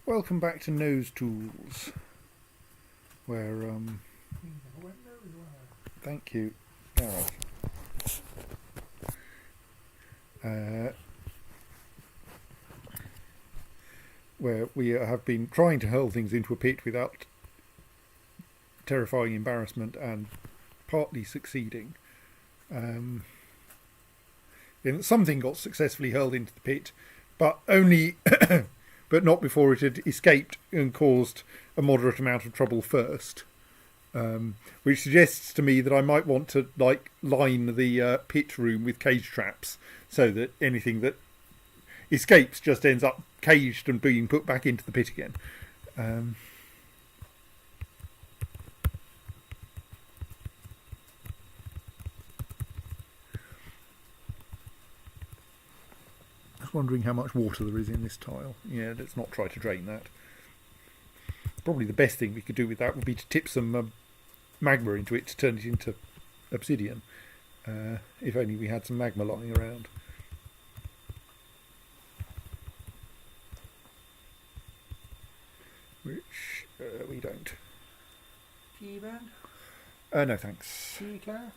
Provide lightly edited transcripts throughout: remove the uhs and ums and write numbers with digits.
Welcome back to Nosetools, where thank you, Gareth. Where we have been trying to hurl things into a pit without terrifying embarrassment and partly succeeding. Something got successfully hurled into the pit, but only but not before it had escaped and caused a moderate amount of trouble first. Which suggests to me that I might want to line the pit room with cage traps, so that anything that escapes just ends up caged and being put back into the pit again. Just wondering how much water there is in this tile. Yeah, let's not try to drain that. Probably the best thing we could do with that would be to tip some magma into it to turn it into obsidian. If only we had some magma lying around. Which we don't. Tea, Ben? No thanks. Tea, Claire?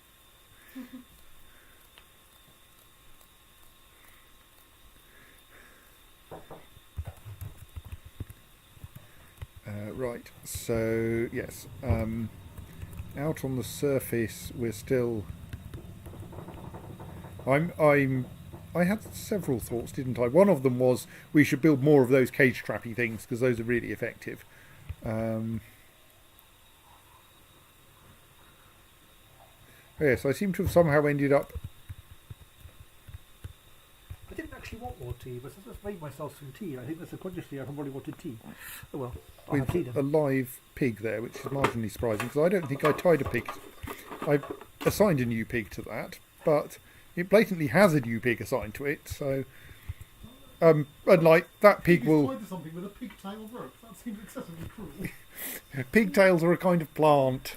Right, so yes, out on the surface we're still. I had several thoughts, didn't I? One of them was we should build more of those cage trappy things because those are really effective. Yes, I seem to have somehow ended up. I didn't actually want more tea, but I just made myself some tea. I think that's subconsciously I probably wanted tea. Oh well, I'll have tea With then. a live pig there, which is marginally surprising because I don't think I tied a pig. I assigned a new pig to that, but it blatantly has a new pig assigned to it. So, and like that pig will. Tied to something with a pigtail rope. That seems excessively cruel. Pigtails are a kind of plant.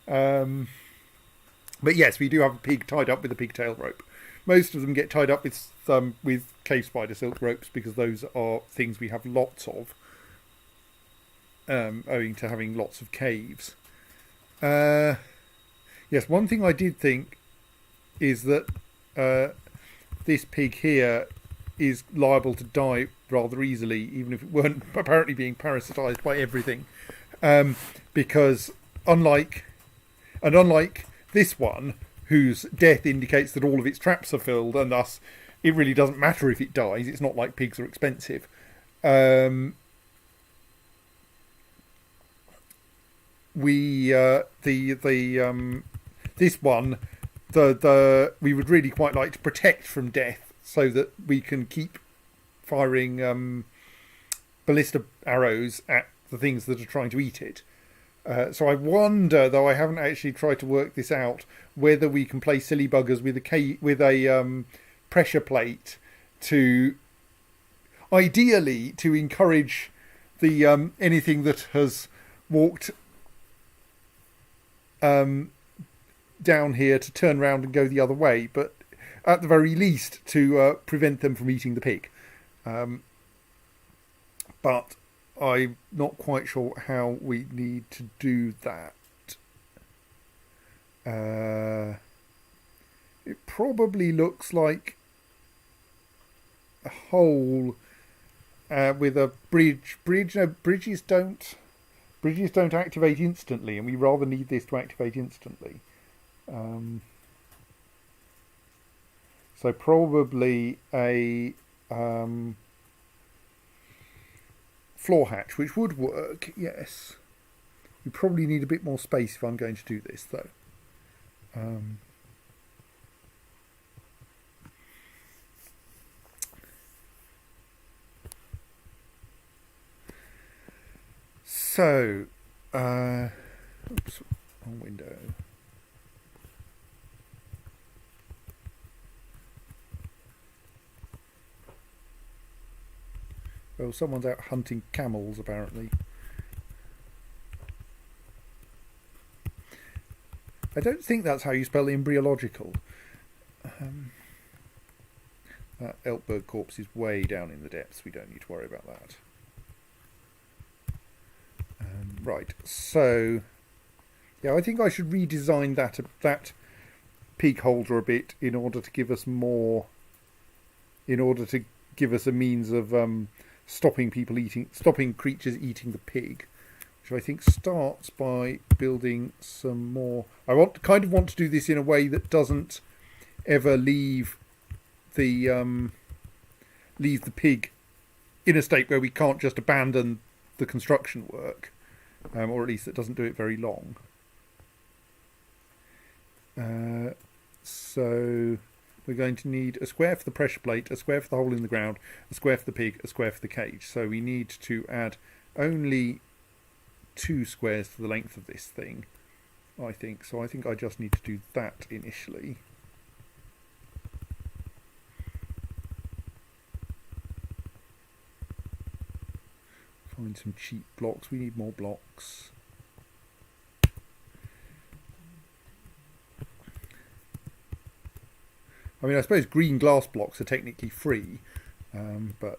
But yes, we do have a pig tied up with a pigtail rope. Most of them get tied up with cave spider silk ropes because those are things we have lots of. owing to having lots of caves. Yes, one thing I did think is that this pig here is liable to die rather easily, even if it weren't apparently being parasitised by everything. Because unlike this one, whose death indicates that all of its traps are filled, and thus it really doesn't matter if it dies. It's not like pigs are expensive. This one, we would really quite like to protect from death, so that we can keep firing ballista arrows at the things that are trying to eat it. So I wonder, though I haven't actually tried to work this out, whether we can play silly buggers with a pressure plate to, ideally, to encourage the anything that has walked down here to turn around and go the other way, but at the very least to prevent them from eating the pig. But I'm not quite sure how we need to do that. It probably looks like a hole with a bridge. Bridges don't activate instantly, and we rather need this to activate instantly. So probably a floor hatch, which would work, yes. We probably need a bit more space if I'm going to do this, though. So, oops, wrong window. Well, someone's out hunting camels, apparently. I don't think that's how you spell embryological. That Elkberg corpse is way down in the depths. We don't need to worry about that. Right, so yeah, I think I should redesign that pig holder a bit in order to give us more. In order to give us a means of stopping creatures eating the pig, which I think starts by building some more. I want to do this in a way that doesn't ever leave the pig in a state where we can't just abandon the construction work, or at least it doesn't do it very long. So we're going to need a square for the pressure plate, a square for the hole in the ground, a square for the pig, a square for the cage. So we need to add only 2 squares to the length of this thing, I think. So I think I just need to do that initially. Find some cheap blocks. We need more blocks. I mean, I suppose green glass blocks are technically free, but...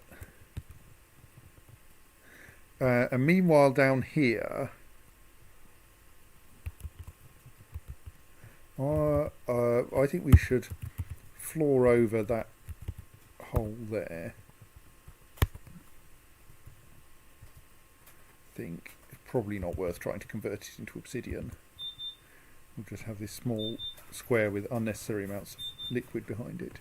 and meanwhile down here... I think we should floor over that hole there. I think it's probably not worth trying to convert it into obsidian. We'll just have this small square with unnecessary amounts of liquid behind it.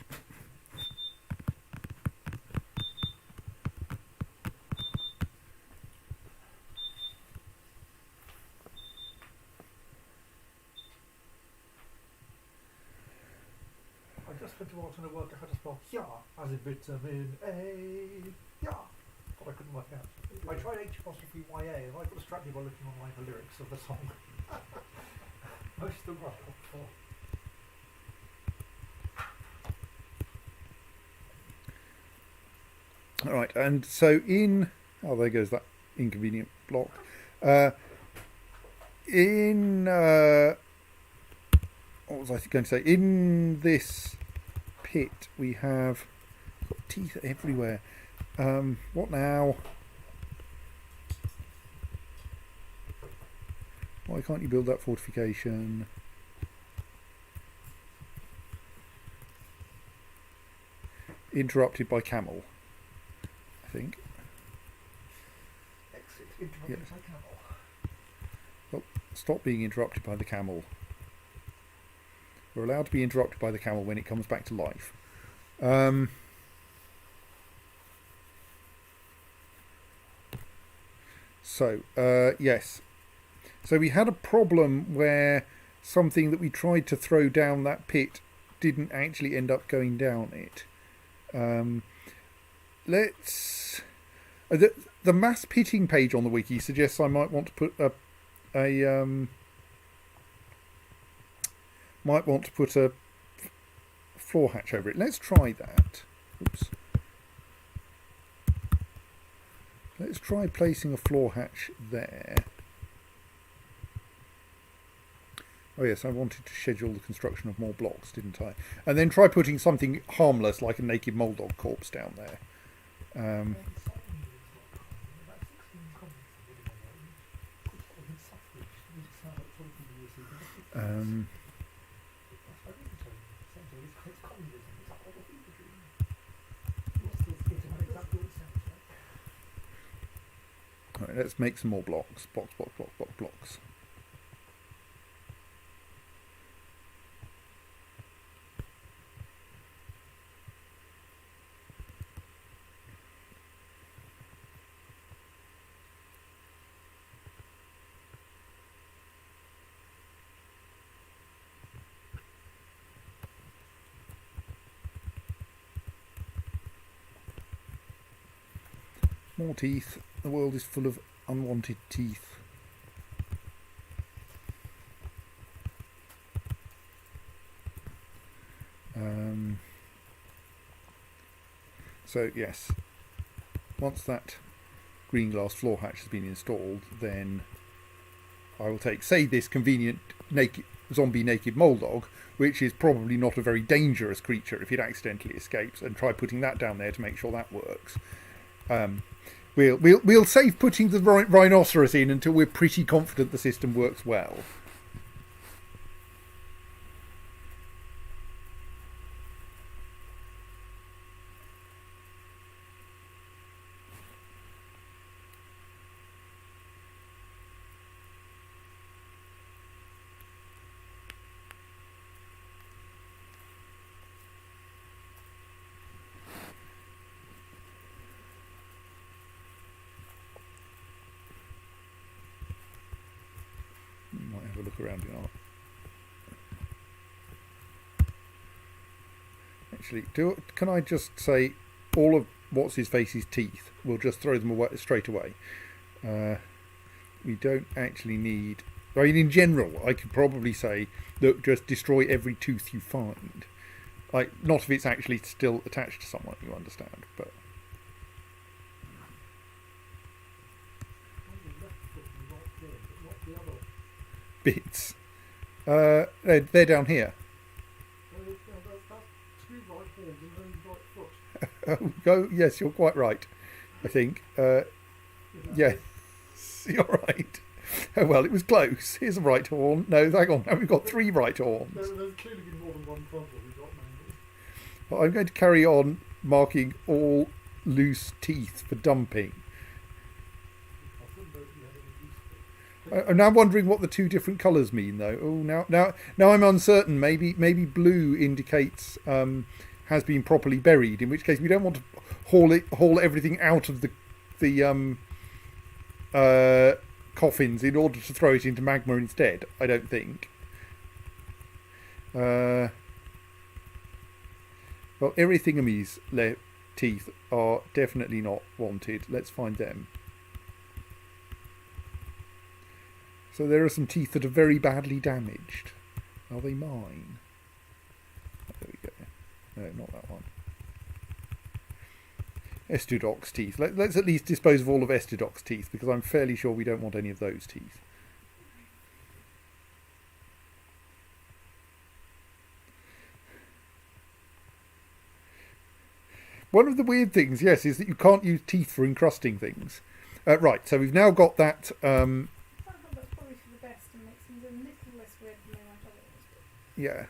I just went to alternate work how to spell yeah as in vitamin A. Yeah. But I couldn't work out. I tried H''YA and I got distracted by looking online for lyrics of the song. Most of them are helpful. Alright, and so in... Oh, there goes that inconvenient block. What was I going to say? In this pit we have... got teeth everywhere. What now? Why can't you build that fortification? Interrupted by camel, I think. Exit. Interrupted by camel. Well, stop being interrupted by the camel. We're allowed to be interrupted by the camel when it comes back to life. Yes. So we had a problem where something that we tried to throw down that pit didn't actually end up going down it. Let's... the mass pitting page on the wiki suggests I might want to put a floor hatch over it. Let's try that. Oops. Let's try placing a floor hatch there. Oh yes, I wanted to schedule the construction of more blocks, didn't I? And then try putting something harmless like a naked moldog corpse down there. All right, let's make some more blocks. Blocks. More teeth. The world is full of unwanted teeth. So yes, once that green glass floor hatch has been installed, then I will take, say, this convenient zombie naked moldog, which is probably not a very dangerous creature if it accidentally escapes, and try putting that down there to make sure that works. We'll save putting the rhinoceros in until we're pretty confident the system works well. Might have a look around in art. Actually, can I just say all of what's his face's teeth? We'll just throw them away straight away. We don't actually need. I mean, in general, I could probably say that just destroy every tooth you find. Like, not if it's actually still attached to someone, you understand, but. Bits. They're down here. Oh, go. Yes, you're quite right. I think. Yes, you're right. Oh well, it was close. Here's a right horn. No, hang on. Now we've got 3 right horns. There's clearly been more than one problem we've got now. Well, I'm going to carry on marking all loose teeth for dumping. I'm now wondering what the 2 different colours mean, though. Oh, now I'm uncertain. Maybe blue indicates has been properly buried. In which case, we don't want to haul everything out of the coffins in order to throw it into magma instead. I don't think. Well, Erythingamy's teeth are definitely not wanted. Let's find them. So there are some teeth that are very badly damaged. Are they mine? Oh, there we go. No, not that one. Estudoc's teeth. Let's at least dispose of all of Estudoc's teeth, because I'm fairly sure we don't want any of those teeth. One of the weird things, yes, is that you can't use teeth for encrusting things. Right, so we've now got that... That's probably for the best and make Yeah.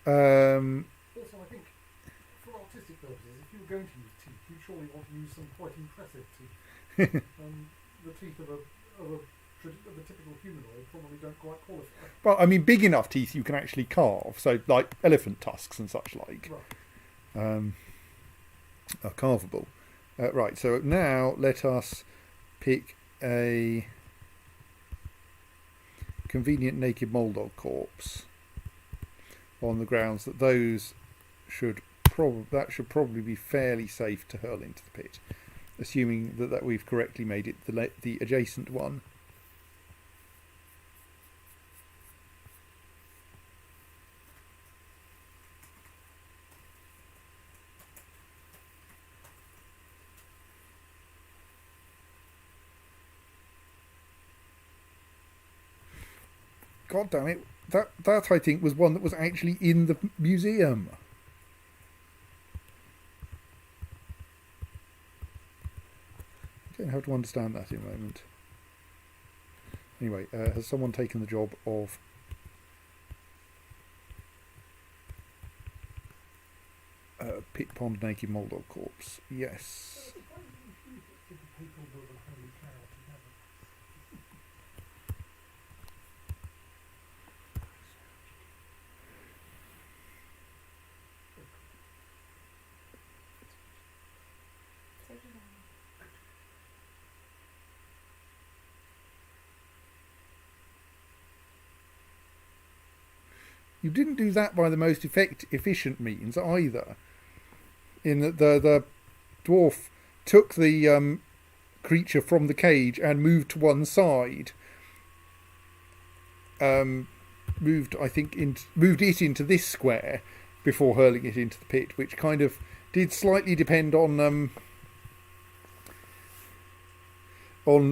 Also, I think for artistic purposes, if you were going to use teeth, you'd surely want to use some quite impressive teeth. The teeth of a typical humanoid probably don't quite qualify. Well, I mean, big enough teeth you can actually carve. So, like elephant tusks and such like, Right. are carvable. Right. So now let us pick a convenient naked Moldog corpse on the grounds that those should probably be fairly safe to hurl into the pit, assuming that we've correctly made it the adjacent one. God damn it! That I think was one that was actually in the museum. I don't know how to understand that in a moment. Anyway, has someone taken the job of pit pond naked Moldog corpse? Yes. People build a holy cow together. You didn't do that by the most efficient means either. In that the dwarf took the creature from the cage and moved to one side. Moved it into this square before hurling it into the pit, which kind of did slightly depend on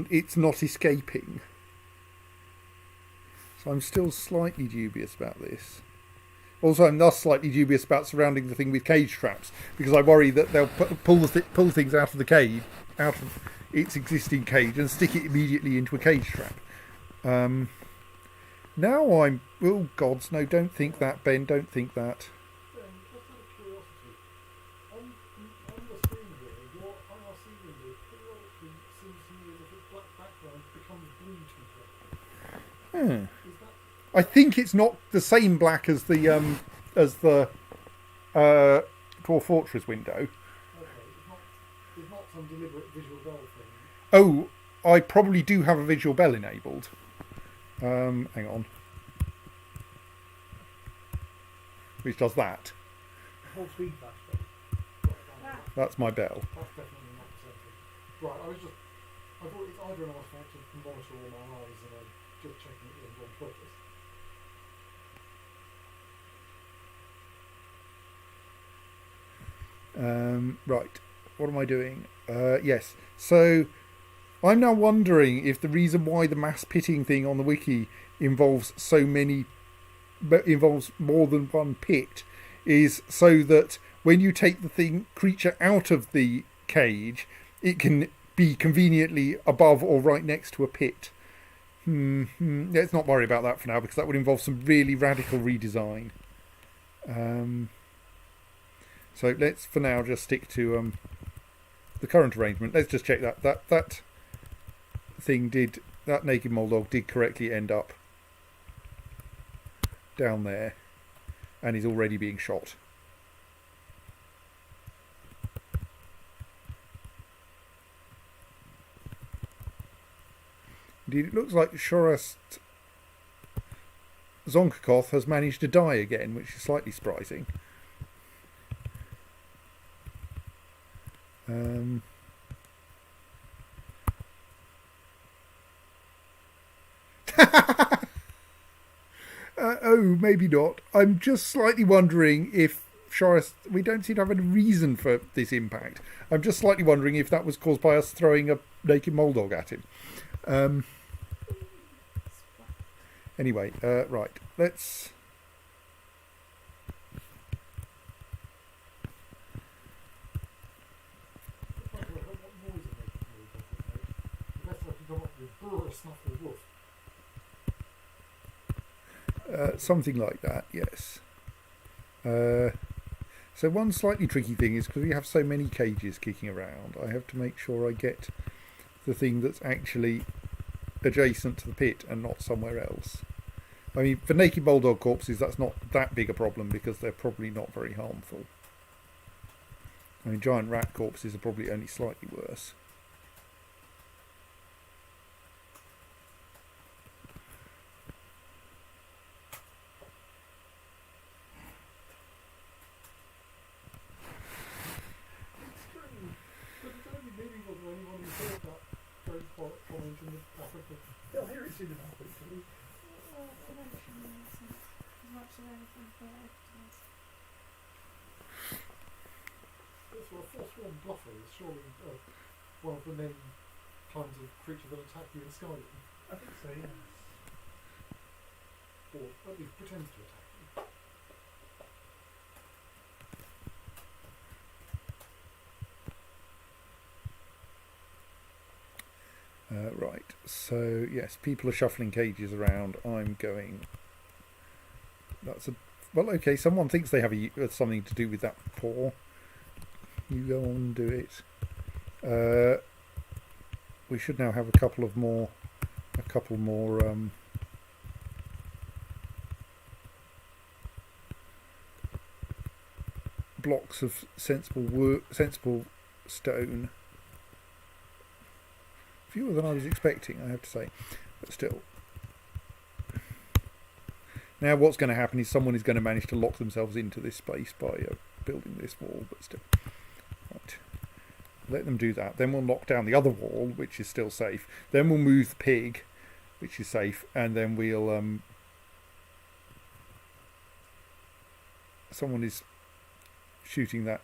its not escaping. So I'm still slightly dubious about this. Also, I'm thus slightly dubious about surrounding the thing with cage traps, because I worry that they'll pull things out of the cage, out of its existing cage, and stick it immediately into a cage trap. Now I'm... Oh, gods, no, don't think that, Ben, don't think that. Just out of curiosity, on the screen here, your IRC window periodically seems to me as if its black background becomes blue too bright. Is that I think it's not the same black as the Dwarf Fortress window. okay? It's not some deliberate visual bell thing. Oh, I probably do have a visual bell enabled. Hang on. Which does that. Whole speed flash though. That's my bell. That's definitely not the same thing. Right, I thought it's either an artifact of monitor or my eyes, and I'm just checking it in on purpose. Right. What am I doing? Yes. So I'm now wondering if the reason why the mass pitting thing on the wiki involves more than one pit is so that when you take the creature out of the cage, it can be conveniently above or right next to a pit. Let's not worry about that for now, because that would involve some really radical redesign. So let's, for now, just stick to the current arrangement. Let's just check that thing did, that naked Moldog did correctly end up down there and is already being shot. Indeed, it looks like Shorast Zonkakoth has managed to die again, which is slightly surprising. Oh, maybe not. I'm just slightly wondering if Shorast... We don't seem to have any reason for this impact. I'm just slightly wondering if that was caused by us throwing a naked Moldog at him. Anyway, right. Let's... Something like that, yes. So one slightly tricky thing is because we have so many cages kicking around, I have to make sure I get the thing that's actually adjacent to the pit and not somewhere else. I mean, for naked bulldog corpses, that's not that big a problem because they're probably not very harmful. I mean, giant rat corpses are probably only slightly worse. It's true. But it's only meaningful to anyone who heard that very quiet comment in the Africa. They'll hear it soon enough, hopefully. Well, eventually, as much as anything for evidence. So a forsworn bluffer is surely one of the main kinds of creature that attack you in Skyrim, I think so, yes. or at least pretends to attack you. Right, so yes, people are shuffling cages around. I'm going. That's a well. Okay, someone thinks they have something to do with that paw. You go on and do it. We should now have a couple more blocks of sensible stone. Fewer than I was expecting, I have to say, but still. Now what's going to happen is someone is going to manage to lock themselves into this space by building this wall, but still. Right. Let them do that. Then we'll knock down the other wall, which is still safe. Then we'll move the pig, which is safe, and then we'll... someone is shooting that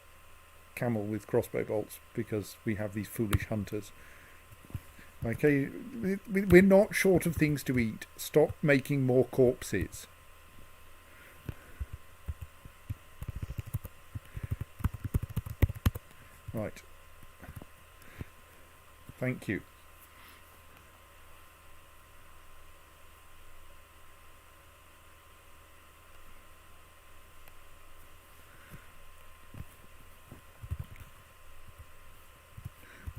camel with crossbow bolts because we have these foolish hunters. Okay, we're not short of things to eat. Stop making more corpses. Right. Thank you.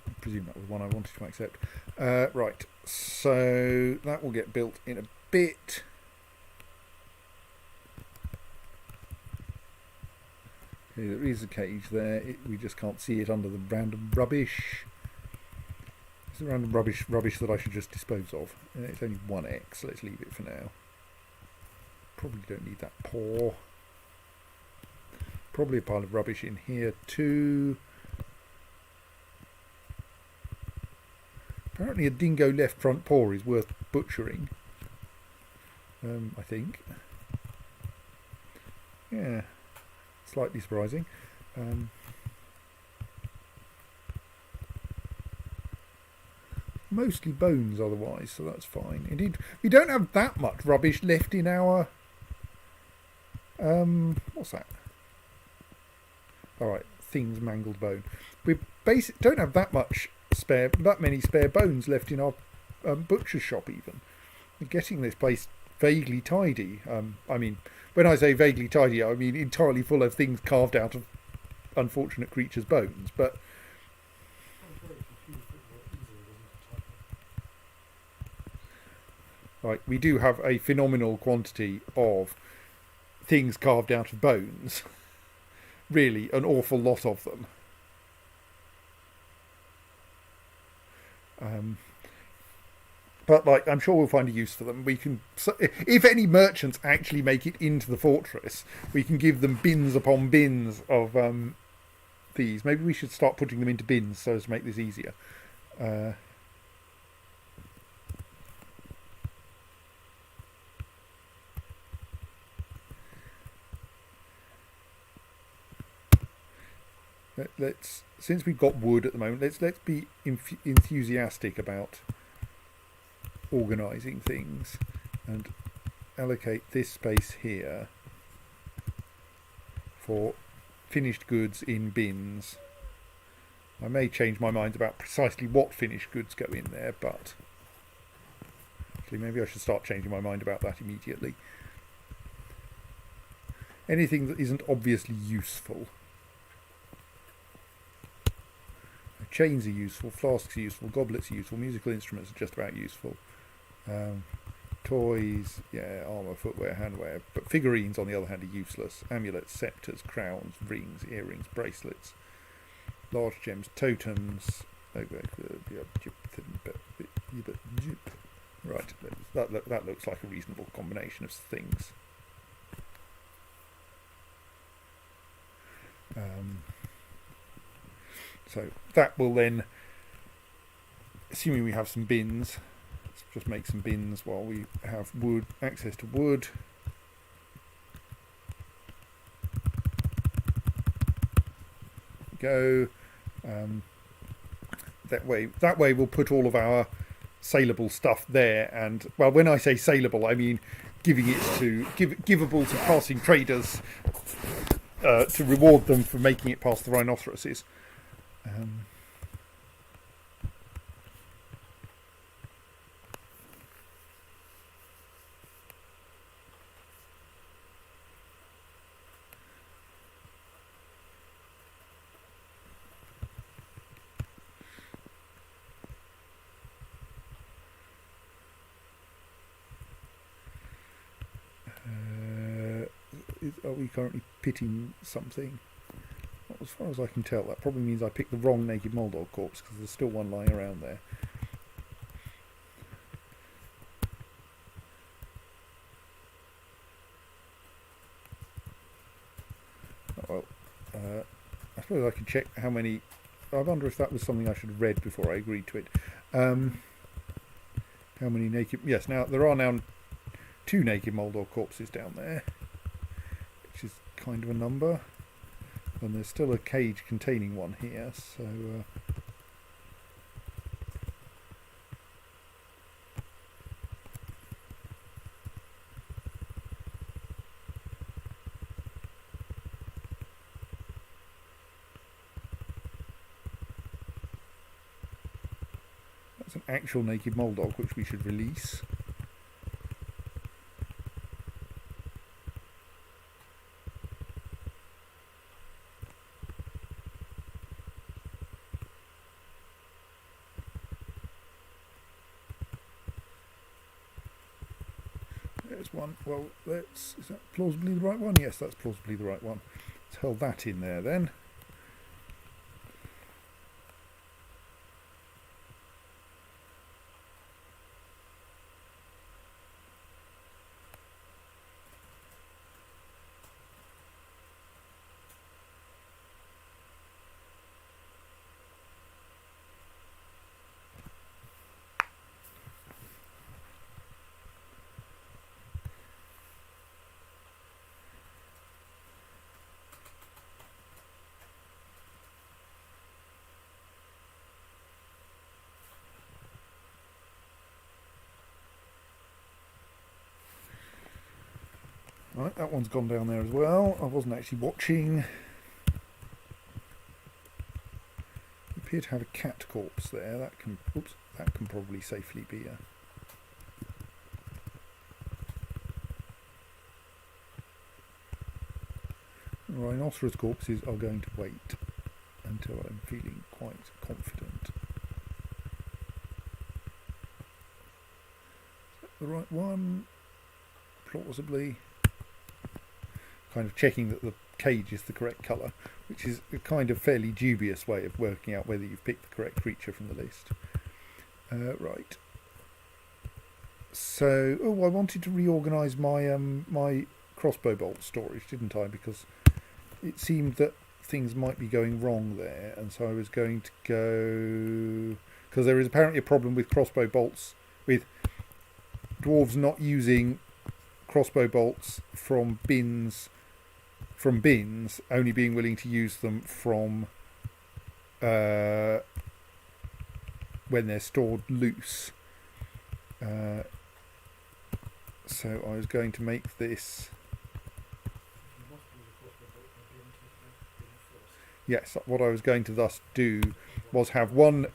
I presume that was one I wanted to accept. Right, so that will get built in a bit. Okay, there is a cage there. We just can't see it under the random rubbish. It's the random rubbish that I should just dispose of. It's only 1x. Let's leave it for now. Probably don't need that paw. Probably a pile of rubbish in here too. Apparently a dingo left front paw is worth butchering. I think. Yeah. Slightly surprising. Mostly bones otherwise, so that's fine. Indeed, we don't have that much rubbish left in our... what's that? Alright, things mangled bone. We don't have that many spare bones left in our butcher's shop even. We're getting this place vaguely tidy. I mean, when I say vaguely tidy, I mean entirely full of things carved out of unfortunate creatures' bones, but... Right, we do have a phenomenal quantity of things carved out of bones. Really, an awful lot of them. But like, I'm sure we'll find a use for them. We can, if any merchants actually make it into the fortress, we can give them bins upon bins of these. Maybe we should start putting them into bins so as to make this easier. Since we've got wood at the moment, let's be enthusiastic about organising things and allocate this space here for finished goods in bins. I may change my mind about precisely what finished goods go in there, but actually maybe I should start changing my mind about that immediately. anything that isn't obviously useful. Chains are useful, flasks are useful, goblets are useful, musical instruments are just about useful. Toys, yeah, armour, footwear, handwear. But figurines, on the other hand, are useless. Amulets, sceptres, crowns, rings, earrings, bracelets, large gems, totems. Right, that looks like a reasonable combination of things. So that will then, assuming we have some bins, let's just make some bins while we have wood, access to wood. Go. That way we'll put all of our saleable stuff there, and well, when I say saleable, I mean giving it to givable to passing traders to reward them for making it past the rhinoceroses. Are we currently pitting something? Well, as far as I can tell, that probably means I picked the wrong naked Moldog corpse, because there's still one lying around there. Oh, well, I suppose I could check how many. I wonder if that was something I should have read before I agreed to it. How many naked? Yes, now there are now 2 naked Moldog corpses down there, which is kind of a number. And there's still a cage containing one here, so that's an actual naked Moldog which we should release. One. Well, is that plausibly the right one? Yes, that's plausibly the right one. Let's hold that in there then. Right, that one's gone down there as well. I wasn't actually watching. We appear to have a cat corpse there. That can probably safely be a. Rhinoceros corpses are going to wait until I'm feeling quite confident. Is that the right one? Plausibly. Kind of checking that the cage is the correct colour, which is a kind of fairly dubious way of working out whether you've picked the correct creature from the list. Right. So, I wanted to reorganise my my crossbow bolt storage, didn't I? Because it seemed that things might be going wrong there, and so I was going to go, because there is apparently a problem with crossbow bolts, with dwarves not using crossbow bolts from bins, only being willing to use them from when they're stored loose. So I was going to make this. Yes, what I was going to thus do was have one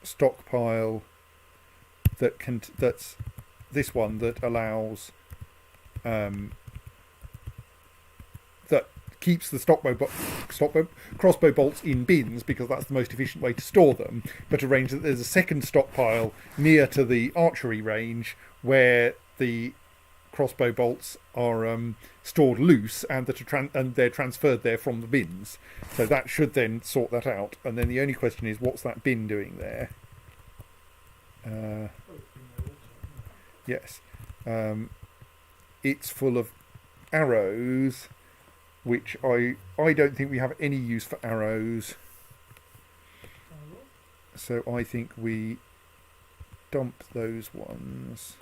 stockpile that's this one that allows that keeps the crossbow bolts in bins because that's the most efficient way to store them, but arrange that there's a second stockpile near to the archery range where the crossbow bolts are stored loose and they're transferred there from the bins. So that should then sort that out. And then the only question is, what's that bin doing there? Yes. It's full of arrows, which I don't think we have any use for arrows. So I think we dump those ones.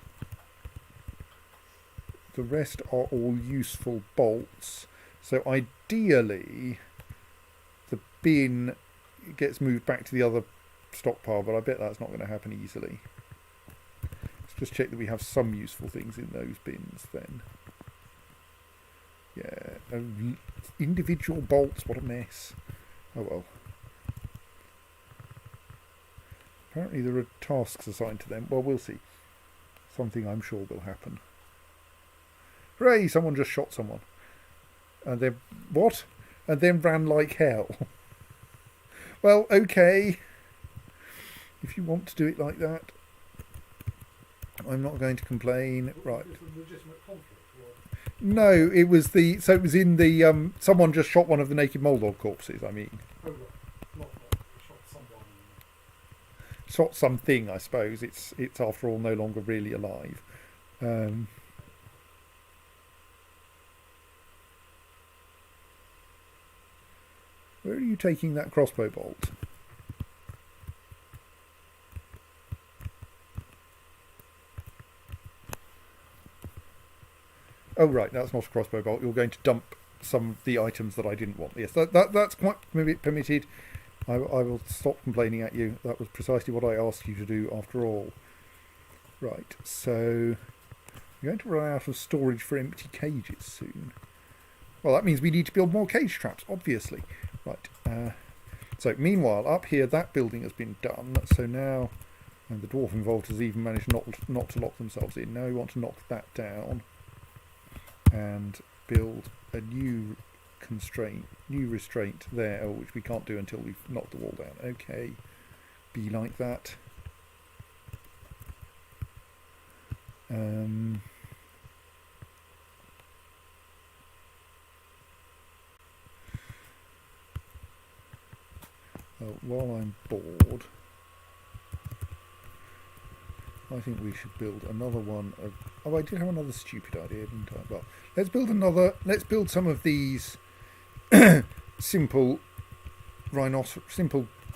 The rest are all useful bolts. So ideally, the bin gets moved back to the other stockpile, but I bet that's not going to happen easily. Let's just check that we have some useful things in those bins then. Yeah, individual bolts, what a mess. Oh well. Apparently there are tasks assigned to them. Well, we'll see. Something I'm sure will happen. Hooray, someone just shot someone. And then, what? And then ran like hell. Well, okay. If you want to do it like that, I'm not going to complain. Right. It's a legitimate conflict. No, it was in the, someone just shot one of the naked Moldog corpses, I mean. Oh, right. Not shot someone. Shot something, I suppose. It's after all no longer really alive. Where are you taking that crossbow bolt? Oh right, that's not a crossbow bolt. You're going to dump some of the items that I didn't want. Yes, that's quite permitted. I will stop complaining at you. That was precisely what I asked you to do after all. Right, so we're going to run out of storage for empty cages soon. Well, that means we need to build more cage traps, obviously. Right, so meanwhile, up here, that building has been done. So now, and the dwarf involved has even managed not to lock themselves in. Now we want to knock that down and build a new restraint there, which we can't do until we've knocked the wall down. Okay, be like that. While I'm bored, I think we should build another one of... Oh, I did have another stupid idea, didn't I? Well, let's build some of these simple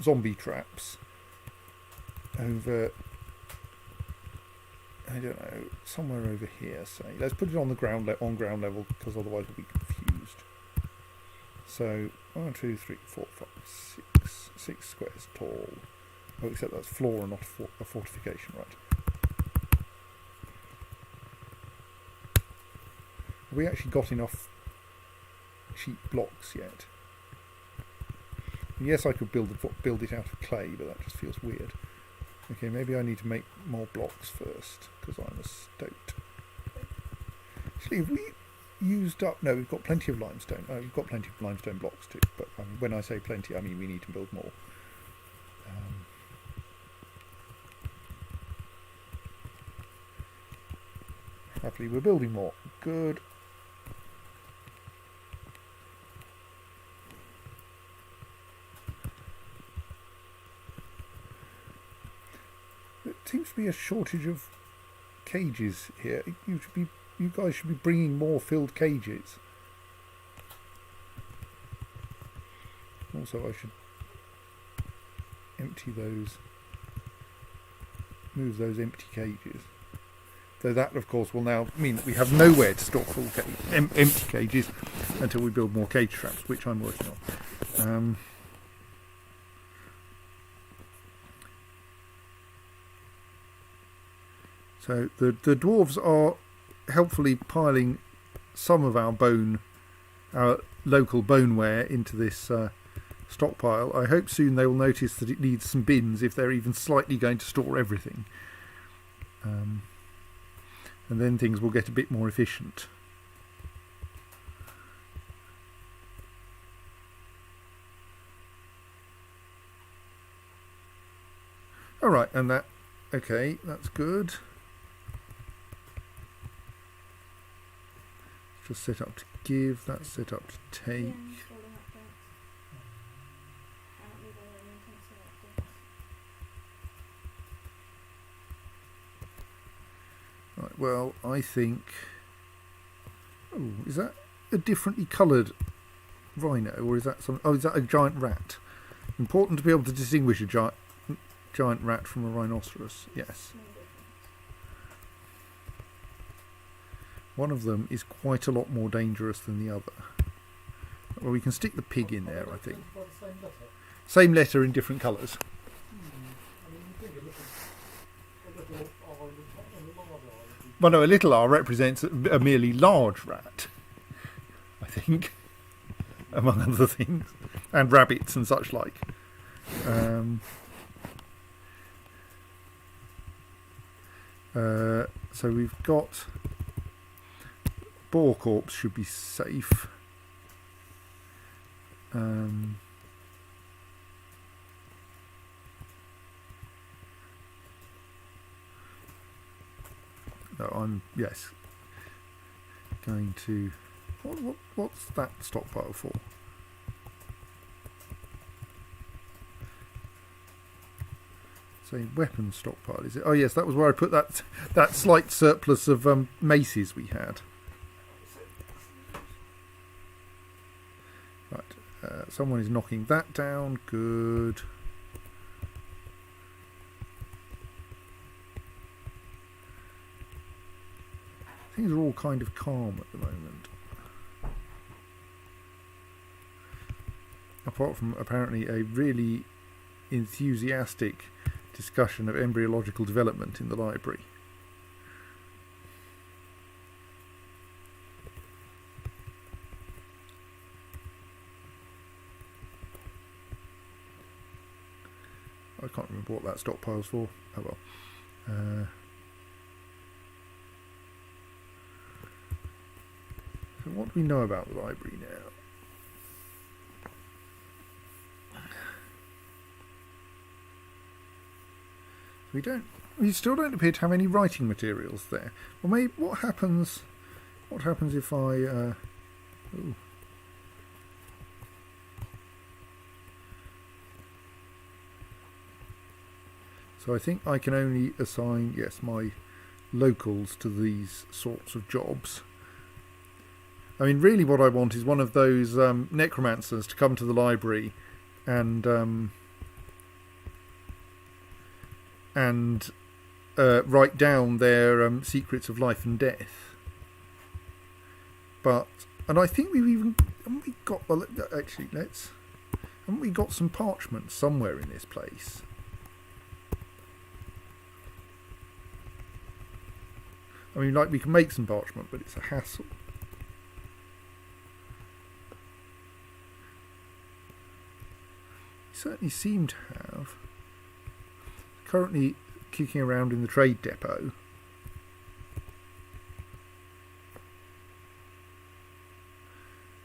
zombie traps over, I don't know, somewhere over here, say. Let's put it on the ground level, because otherwise we'll be confused. So 1, 2, 3, 4, 5, 6 squares tall. Oh, except that's floor and not a fortification, right? Have we actually got enough cheap blocks yet? Yes, I could build it out of clay, but that just feels weird. Okay, maybe I need to make more blocks first, because I'm a stoat. Actually, have we used up... No, we've got plenty of limestone. We've got plenty of limestone blocks too, but when I say plenty, I mean we need to build more. Happily, we're building more. Good. There seems to be a shortage of cages here. You guys should be bringing more filled cages. Also, I should empty those, move those empty cages. Though that, of course, will now mean that we have nowhere to store full empty cages until we build more cage traps, which I'm working on. So the dwarves are helpfully piling some of our local boneware into this stockpile. I hope soon they will notice that it needs some bins if they're even slightly going to store everything. And then things will get a bit more efficient. Right, and that, okay, that's good. Just set up to give, that's set up to Yeah, take. installing updates. Apparently they're really intensive updates. Right, well, I think... Oh, is that a differently coloured rhino, or is that some? Oh, is that a giant rat? Important to be able to distinguish a giant rat from a rhinoceros. Yes. No difference. One of them is quite a lot more dangerous than the other. Well, we can stick the pig in there, I think. By the same letter. Same letter in different colours. I mean, you think a little R and a large R would be Well, no, a little r represents a merely large rat, I think, among other things, and rabbits and such like. So we've got boar corpse should be safe. No, I'm going to. What's that stockpile for? Say weapons stockpile, is it? Oh yes, that was where I put that slight surplus of maces we had. Right, someone is knocking that down. Good. Things are all kind of calm at the moment. Apart from apparently a really enthusiastic discussion of embryological development in the library. I can't remember what that stockpile's for. Oh well. So what do we know about the library now? We still don't appear to have any writing materials there. Well, maybe what happens if I ooh. So I think I can only assign, yes, my locals to these sorts of jobs. I mean, really what I want is one of those necromancers to come to the library and write down their secrets of life and death. And I think haven't we got some parchment somewhere in this place? I mean, like, we can make some parchment, but it's a hassle. We certainly seem to have. Currently kicking around in the trade depot.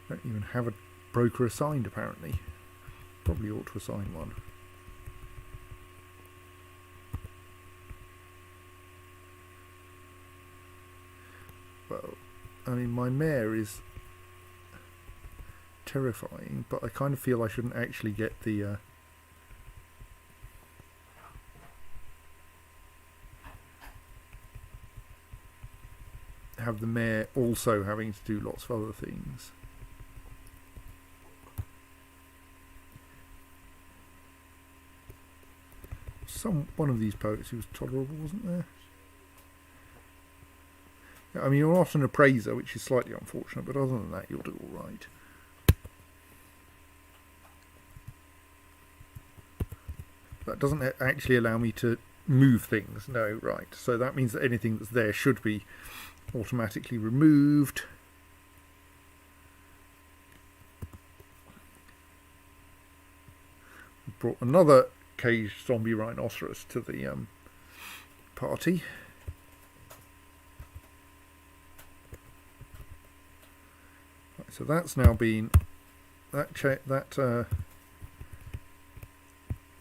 Don't even have a broker assigned, apparently. Probably ought to assign one. Well, I mean, my mare is terrifying, but I kind of feel I shouldn't actually get the have the mare also having to do lots of other things. One of these poets who was tolerable, wasn't there? I mean, you're not an appraiser, which is slightly unfortunate, but other than that, you'll do all right. That doesn't actually allow me to move things. No, right. So that means that anything that's there should be automatically removed. We brought another caged zombie rhinoceros to the party. Right, so that's now been that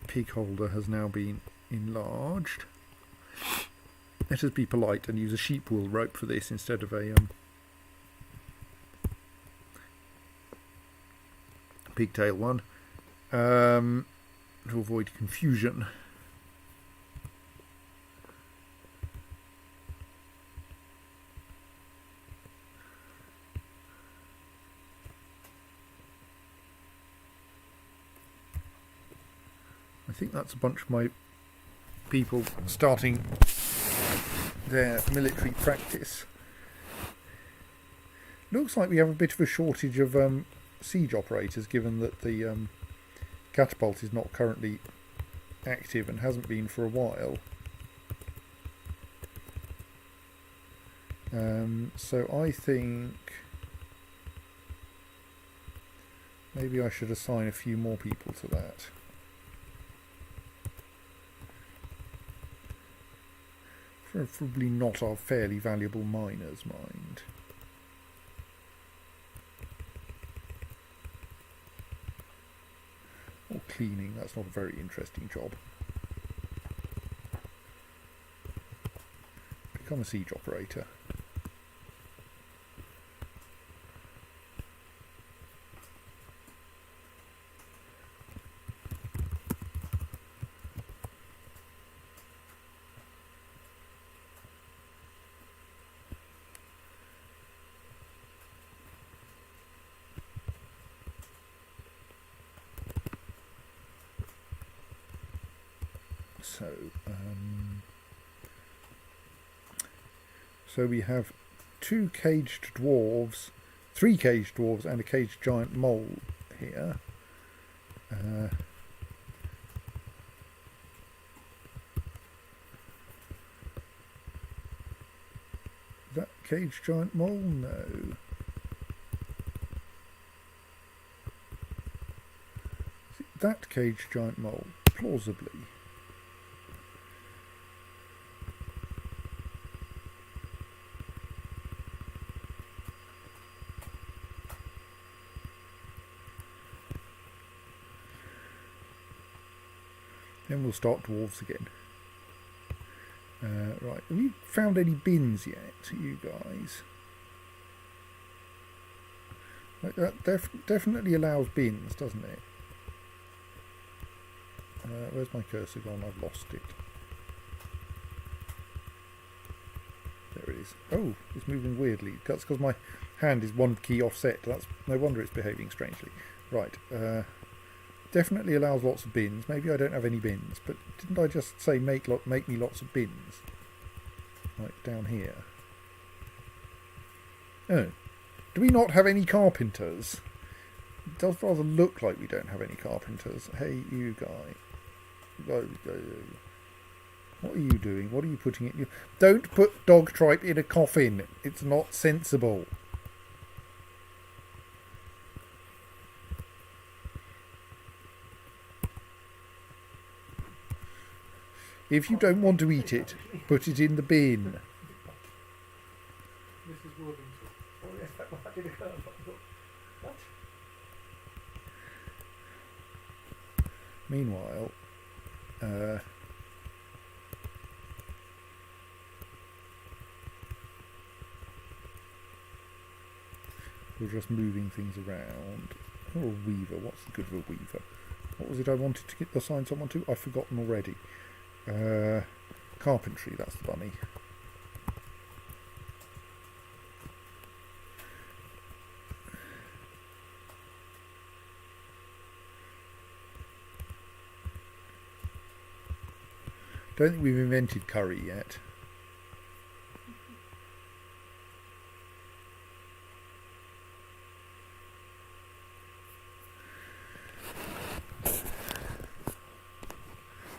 pig holder has now been enlarged. Let us be polite and use a sheep wool rope for this instead of a pigtail one, to avoid confusion. I think that's a bunch of my people starting their military practice. Looks like we have a bit of a shortage of siege operators, given that the catapult is not currently active and hasn't been for a while. So I think maybe I should assign a few more people to that. Preferably not our fairly valuable miners, mind. Or cleaning, that's not a very interesting job. Become a siege operator. So we have 2 caged dwarves, 3 caged dwarves and a caged giant mole here. Is that caged giant mole? No. Is it that caged giant mole? Plausibly. Then we'll start dwarves again. Right, have you found any bins yet, you guys? Like that definitely allows bins, doesn't it? Where's my cursor gone? I've lost it. There it is. Oh, it's moving weirdly. That's because my hand is 1 key offset. That's no wonder it's behaving strangely. Right. Definitely allows lots of bins. Maybe I don't have any bins, but didn't I just say make me lots of bins? Like down here. Oh. Do we not have any carpenters? It does rather look like we don't have any carpenters. Hey, you guy. What are you doing? What are you putting in? Don't put dog tripe in a coffin. It's not sensible. If you don't want to eat it, put it in the bin. Mrs. Worthington. Oh yes, that did occur. What? Meanwhile, we're just moving things around. Oh, a weaver. What's the good of a weaver? What was it I wanted to assign someone to? I've forgotten already. Carpentry, that's the bunny. Don't think we've invented curry yet.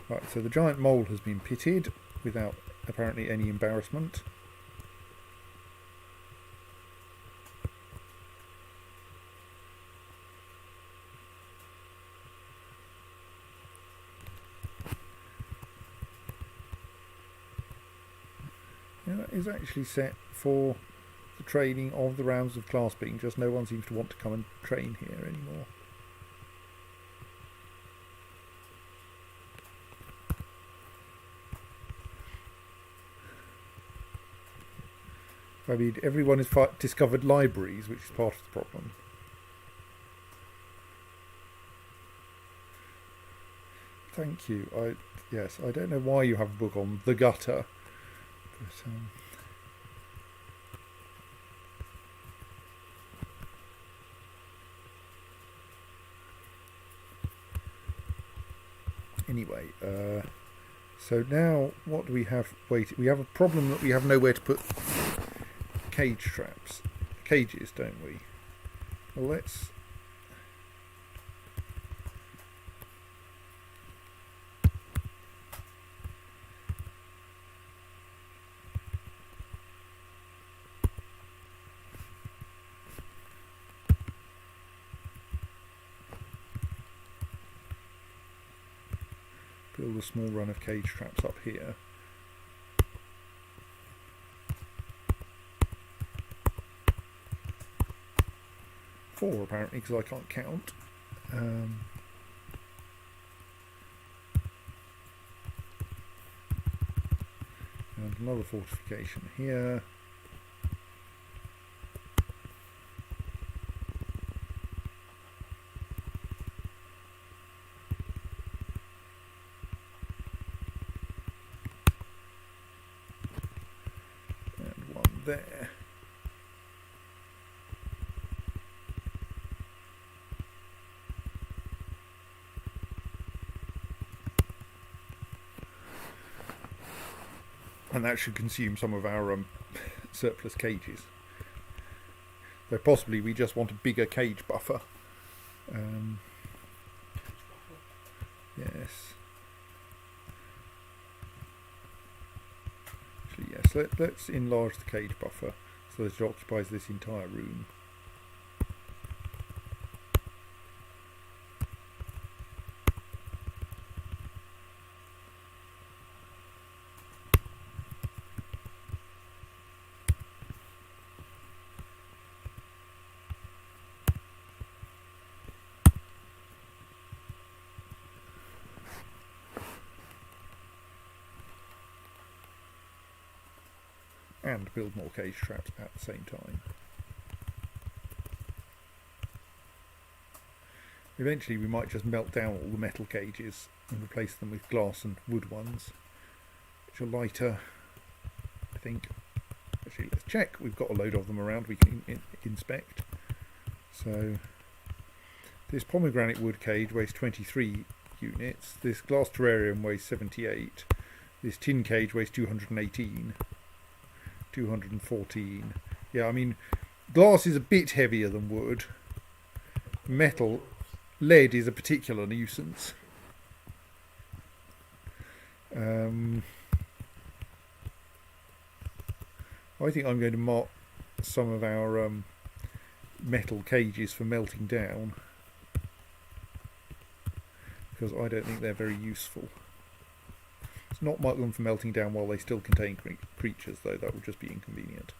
Right, so the giant mole has been pitted without apparently any embarrassment. Yeah, that is actually set for the training of the rounds of clasping, just no one seems to want to come and train here anymore. I mean, everyone has discovered libraries, which is part of the problem. Thank you. Yes, I don't know why you have a book on the gutter, but anyway, so now what do we have? Wait, we have a problem that we have nowhere to put cages, don't we? Well, let's build a small run of cage traps up here. Four apparently, because I can't count. And another fortification here. And one there. And that should consume some of our surplus cages. Though possibly we just want a bigger cage buffer. Yes. Actually, yes. Let's enlarge the cage buffer so that it occupies this entire room. And build more cage traps at the same time. Eventually we might just melt down all the metal cages and replace them with glass and wood ones, which are lighter, I think. Actually, let's check. We've got a load of them around we can inspect. So this pomegranate wood cage weighs 23 units, this glass terrarium weighs 78, this tin cage weighs 218. 214. Yeah, I mean, glass is a bit heavier than wood. Lead is a particular nuisance. I think I'm going to mark some of our metal cages for melting down, because I don't think they're very useful. It's not mark them for melting down while they still contain creatures, though. That would just be inconvenient.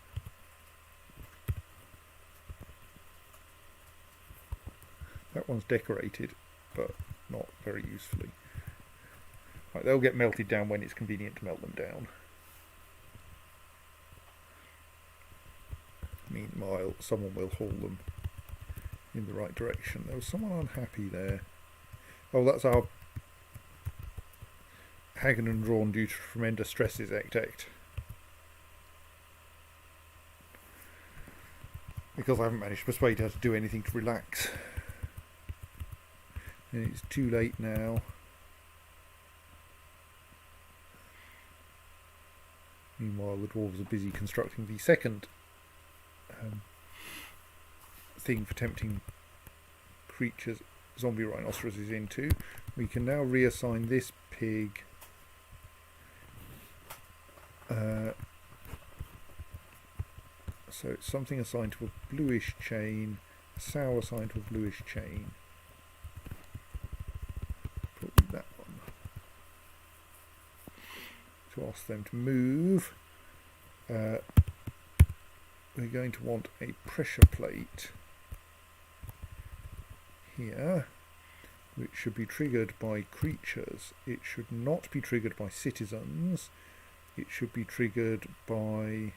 That one's decorated, but not very usefully. Right, they'll get melted down when it's convenient to melt them down. Meanwhile, someone will haul them in the right direction. There was someone unhappy there. Oh, that's our Hagen and drawn due to tremendous stresses act. Because I haven't managed to persuade her to do anything to relax. And it's too late now. Meanwhile, the dwarves are busy constructing the second thing for tempting creatures zombie rhinoceroses into. We can now reassign this pig so it's something assigned to a bluish chain, a sow assigned to a bluish chain. Probably that one. To ask them to move. We're going to want a pressure plate here, which should be triggered by creatures. It should not be triggered by citizens. It should be triggered by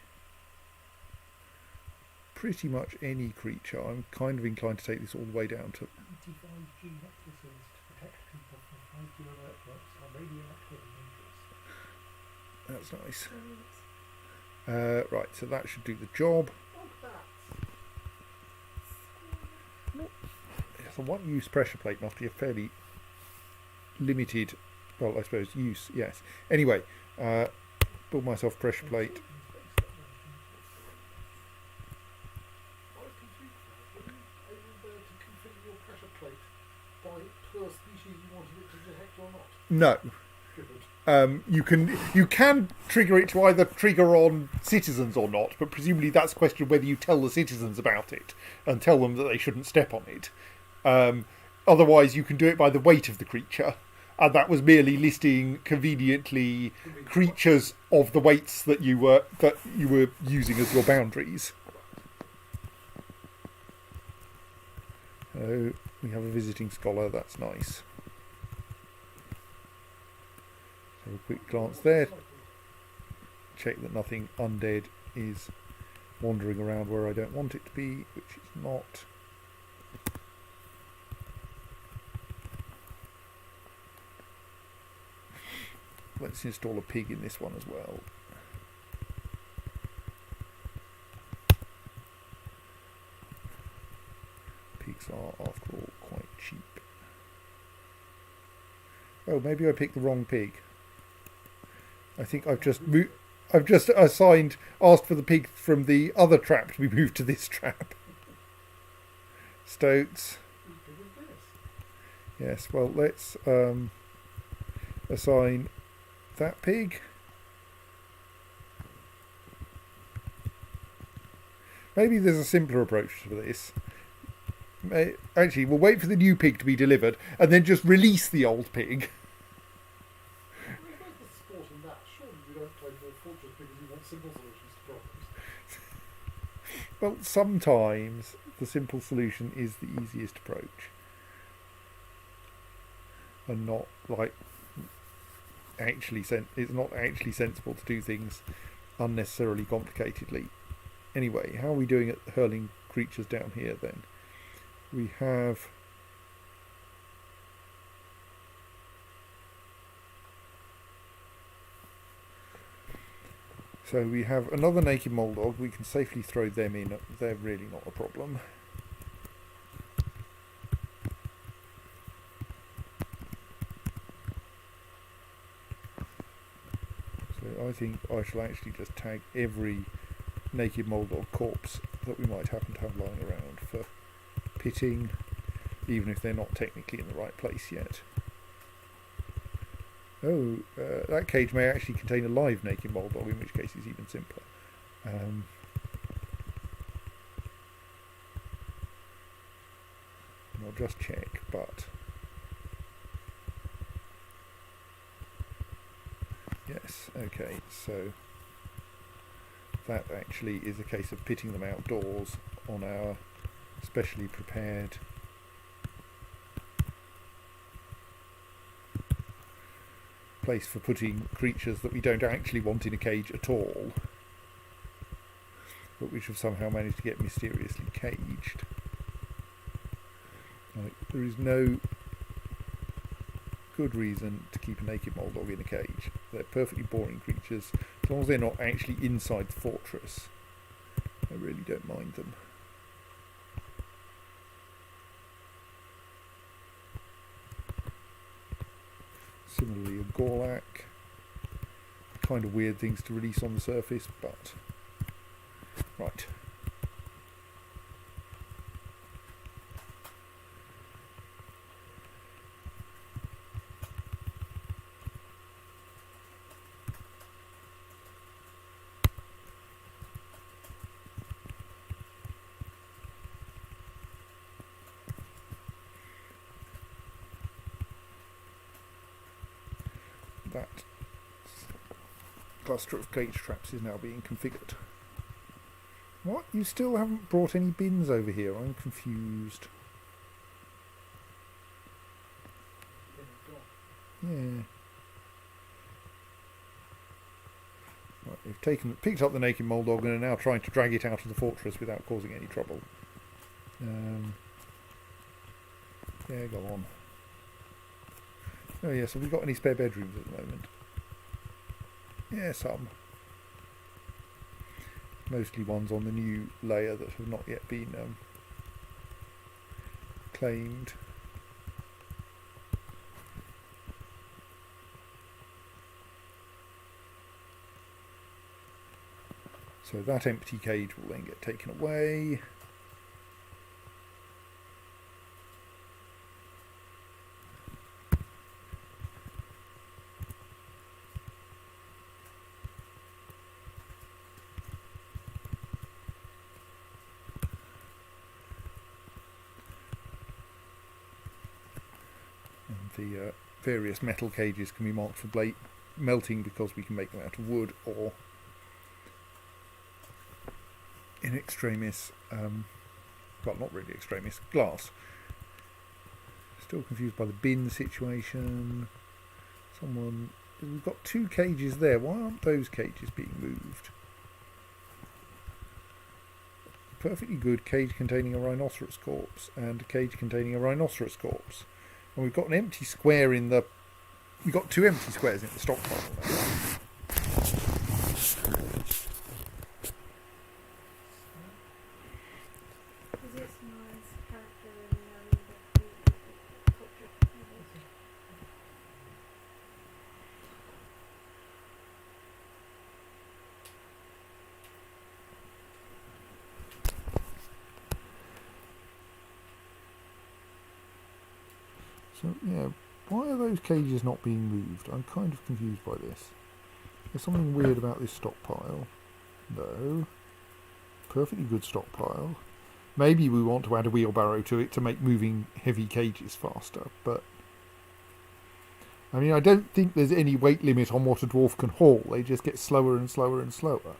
pretty much any creature. I'm kind of inclined to take this all the way down to... Anti-5G necklaces to protect people from 5G alert works are radioactive and dangerous. That's nice. Very nice. Right, so that should do the job. Yes, a one-use pressure plate must be a fairly limited, well, I suppose, use, yes. Anyway, build myself a pressure plate. I was confused now. Were you able there to configure your pressure plate by per species you wanted it to detect or not? No. Good. You can trigger it to either trigger on citizens or not, but presumably that's a question of whether you tell the citizens about it and tell them that they shouldn't step on it. Otherwise, you can do it by the weight of the creature, and that was merely listing conveniently creatures of the weights that you were using as your boundaries. So we have a visiting scholar. That's nice. So a quick glance there. Check that nothing undead is wandering around where I don't want it to be, which it's not. Let's install a pig in this one as well. Pigs are, after all, quite cheap. Oh, maybe I picked the wrong pig. I think I've just asked for the pig from the other trap to be moved to this trap. Stoats. Yes, well, let's assign that pig. Maybe there's a simpler approach to this. Actually, we'll wait for the new pig to be delivered and then just release the old pig. Where's the sport in that? Surely you don't play more fortress because you want simple solutions to problems. Well, sometimes the simple solution is the easiest approach. And not like it's not actually sensible to do things unnecessarily complicatedly. Anyway, how are we doing at hurling creatures down here then? We have another naked moldog. We can safely throw them in. They're really not a problem. I think I shall actually just tag every naked moldog corpse that we might happen to have lying around for pitting, even if they're not technically in the right place yet. Oh, that cage may actually contain a live naked moldog, in which case it's even simpler. I'll just check, but... Yes, okay, so that actually is a case of pitting them outdoors on our specially prepared place for putting creatures that we don't actually want in a cage at all, but which have somehow managed to get mysteriously caged. Like, there is no good reason to keep a naked moldog in a cage. They're perfectly boring creatures. As long as they're not actually inside the fortress, I really don't mind them. Similarly, a Gorlak. Kind of weird things to release on the surface, but... Right. That cluster of cage traps is now being configured. What? You still haven't brought any bins over here? I'm confused. Yeah. Right, They've picked up the naked mole dog and are now trying to drag it out of the fortress without causing any trouble. Yeah, go on. Oh yes, have we got any spare bedrooms at the moment? Yeah, some. Mostly ones on the new layer that have not yet been claimed. So that empty cage will then get taken away. And the various metal cages can be marked for melting because we can make them out of wood or in extremis, well, not really extremis, glass. Still confused by the bin situation. We've got 2 cages there. Why aren't those cages being moved? Perfectly good cage containing a rhinoceros corpse and a cage containing a rhinoceros corpse. And we've got an empty square in the... We've got 2 empty squares in the stockpile now. So, yeah, why are those cages not being moved? I'm kind of confused by this. There's something weird about this stockpile. No. Perfectly good stockpile. Maybe we want to add a wheelbarrow to it to make moving heavy cages faster, but... I mean, I don't think there's any weight limit on what a dwarf can haul. They just get slower and slower and slower.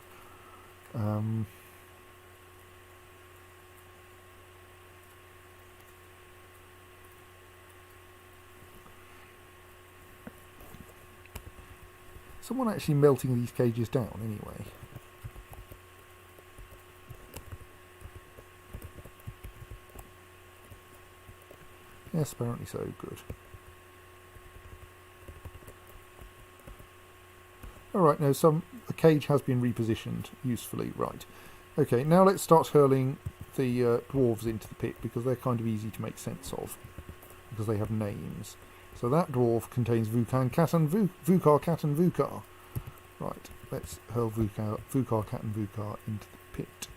Someone actually melting these cages down anyway. Yes, apparently so. Good. Alright, now the cage has been repositioned usefully. Right. Okay, now let's start hurling the dwarves into the pit because they're kind of easy to make sense of because they have names. So that dwarf contains Vukan, Cat and Vukar, Cat and Vukar. Right, let's hurl Vukar, Cat and Vukar into the pit.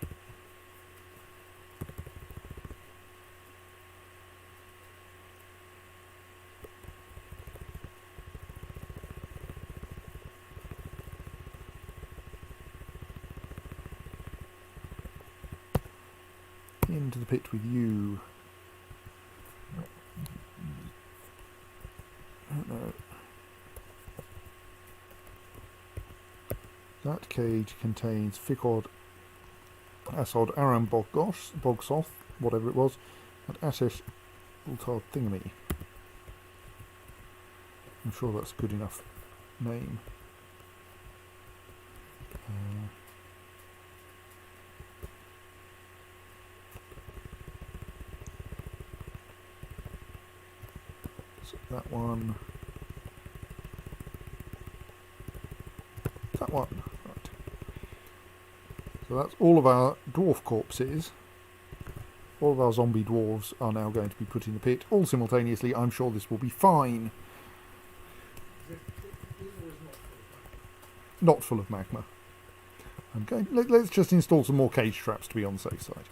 Into the pit with you. No. That cage contains Fikod, Asod, Aram Bogsoth, whatever it was, and Ashesh Ultard Thingamy. I'm sure that's a good enough name. So that one. That one. Right. So that's all of our dwarf corpses. All of our zombie dwarves are now going to be put in the pit, all simultaneously. I'm sure this will be fine. Not full of magma. I'm going. Let's just install some more cage traps to be on the safe side.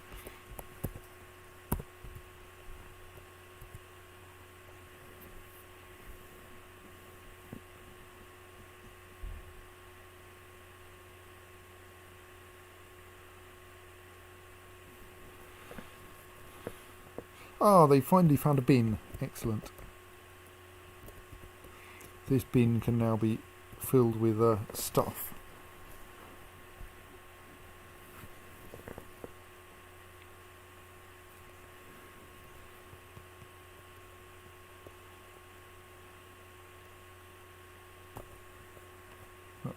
Ah, they finally found a bin. Excellent. This bin can now be filled with stuff.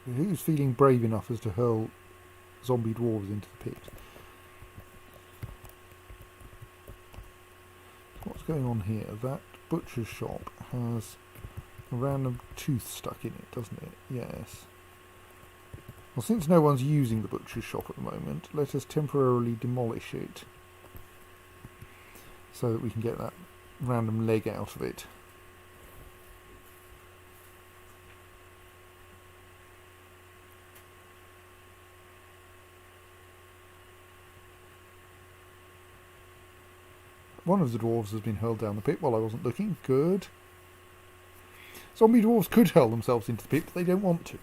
who's feeling brave enough as to hurl zombie dwarves into the pit? What's going on here? That butcher's shop has a random tooth stuck in it, doesn't it? Yes. Well, since no one's using the butcher's shop at the moment, let us temporarily demolish it so that we can get that random leg out of it. One of the dwarves has been hurled down the pit while I wasn't looking. Good. Zombie dwarves could hurl themselves into the pit, but they don't want to.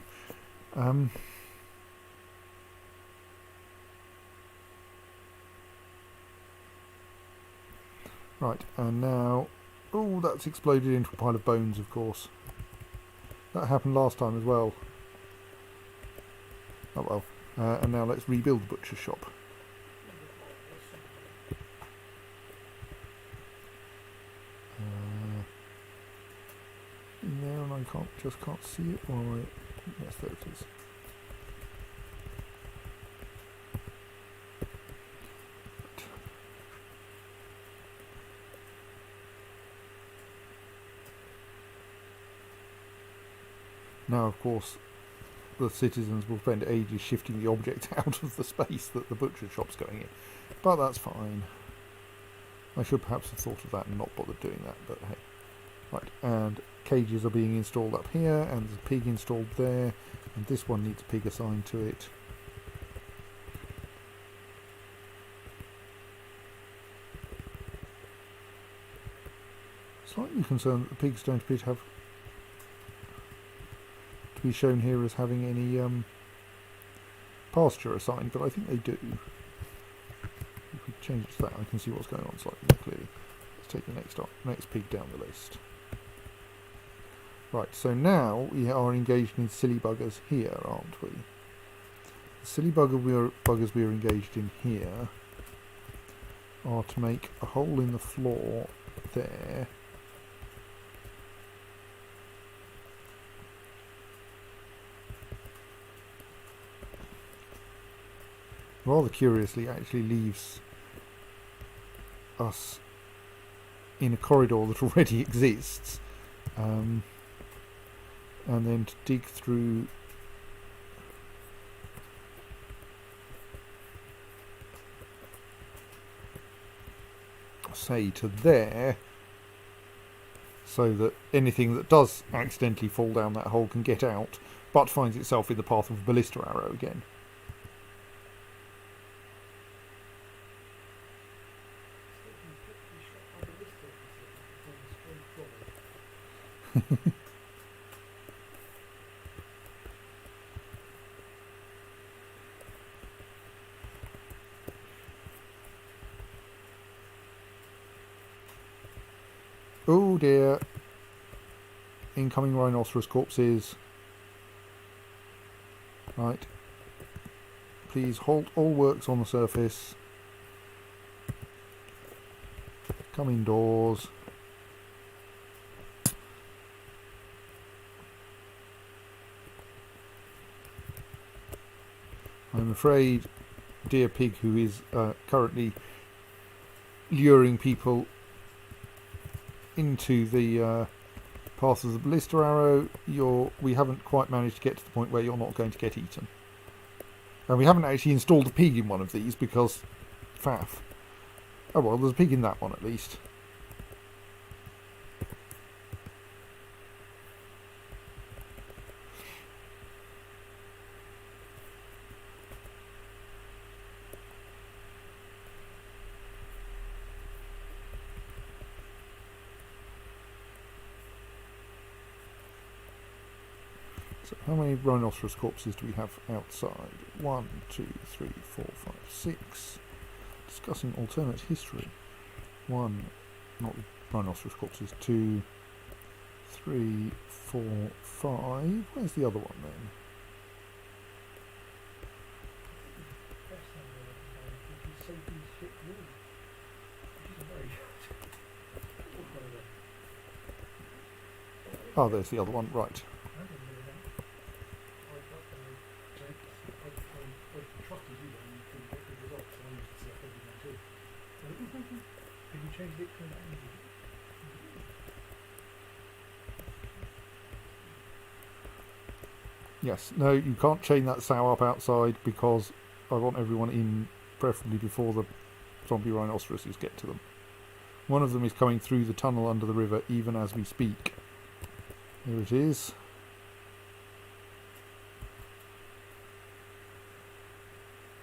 Right, and now... Oh, that's exploded into a pile of bones, of course. That happened last time as well. Oh well. And now let's rebuild the butcher's shop. In there, and I just can't see it. Or yes, there it is. Now, of course, the citizens will spend ages shifting the object out of the space that the butcher shop's going in. But that's fine. I should perhaps have thought of that and not bothered doing that, but hey. Right, and cages are being installed up here, and there's a pig installed there, and this one needs a pig assigned to it. Slightly concerned that the pigs don't appear to be shown here as having any pasture assigned, but I think they do. If we change it to that, I can see what's going on slightly more clearly. Let's take the next pig down the list. Right, so now we are engaged in silly buggers here, aren't we? The silly buggers we are engaged in here are to make a hole in the floor there. Rather curiously, actually leaves us in a corridor that already exists, and then to dig through say to there, so that anything that does accidentally fall down that hole can get out, but finds itself in the path of a ballista arrow again. Oh dear. Incoming rhinoceros corpses. Right. Please halt all works on the surface. Come indoors. I'm afraid dear pig, who is currently luring people into the path of the ballista arrow, we haven't quite managed to get to the point where you're not going to get eaten. And we haven't actually installed a pig in one of these because faff. Oh well, there's a pig in that one at least. So how many rhinoceros corpses do we have outside? 1, 2, 3, 4, 5, 6. Discussing alternate history. 1, not rhinoceros corpses. 2, 3, 4, 5. Where's the other one then? Oh, there's the other one. Right. changed it to an engine. Yes, no, you can't chain that sow up outside because I want everyone in, preferably before the zombie rhinoceroses get to them. One of them is coming through the tunnel under the river even as we speak. There it is.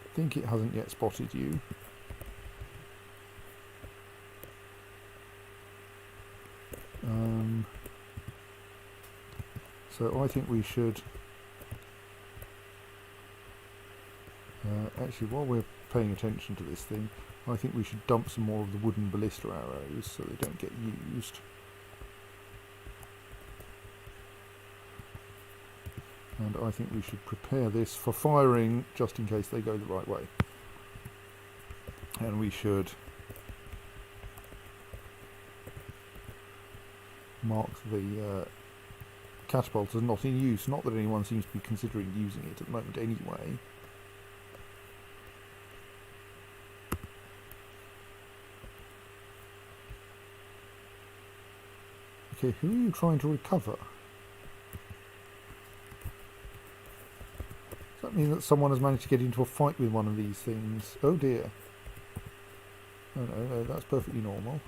I think it hasn't yet spotted you. So I think we should actually, while we're paying attention to this thing, I think we should dump some more of the wooden ballista arrows so they don't get used. And I think we should prepare this for firing just in case they go the right way. And we should mark the catapult as not in use. Not that anyone seems to be considering using it at the moment anyway. Okay, who are you trying to recover? Does that mean that someone has managed to get into a fight with one of these things? Oh dear. Oh no, that's perfectly normal.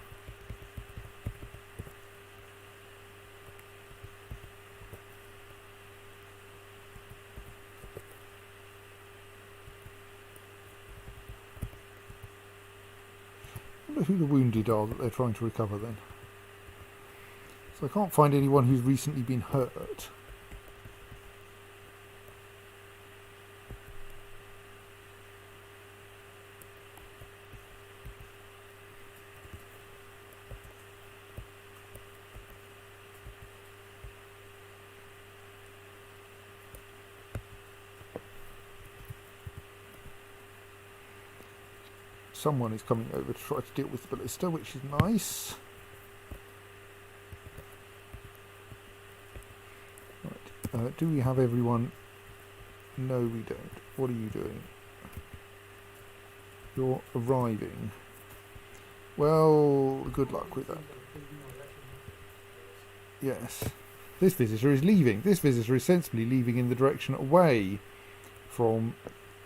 I wonder who the wounded are that they're trying to recover then. So I can't find anyone who's recently been hurt. Someone is coming over to try to deal with the ballista, which is nice. Right. Do we have everyone? No, we don't. What are you doing? You're arriving. Well, good luck with that. Yes. This visitor is leaving. This visitor is sensibly leaving in the direction away from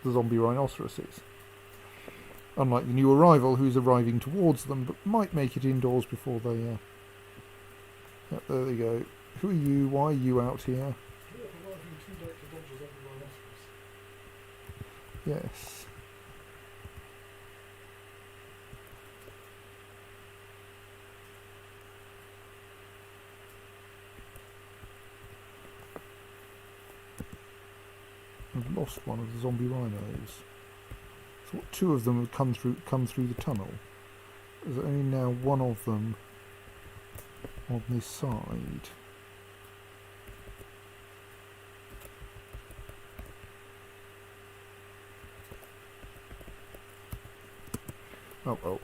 the zombie rhinoceroses. Unlike the new arrival, who's arriving towards them, but might make it indoors before they... Yep, there they go. Who are you? Why are you out here? Yes. I've lost one of the zombie rhinos. Thought two of them had come through the tunnel. There's only now one of them on this side. Oh well.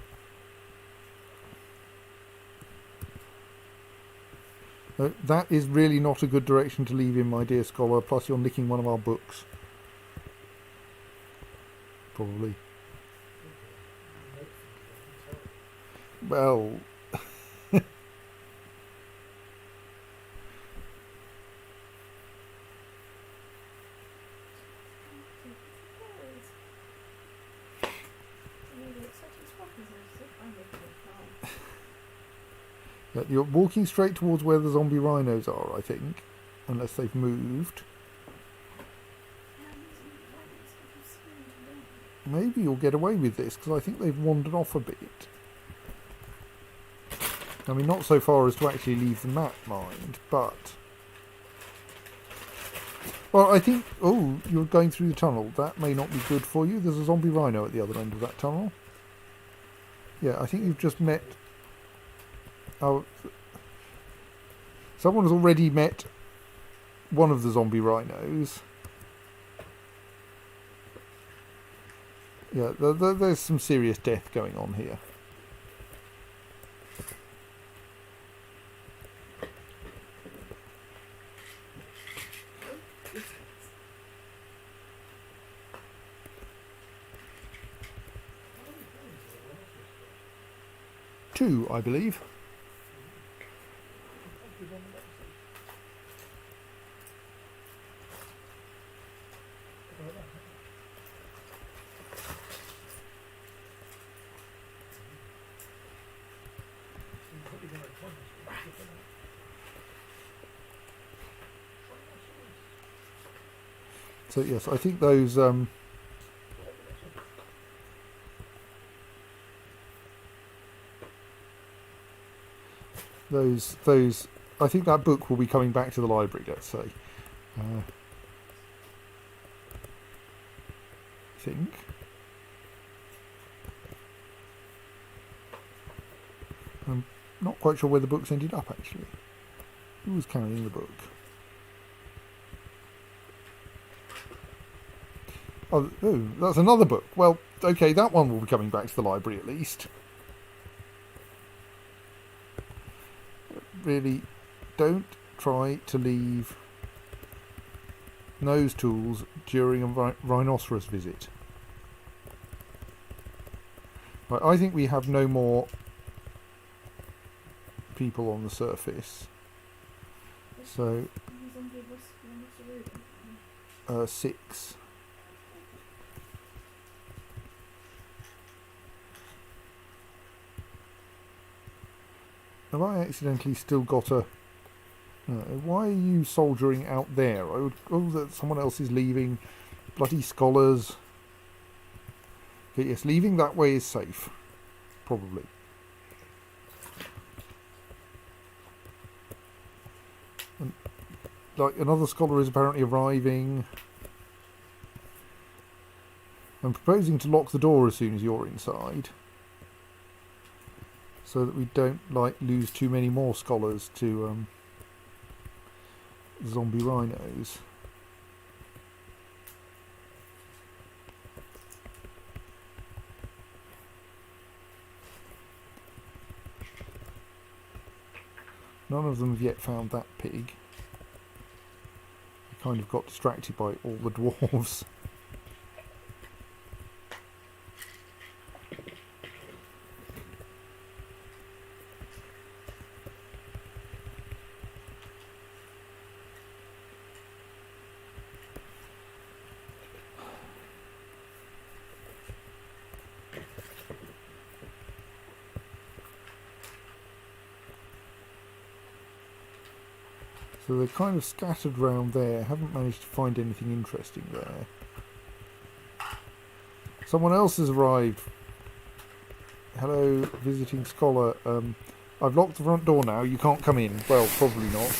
That is really not a good direction to leave in, my dear scholar, plus you're nicking one of our books. Probably. Well... You're walking straight towards where the zombie rhinos are, I think. Unless they've moved. Maybe you'll get away with this, because I think they've wandered off a bit. I mean, not so far as to actually leave the map, mind, but... Well, I think... Oh, you're going through the tunnel. That may not be good for you. There's a zombie rhino at the other end of that tunnel. Yeah, I think you've just met... Oh, someone has already met one of the zombie rhinos. Yeah, there's some serious death going on here. 2, I believe. So yes, I think those those I think that book will be coming back to the library. Let's say. I think. I'm not quite sure where the books ended up actually. Who was carrying the book? Oh, that's another book. Well, okay, that one will be coming back to the library at least. Really, don't try to leave Nosetools during a rhinoceros visit. Right, I think we have no more people on the surface. So, 6. Have I accidentally still got a... why are you soldiering out there? I would... Oh, that someone else is leaving. Bloody scholars. Okay, yes, leaving that way is safe. Probably. And, like, another scholar is apparently arriving. I'm proposing to lock the door as soon as you're inside, so that we don't lose too many more scholars to zombie rhinos. None of them have yet found that pig. I kind of got distracted by all the dwarves. So they're kind of scattered round there. Haven't managed to find anything interesting there. Someone else has arrived. Hello, visiting scholar. I've locked the front door now. You can't come in. Well, probably not.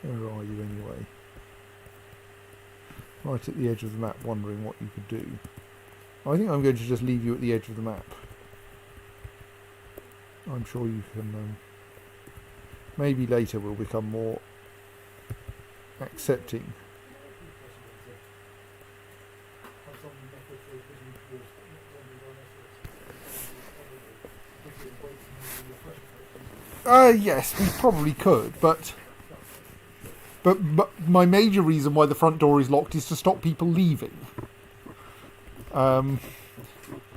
Where are you anyway? Right at the edge of the map, wondering what you could do. I think I'm going to just leave you at the edge of the map. I'm sure you can... maybe later we'll become more accepting. Yes, we probably could, but my major reason why the front door is locked is to stop people leaving.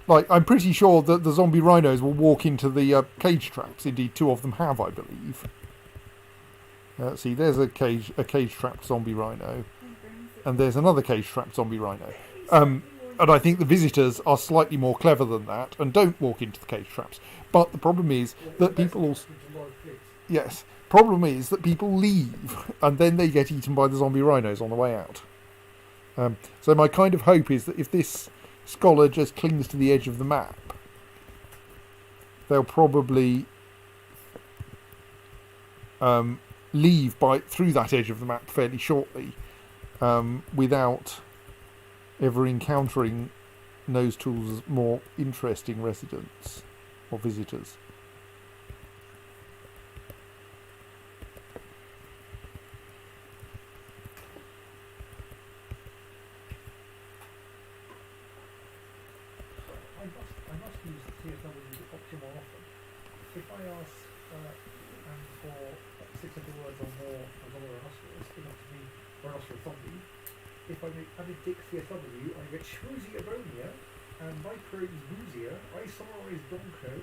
Like, I'm pretty sure that the zombie rhinos will walk into the cage traps. Indeed, 2 of them have, I believe. See, there's a cage-trapped zombie rhino. And there's another cage-trapped zombie rhino. And I think the visitors are slightly more clever than that and don't walk into the cage traps. But the problem is that people also... Yes. Problem is that people leave and then they get eaten by the zombie rhinos on the way out. So my kind of hope is that if this scholar just clings to the edge of the map, they'll probably leave through that edge of the map fairly shortly, without ever encountering Nosetools' more interesting residents or visitors. I must use the TSW option more often. If I ask for 600 words or more as on a rhinoceros, enough to be rhinoceros zombie, if I predict CSW, I get choosy Abronia, and microbes Musia, isomerized Donko,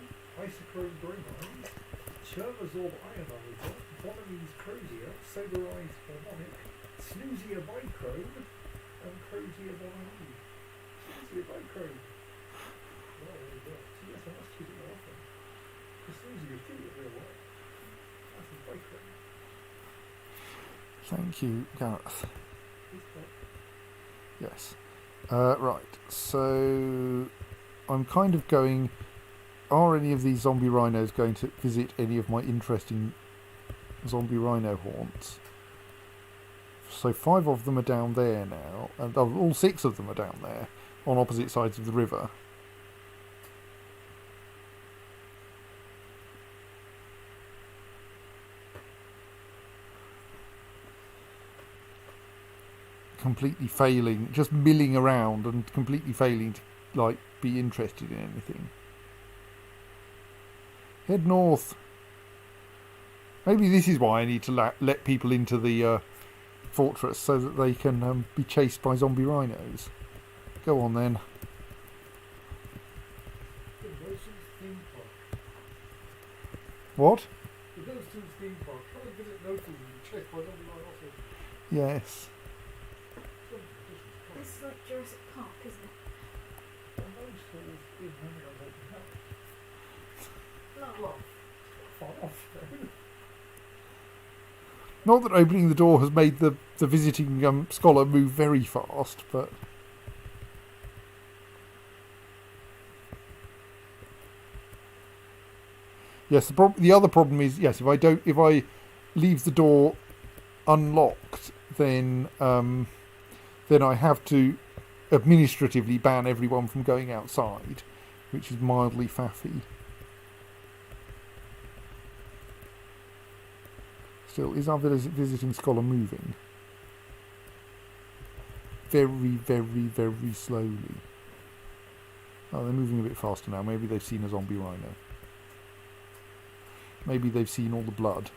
isochrome bromide, Chervazorb ionizer, Bonamese crozia, soberized harmonic, Snoosia bichrome, and crozia bonamide. Snoosia bichrome. Oh, there we go. So yes, I must use it more often. Because Snoosia is truly a real word. That's his bichrome. Thank you, Gareth. His book. Yes. Right. So I'm kind of going. Are any of these zombie rhinos going to visit any of my interesting zombie rhino haunts? So 5 of them are down there now, and all 6 of them are down there on opposite sides of the river. Completely failing, just milling around and completely failing to like be interested in anything. Head north. Maybe this is why I need to let people into the fortress so that they can be chased by zombie rhinos. Go on then. The Nosetools theme park. What? The Nosetools theme park. Try and visit Nosetools and be chased by zombie rhinos. Yes. This is like Jurassic Park, isn't it? And those tools is only on open house. Blah. Far off though. Not that opening the door has made the visiting scholar move very fast, but yes, the other problem is, yes, if I leave the door unlocked, then I have to administratively ban everyone from going outside, which is mildly faffy. Still, is our visiting scholar moving? Very, very, very slowly. Oh, they're moving a bit faster now. Maybe they've seen a zombie rhino. Maybe they've seen all the blood.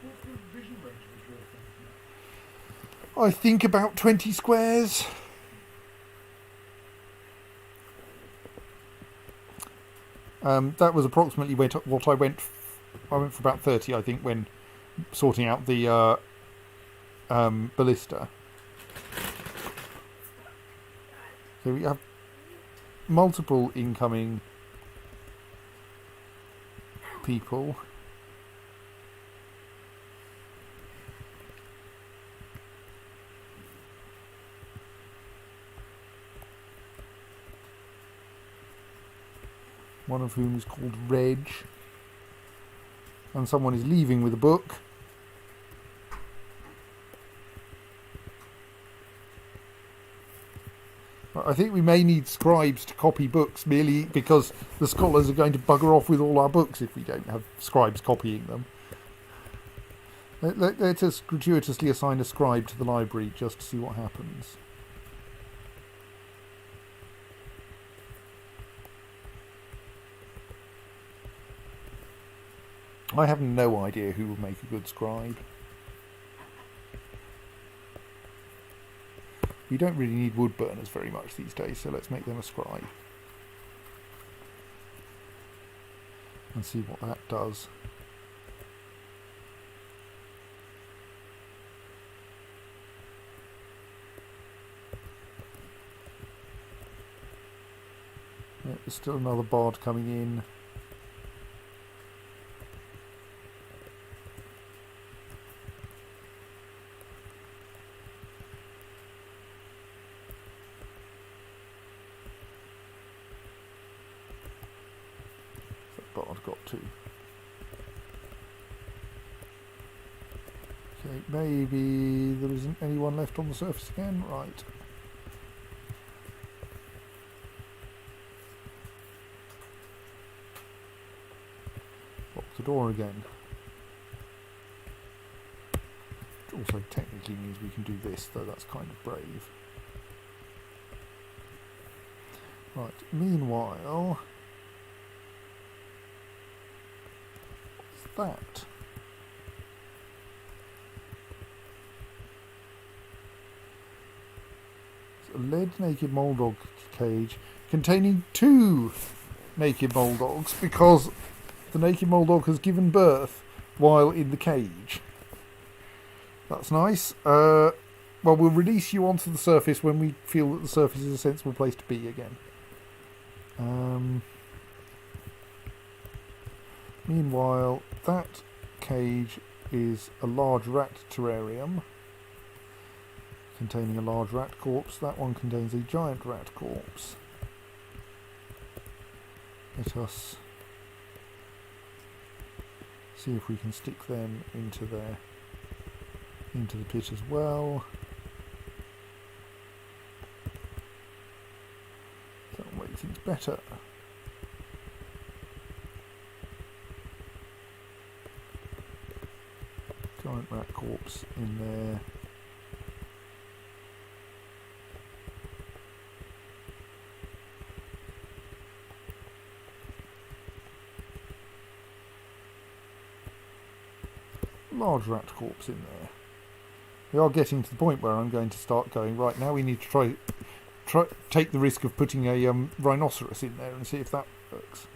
What's the vision range of your things now? I think about 20 squares. That was approximately what I went. I went for about 30, I think, when sorting out the ballista. So we have multiple incoming people. One of whom is called Reg. And someone is leaving with a book. I think we may need scribes to copy books merely because the scholars are going to bugger off with all our books if we don't have scribes copying them. Let us gratuitously assign a scribe to the library just to see what happens. I have no idea who will make a good scribe. We don't really need wood burners very much these days, so let's make them a scribe. And see what that does. Yeah, there's still another bard coming in. Bard got to. Okay, maybe there isn't anyone left on the surface again. Right. Lock the door again. Which also technically means we can do this, though that's kind of brave. Right, meanwhile... that. It's a lead naked moldog cage containing 2 naked mole dogs because the naked mole dog has given birth while in the cage. That's nice. Well, we'll release you onto the surface when we feel that the surface is a sensible place to be again. Meanwhile, that cage is a large rat terrarium containing a large rat corpse. That one contains a giant rat corpse. Let us see if we can stick them into the pit as well. That'll make things better. Giant rat corpse in there. Large rat corpse in there. We are getting to the point where I'm going to start going, right, now we need to try take the risk of putting a rhinoceros in there and see if that works.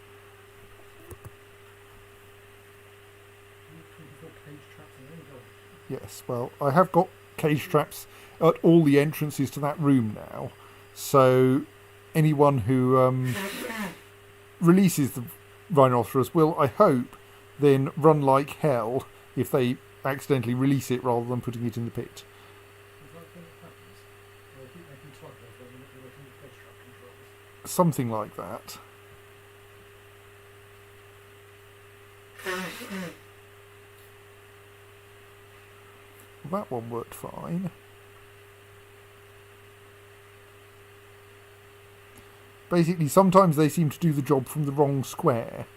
Yes, well, I have got cage traps at all the entrances to that room now, so anyone who releases the rhinoceros will, I hope, then run like hell if they accidentally release it rather than putting it in the pit. Something like that. Well, that one worked fine. Basically, sometimes they seem to do the job from the wrong square,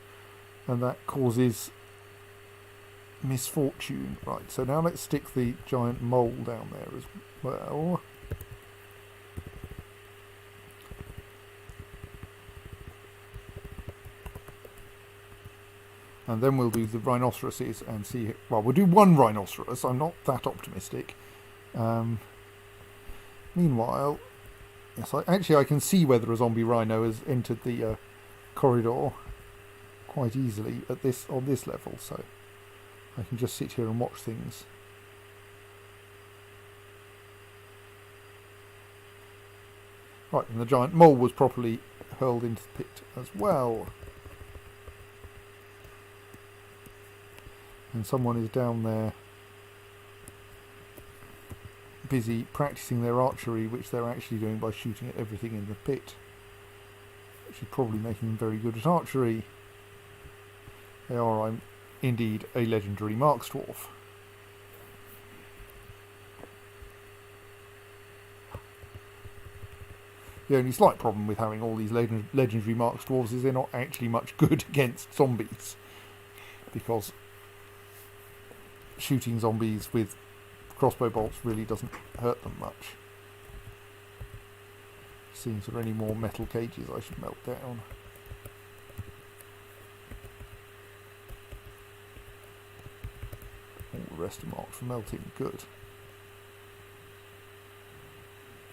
and that causes misfortune. Right, so now let's stick the giant mole down there as well. And then we'll do the rhinoceroses and see. Well, we'll do one rhinoceros. I'm not that optimistic. Meanwhile, yes, I can see whether a zombie rhino has entered the corridor quite easily on this level. So I can just sit here and watch things. Right, and the giant mole was properly hurled into the pit as well. And someone is down there busy practicing their archery, which they're actually doing by shooting at everything in the pit, which is probably making them very good at archery. They are, I'm indeed, a legendary Marksdwarf. The only slight problem with having all these legendary Marksdwarves is they're not actually much good against zombies, because shooting zombies with crossbow bolts really doesn't hurt them much. Seeing if there are any more metal cages I should melt down. All the rest are marked for melting. Good.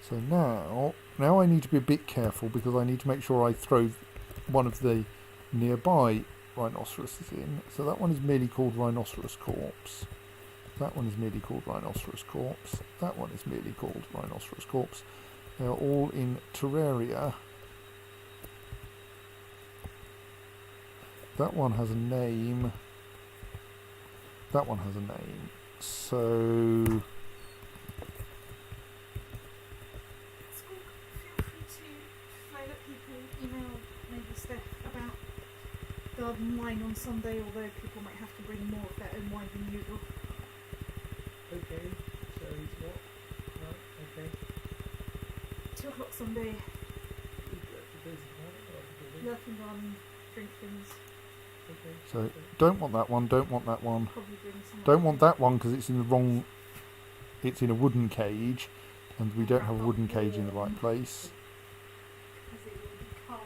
So now I need to be a bit careful, because I need to make sure I throw one of the nearby rhinoceroses in. So that one is merely called Rhinoceros Corpse. That one is merely called Rhinoceros Corpse. That one is merely called Rhinoceros Corpse. They are all in terraria. That one has a name. That one has a name. So Feel free to file at people, email maybe Steph about garden wine on Sunday, although people might have to bring more of their own wine than usual. Okay, so it's what? Right, okay. 2 o'clock Sunday, lurking garden, drink things, Okay. So don't want that one, don't want that one. probably bring some. Don't want that one because it's in the wrong... It's in a wooden cage, and we don't have a wooden cage in the right place. Because it will be cold.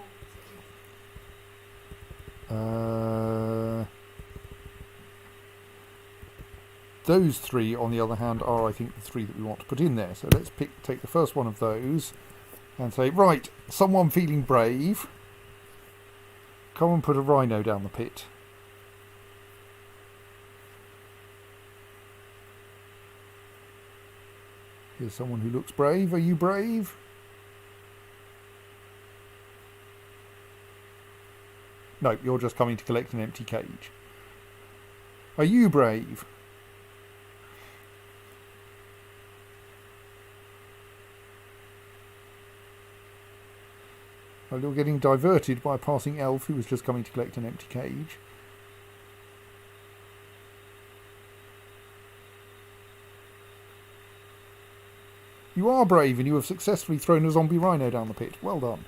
Those 3, on the other hand, are, I think, the 3 that we want to put in there. So let's take the first one of those and say, right, someone feeling brave, come and put a rhino down the pit. Here's someone who looks brave. Are you brave? No, you're just coming to collect an empty cage. Are you brave? Well, you're getting diverted by a passing elf who was just coming to collect an empty cage. You are brave and you have successfully thrown a zombie rhino down the pit. Well done.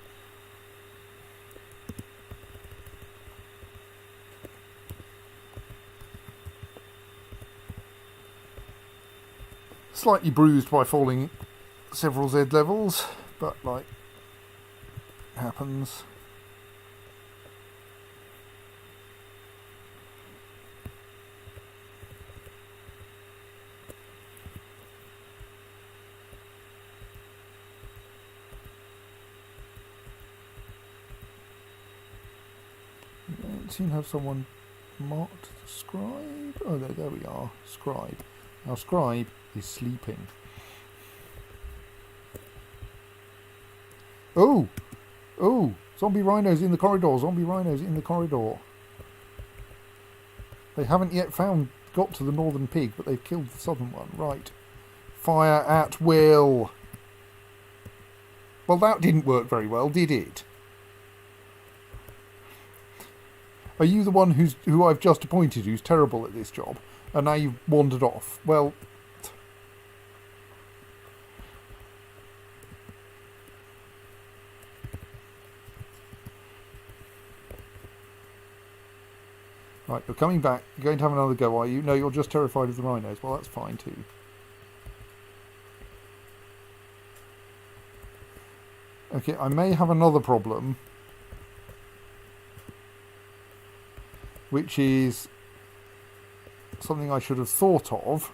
Slightly bruised by falling several Z levels, but like, happens. I don't seem to have someone marked the scribe. Oh, there we are. Scribe. Now, scribe is sleeping. Oh! Oh! Zombie rhinos in the corridor. Zombie rhinos in the corridor. They haven't yet got to the northern pig, but they've killed the southern one. Right. Fire at will. Well, that didn't work very well, did it? Are you the one who I've just appointed who's terrible at this job? And now you've wandered off. Well... Right, you're coming back. You're going to have another go, are you? No, you're just terrified of the rhinos. Well, that's fine too. Okay, I may have another problem. Which is something I should have thought of.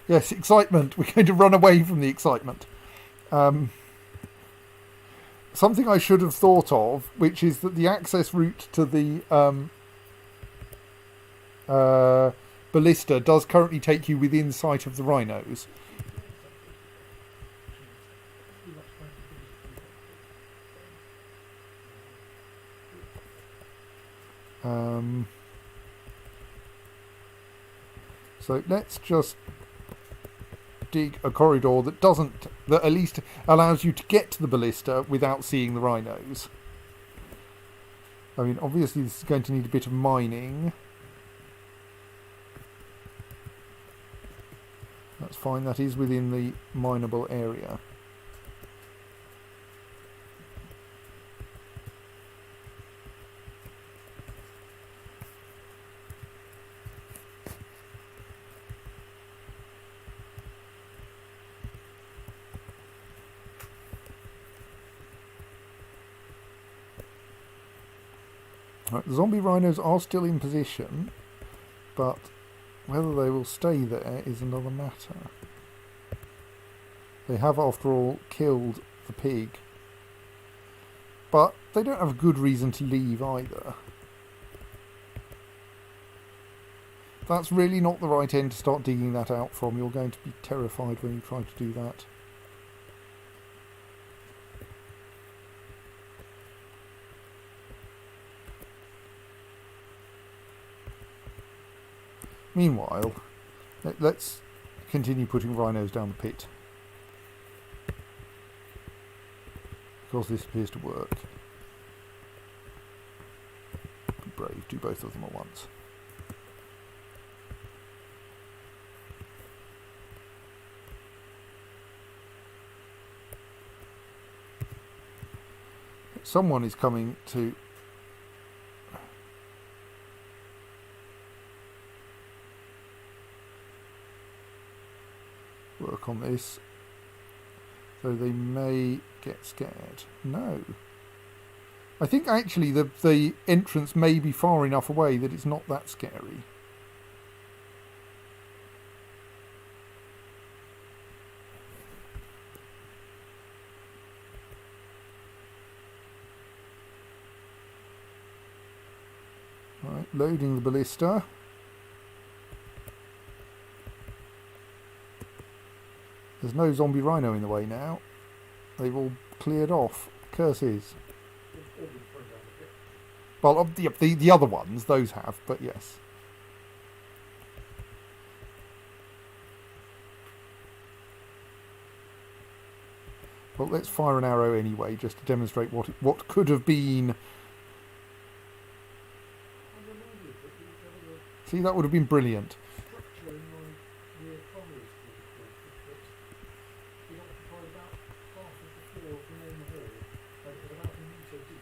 Yes, excitement. We're going to run away from the excitement. Something I should have thought of, which is that the access route to the ballista does currently take you within sight of the rhinos. So let's just dig a corridor that at least allows you to get to the ballista without seeing the rhinos. I mean, obviously this is going to need a bit of mining. That's fine, that is within the mineable area. Right, the zombie rhinos are still in position, but whether they will stay there is another matter. They have, after all, killed the pig, but they don't have a good reason to leave either. That's really not the right end to start digging that out from. You're going to be terrified when you try to do that. Meanwhile, let's continue putting rhinos down the pit. Because this appears to work. Be brave, do both of them at once. Someone is coming to work on this, so they may get scared. No. I think actually the entrance may be far enough away that it's not that scary. Loading the ballista. There's no zombie rhino in the way now. They've all cleared off. Curses. All been thrown down the pit. Well, the other ones, those have, but yes. Well, let's fire an arrow anyway, just to demonstrate what could have been. See, that would have been brilliant. Structure in my rear primary school course that it occupied about half of the floor of the main hall, and it was about a metre deep.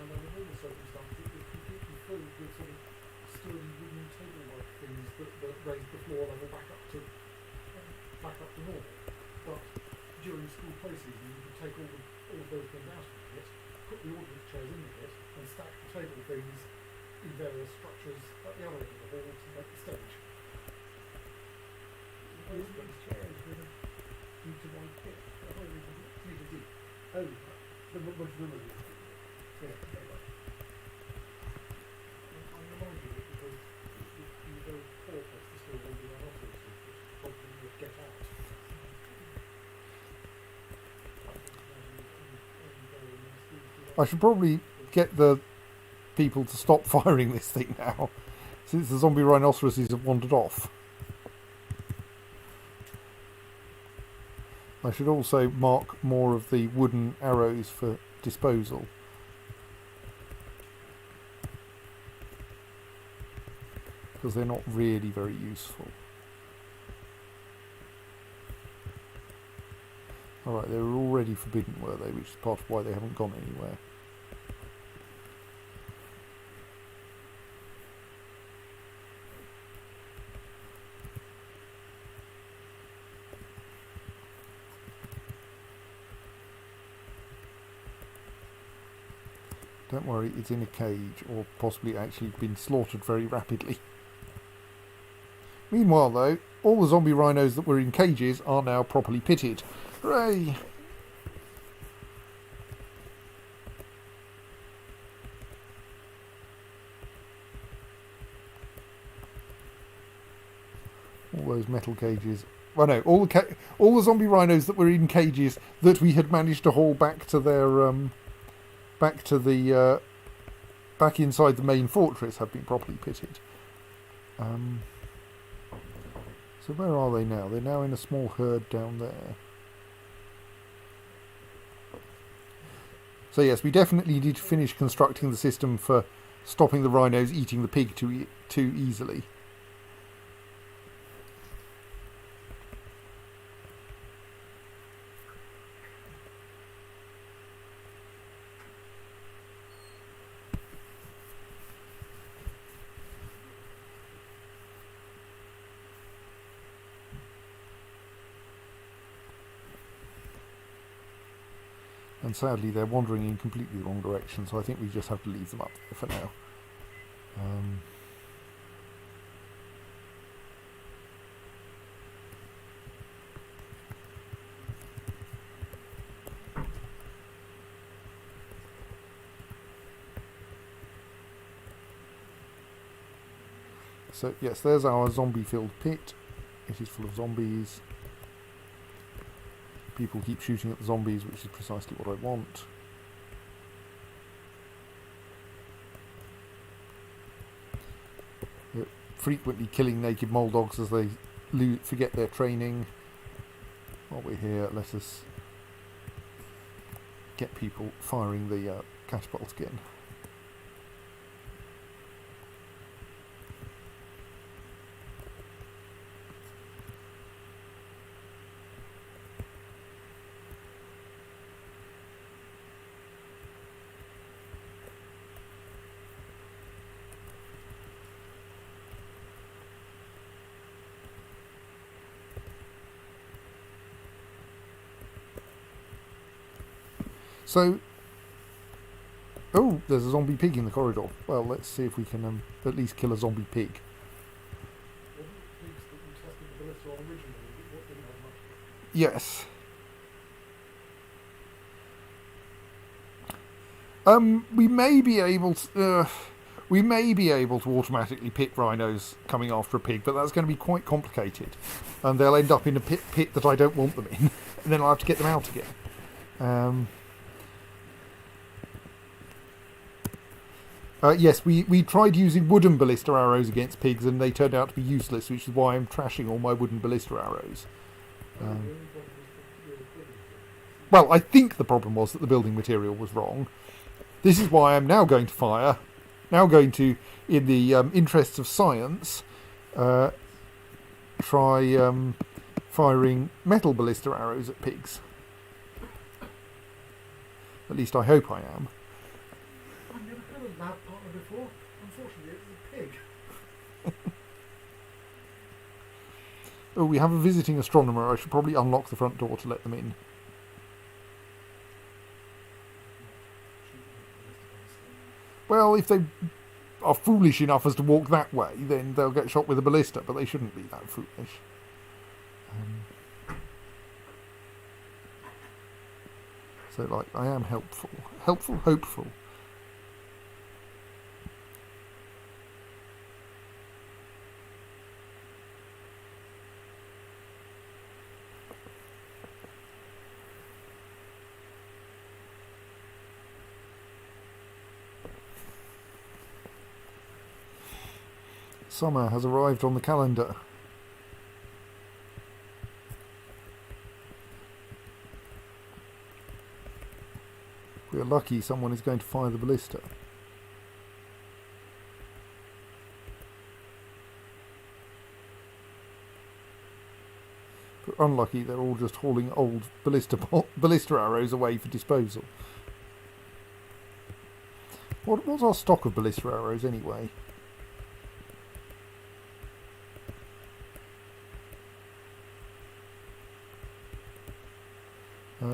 And under normal circumstances, it was completely filled with sort of sturdy wooden table-like things that raised the floor level back up to normal. But during school play season, you could take all of those things out of the pit, put the audience chairs in the pit, and stack the table things in various structures at the other end of the hall to make the stage. Those chairs with a metre-wide pit. Metre deep. Oh, the much room is yeah, okay, right. I'm reminded of it because it would be a very poor place to store all the rhinoceros, which probably would get out. I should probably get the people to stop firing this thing now, since the zombie rhinoceroses have wandered off. I should also mark more of the wooden arrows for disposal. Because they're not really very useful. Alright, they were already forbidden, were they? Which is part of why they haven't gone anywhere. Don't worry, it's in a cage, or possibly actually been slaughtered very rapidly. Meanwhile, though, all the zombie rhinos that were in cages are now properly pitted. Hooray! All those metal cages. Well, no, all the zombie rhinos that were in cages that we had managed to haul back to their back inside the main fortress have been properly pitted. So where are they now? They're now in a small herd down there. So yes, we definitely need to finish constructing the system for stopping the rhinos eating the pig too easily. And sadly, they're wandering in completely the wrong direction, so I think we just have to leave them up there for now. So, yes, there's our zombie-filled pit. It is full of zombies. People keep shooting at the zombies, which is precisely what I want. They're frequently killing naked mole dogs as they forget their training. While we're here, let us get people firing the catapult again. So, oh, there's a zombie pig in the corridor. Well, let's see if we can at least kill a zombie pig. Wasn't it pigs that you tested the ballista on originally? What didn't have much? Yes. We may be able to. We may be able to automatically pit rhinos coming after a pig, but that's going to be quite complicated. And they'll end up in a pit that I don't want them in. And then I'll have to get them out again. Yes, we tried using wooden ballista arrows against pigs and they turned out to be useless, which is why I'm trashing all my wooden ballista arrows. Well, I think the problem was that the building material was wrong. This is why I'm now going to, in the interests of science, try firing metal ballista arrows at pigs. At least I hope I am. I've never had a lab partner before. Unfortunately, it was a pig. Oh, we have a visiting astronomer. I should probably unlock the front door to let them in. Well, if they are foolish enough as to walk that way, then they'll get shot with a ballista, but they shouldn't be that foolish. So, like, I am helpful. Helpful, hopeful. Summer has arrived on the calendar. If we're lucky, someone is going to fire the ballista. But unlucky, they're all just hauling old ballista arrows away for disposal. What's our stock of ballista arrows anyway?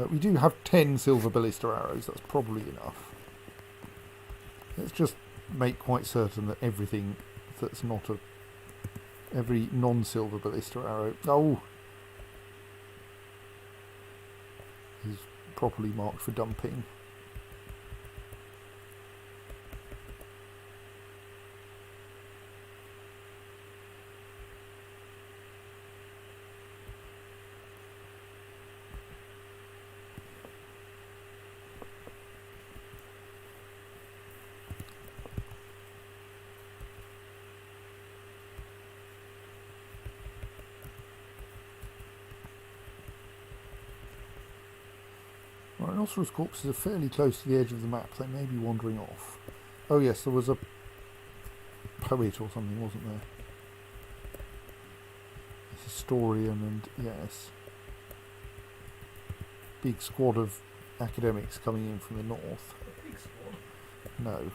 We do have 10 silver ballista arrows, that's probably enough. Let's just make quite certain that everything that's not every non-silver ballista arrow, is properly marked for dumping. Rhinoceros corpses are fairly close to the edge of the map. They may be wandering off. Oh yes, there was a poet or something, wasn't there? A historian and, yes. Big squad of academics coming in from the north. A pig squad? No.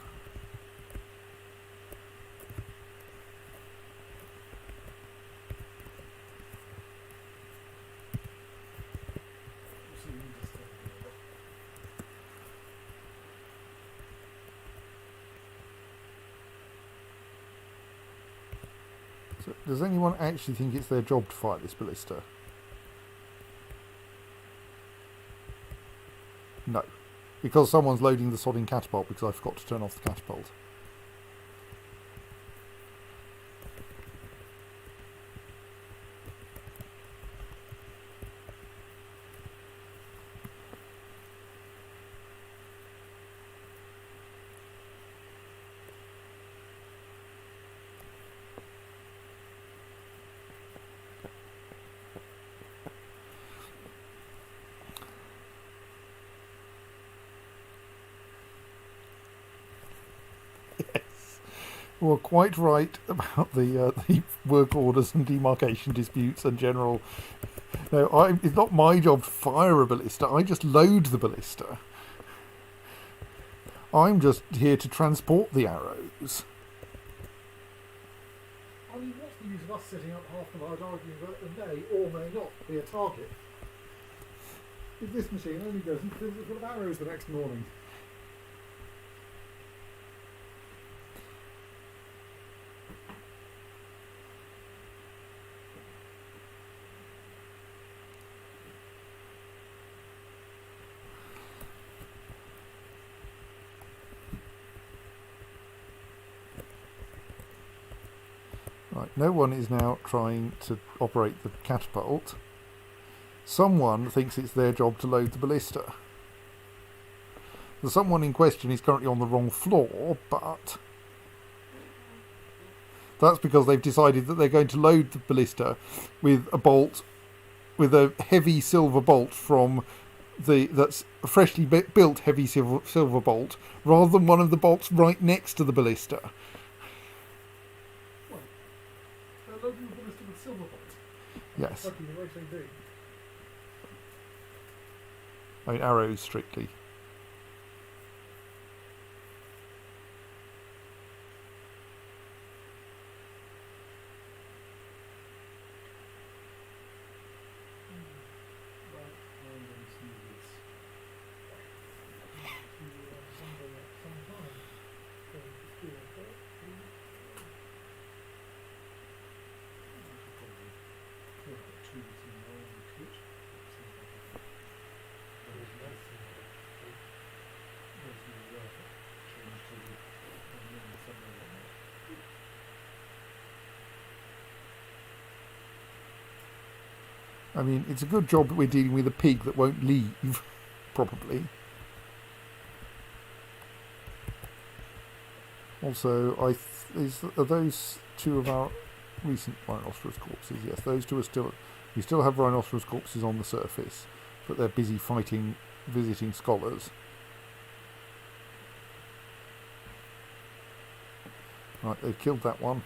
So, does anyone actually think it's their job to fire this ballista? No. Because someone's loading the sodding catapult because I forgot to turn off the catapult. Were quite right about the work orders and demarcation disputes and general. No, it's not my job to fire a ballista. I just load the ballista. I'm just here to transport the arrows. I mean, what's the use of us sitting up half an hour arguing that it may or may not be a target if this machine only goes and fills it full of arrows the next morning? no one is now trying to operate the catapult. Someone thinks it's their job to load the ballista. The someone in question is currently on the wrong floor, but that's because they've decided that they're going to load the ballista with a bolt, with a heavy silver bolt from that's a freshly built heavy silver bolt, rather than one of the bolts right next to the ballista. They're loading the ballista with silver bolts. Yes. Lucky the racing thing. I mean, arrows strictly. I mean, it's a good job that we're dealing with a pig that won't leave, probably. Also, are those two of our recent rhinoceros corpses? Yes, those two are still... We still have rhinoceros corpses on the surface, but they're busy fighting visiting scholars. Right, they've killed that one.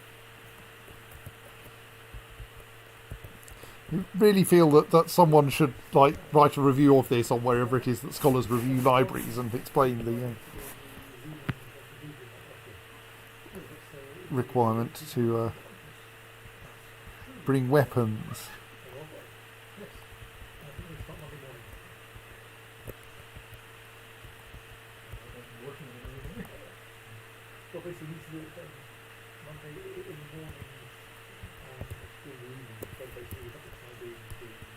You really feel that someone should write a review of this on wherever it is that scholars review libraries and explain the requirement to bring weapons. Well, basically, you do it Monday in the morning and in the evening. So basically, you have to try the sequence.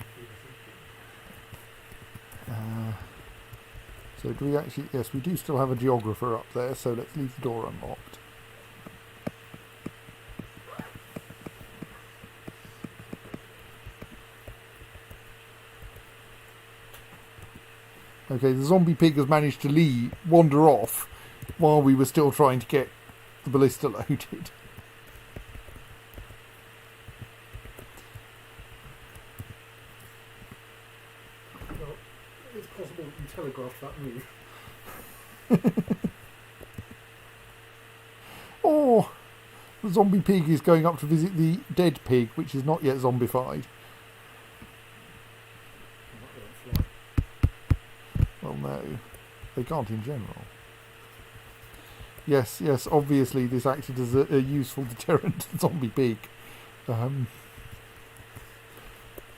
So do we actually... Yes, we do still have a geographer up there, so let's leave the door unlocked. Okay, the zombie pig has managed to wander off while we were still trying to get the ballista loaded. Well, it's possible that you telegraphed that move. Oh, the zombie pig is going up to visit the dead pig, which is not yet zombified. Well, no, they can't in general. Yes, obviously this acted as a useful deterrent to the zombie pig.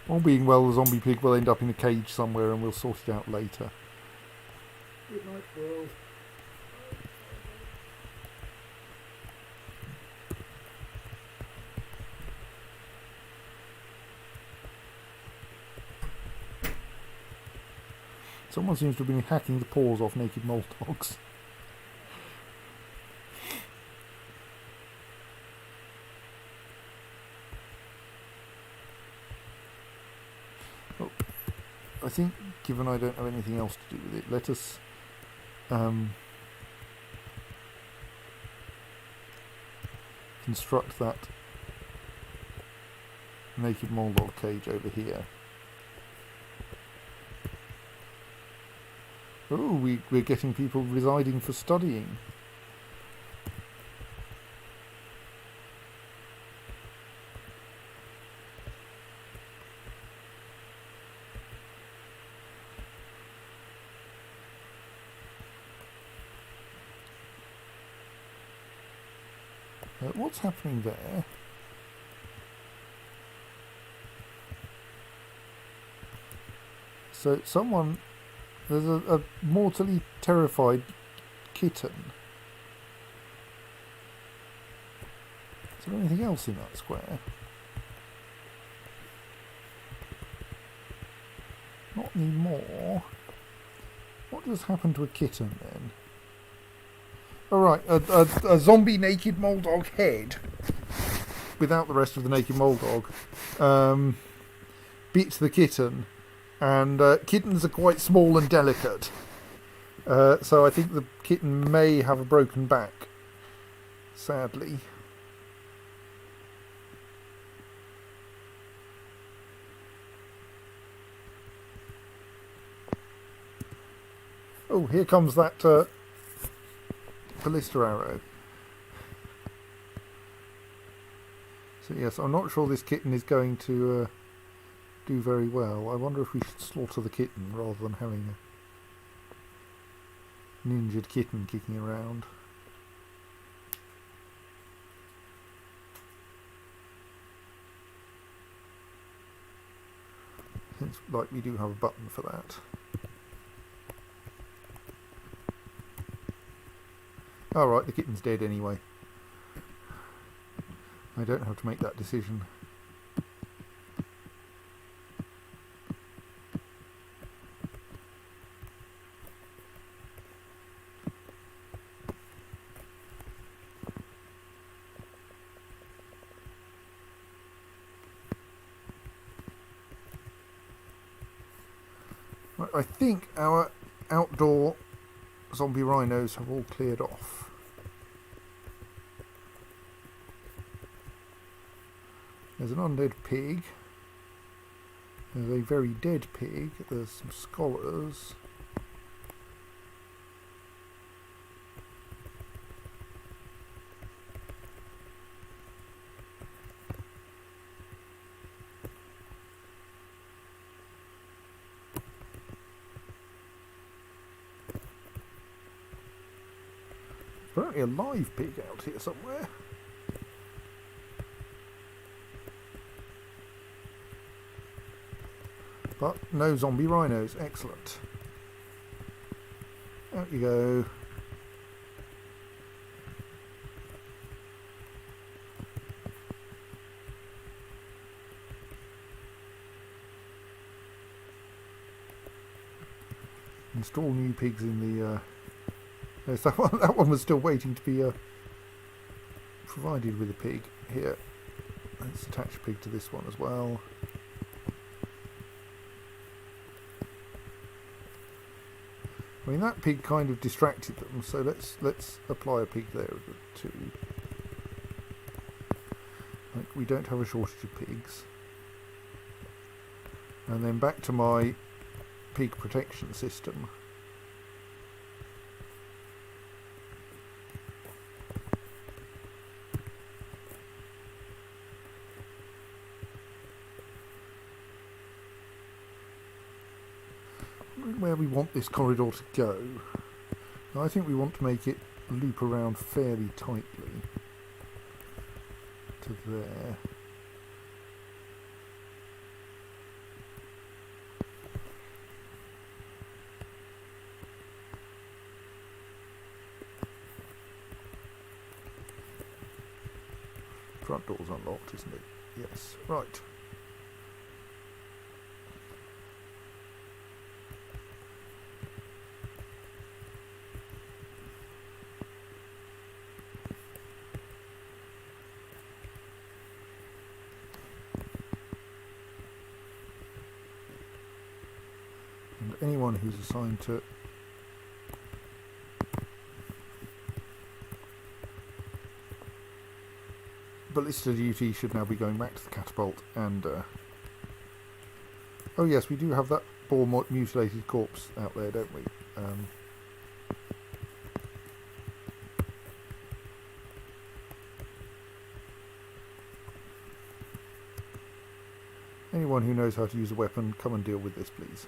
All being well, the zombie pig will end up in a cage somewhere and we'll sort it out later. Good night, world. Someone seems to have been hacking the paws off naked mole dogs. Oh, I think, given I don't have anything else to do with it, let us construct that naked mole dog cage over here. Oh, we're getting people residing for studying. What's happening there? So there's a mortally terrified kitten. Is there anything else in that square? Not anymore. What just happened to a kitten then? Alright, a zombie naked mole dog head without the rest of the naked mole dog, bit the kitten, and kittens are quite small and delicate, so I think the kitten may have a broken back, sadly. Oh, here comes that ballista arrow. So yes, I'm not sure this kitten is going to do very well. I wonder if we should slaughter the kitten rather than having an injured kitten kicking around. Seems like we do have a button for that. Alright, the kitten's dead anyway. I don't have to make that decision. Right, I think our outdoor zombie rhinos have all cleared off. There's an undead pig. There's a very dead pig. There's some scholars. Apparently a live pig out here somewhere. But no zombie rhinos. Excellent. Out you go. Install new pigs in the... yes, that one was still waiting to be provided with a pig. Here, let's attach a pig to this one as well. I mean, that pig kind of distracted them, so let's apply a pig there too. Like, we don't have a shortage of pigs. And then back to my pig protection system. Where we want this corridor to go. I think we want to make it loop around fairly tightly to there. Front door's unlocked, isn't it? Yes. Right. Anyone who's assigned to ballista duty should now be going back to the catapult and oh yes, we do have that poor mutilated corpse out there, don't we? Anyone who knows how to use a weapon, come and deal with this, please.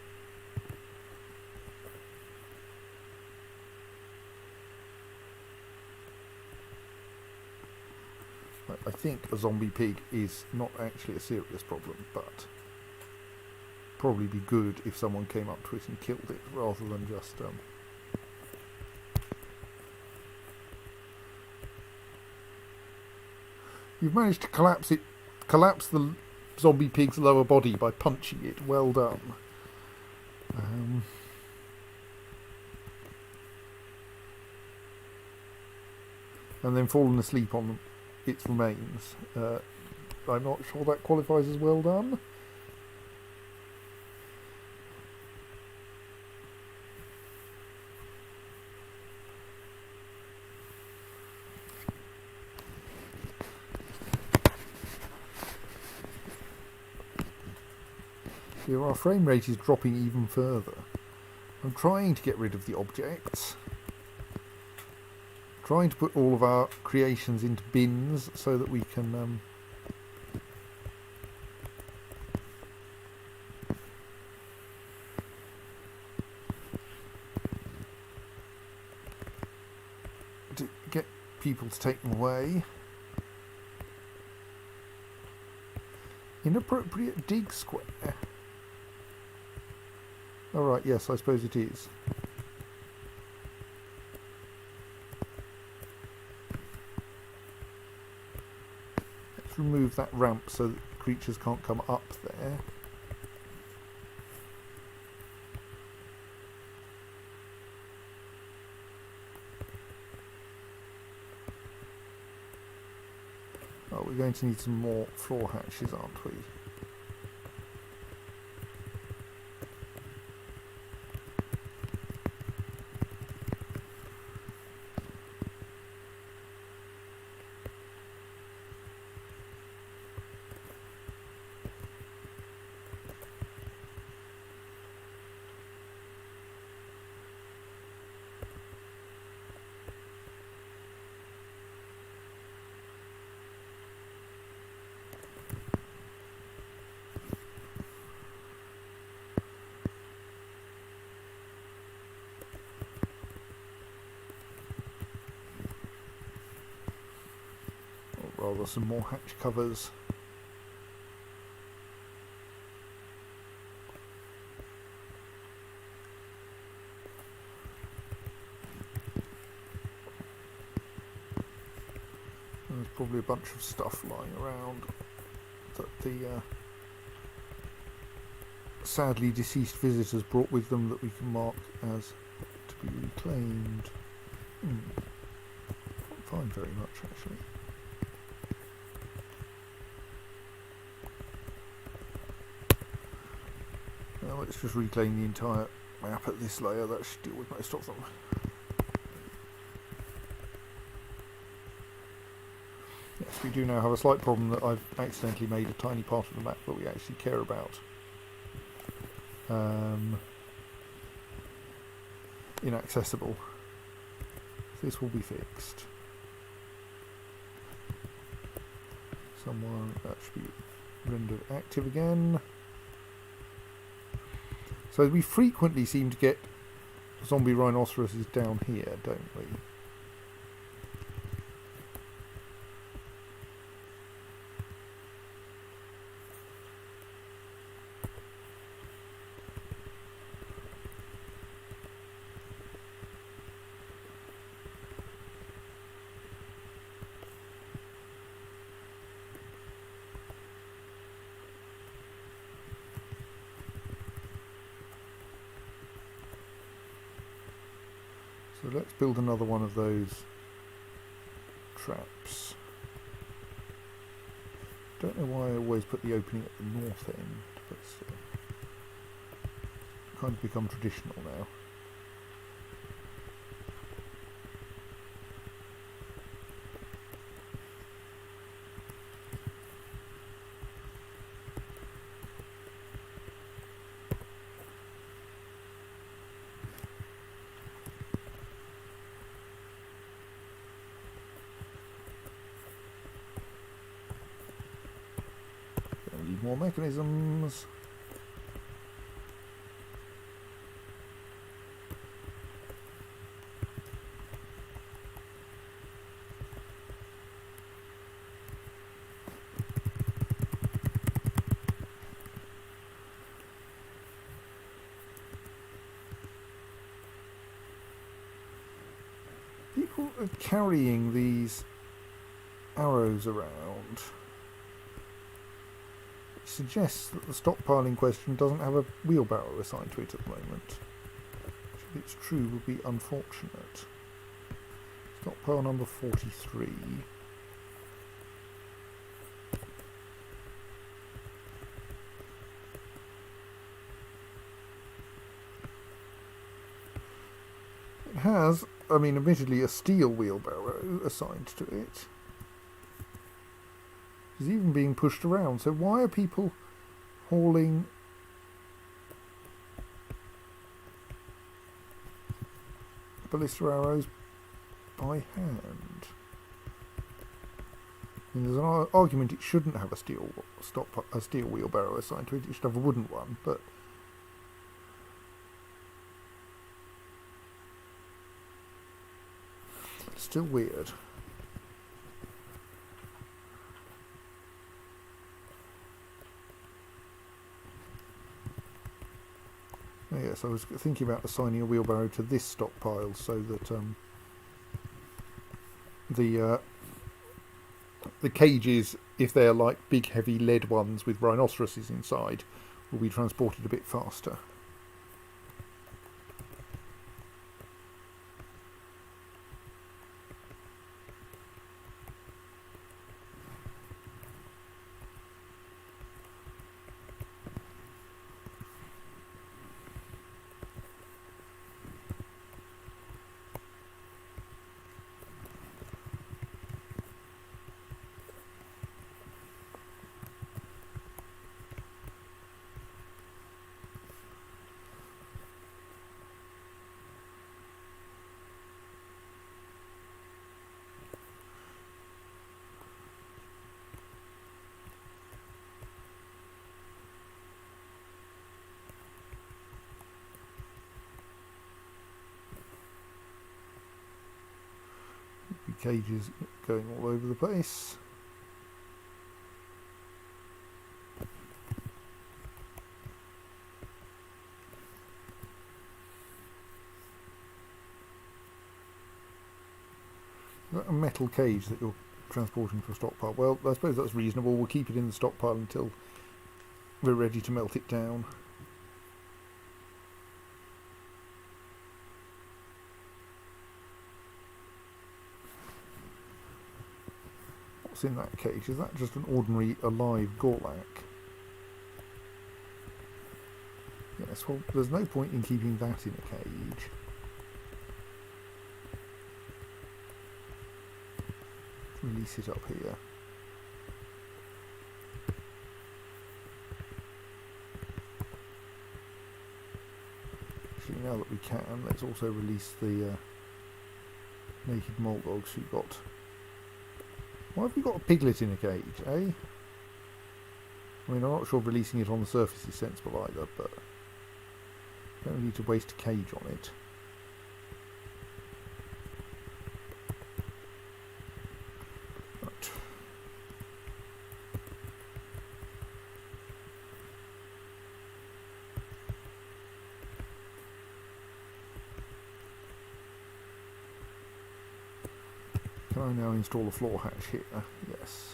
I think a zombie pig is not actually a serious problem, but probably be good if someone came up to it and killed it rather than just You've managed to collapse the zombie pig's lower body by punching it. Well done. And then fallen asleep on its remains. I'm not sure that qualifies as well done. Here our frame rate is dropping even further. I'm trying to get rid of the objects. Trying to put all of our creations into bins so that we can to get people to take them away. Inappropriate dig square. Alright, yes, I suppose it is. Let's remove that ramp so that creatures can't come up there. Oh, we're going to need some more floor hatches, aren't we? Or rather, some more hatch covers. There's probably a bunch of stuff lying around that the sadly deceased visitors brought with them that we can mark as to be reclaimed. Can't find very much actually. Now let's just reclaim the entire map at this layer. That should deal with most of them. Yes, we do now have a slight problem that I've accidentally made a tiny part of the map that we actually care about inaccessible. This will be fixed. That should be rendered active again. So we frequently seem to get zombie rhinoceroses down here, don't we? So let's build another one of those traps. Don't know why I always put the opening at the north end, but still. Kind of become traditional now. Need more mechanisms. People are carrying these arrows around. Suggests that the stockpile in question doesn't have a wheelbarrow assigned to it at the moment, which if it's true would be unfortunate. Stockpile number 43. has, I mean, admittedly, a steel wheelbarrow assigned to it. It's even being pushed around. So why are people hauling ballista arrows by hand? I mean, there's an argument it shouldn't have a steel wheelbarrow assigned to it. It should have a wooden one, but it's still weird. Oh, yes, I was thinking about assigning a wheelbarrow to this stockpile so that the cages, if they're like big heavy lead ones with rhinoceroses inside, will be transported a bit faster. Cages going all over the place. A metal cage that you're transporting to a stockpile. Well, I suppose that's reasonable. We'll keep it in the stockpile until we're ready to melt it down. What's in that cage? Is that just an ordinary alive Gorlak? Yes, well, there's no point in keeping that in a cage. Release it up here. Actually, now that we can, let's also release the naked mole dogs who got... Why have we got a piglet in a cage, eh? I mean, I'm not sure releasing it on the surface is sensible either, but don't need to waste a cage on it. Right. Can I now install a floor hatch here? Yes.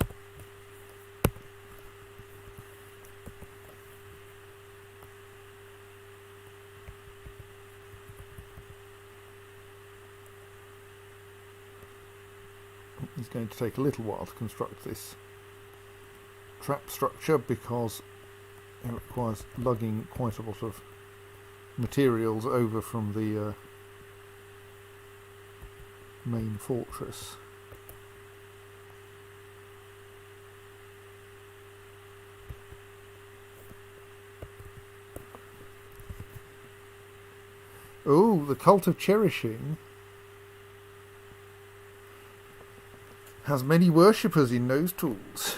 It's going to take a little while to construct this trap structure because it requires lugging quite a lot of materials over from the main fortress. Oh, the cult of cherishing has many worshippers in Nosetools.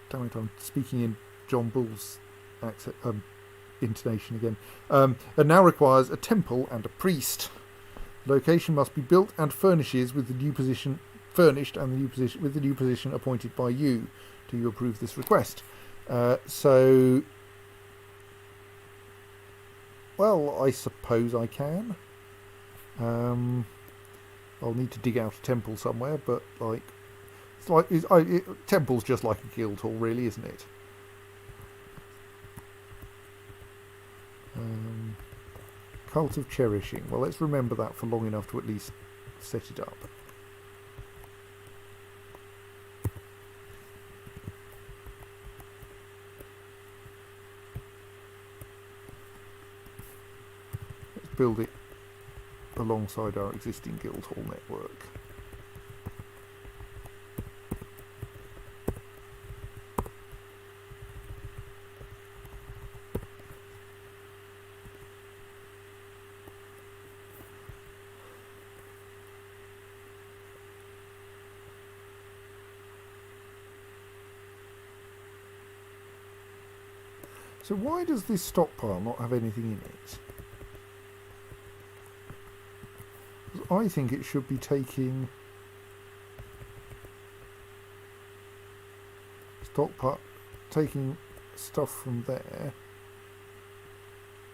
Damn it, I'm speaking in John Bull's accent, intonation again. And now requires a temple and a priest. Location must be built and furnishes with the new position furnished and the new position with the new position appointed by you. Do you approve this request? So, well, I suppose I can. I'll need to dig out a temple somewhere, but like, it's like temple's just like a guild hall, really, isn't it? Cult of cherishing. Well, let's remember that for long enough to at least set it up. Let's build it alongside our existing Guildhall network. So why does this stockpile not have anything in it? 'Cause I think it should be taking taking stuff from there,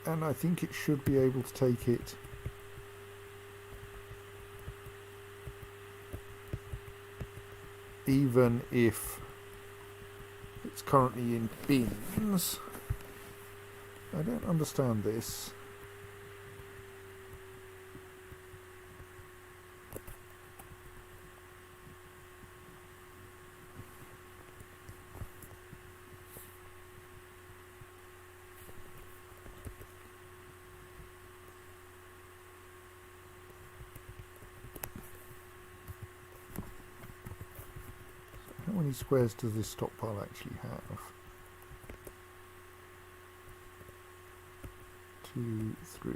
and I think it should be able to take it even if it's currently in bins. I don't understand this. How many squares does this stockpile actually have? 2, 3,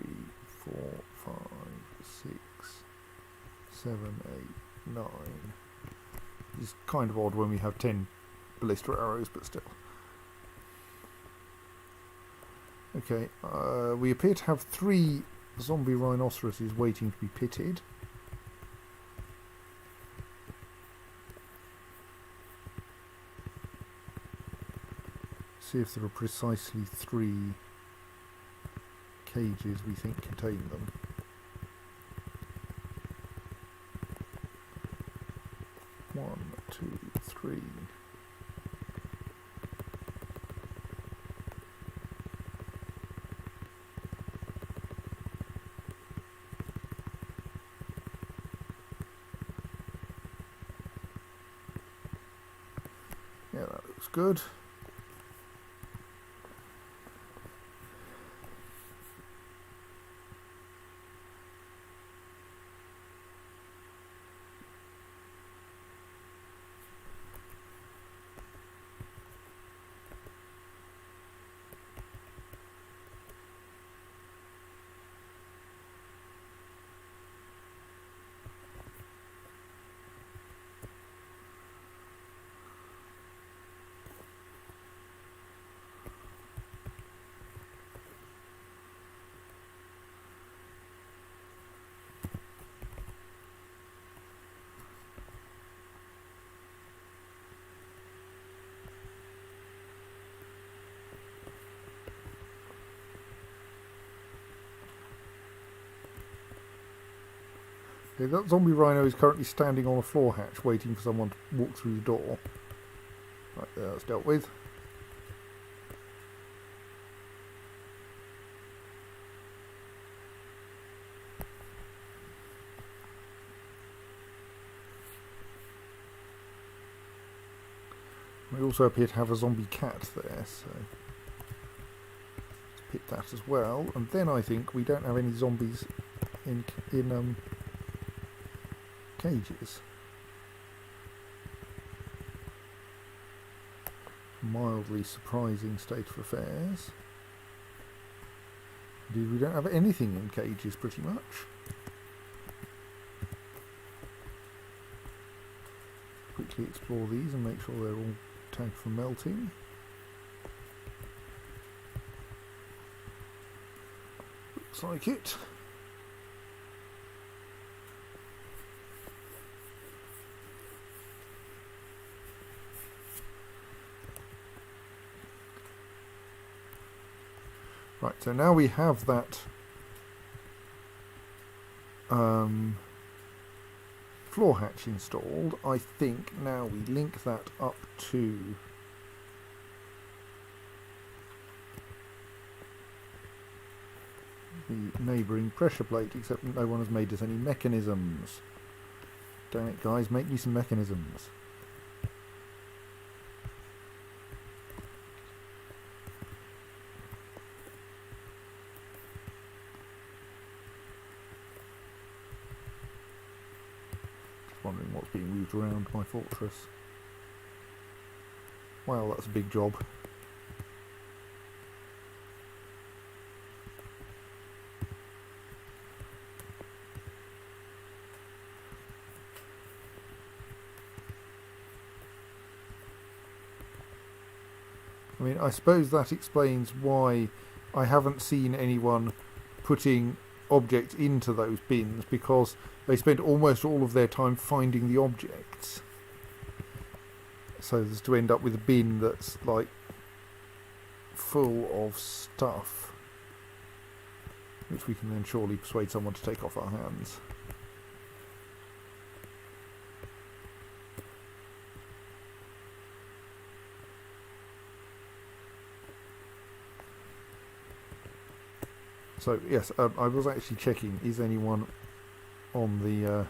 4, 5, 6, 7, 8, 9. It's kind of odd when we have 10 ballista arrows, but still. Okay, we appear to have 3 zombie rhinoceroses waiting to be pitted. See if there are precisely 3 cages we think contain them. One, 2, 3. Yeah, that looks good. Okay, that zombie rhino is currently standing on a floor hatch waiting for someone to walk through the door. Right, there, that's dealt with. We also appear to have a zombie cat there, so let's pick that as well. And then I think we don't have any zombies in cages. Mildly surprising state of affairs. Indeed, we don't have anything in cages pretty much. Quickly explore these and make sure they're all tagged for melting. Looks like it. Right, so now we have that floor hatch installed. I think now we link that up to the neighbouring pressure plate, except no one has made us any mechanisms. Damn it, guys, make me some mechanisms. wondering what's being moved around my fortress. Wow, that's a big job. I mean, I suppose that explains why I haven't seen anyone putting objects into those bins, because they spend almost all of their time finding the objects. So there's to end up with a bin that's like full of stuff, which we can then surely persuade someone to take off our hands. So yes, I was actually checking, is anyone on the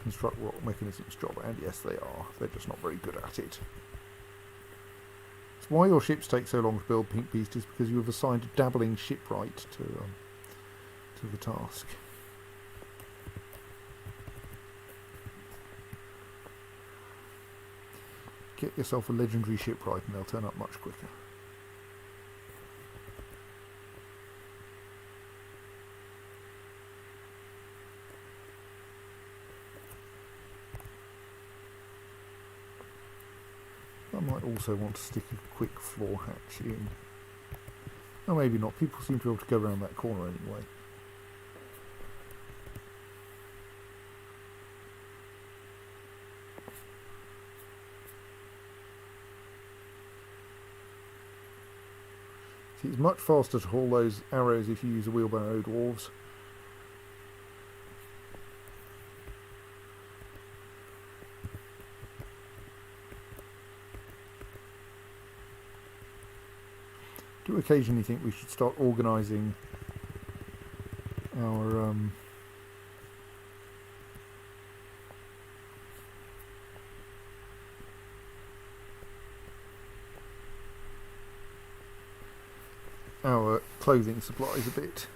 construct rock mechanisms job, and yes they are. They're just not very good at it. It's why your ships take so long to build, Pink Beast, is because you have assigned a dabbling shipwright to the task. Get yourself a legendary shipwright and they'll turn up much quicker. I might also want to stick a quick floor hatch in. Oh, maybe not. People seem to be able to go around that corner anyway. See, it's much faster to haul those arrows if you use a wheelbarrow, dwarves. Do occasionally think we should start organising our clothing supplies a bit.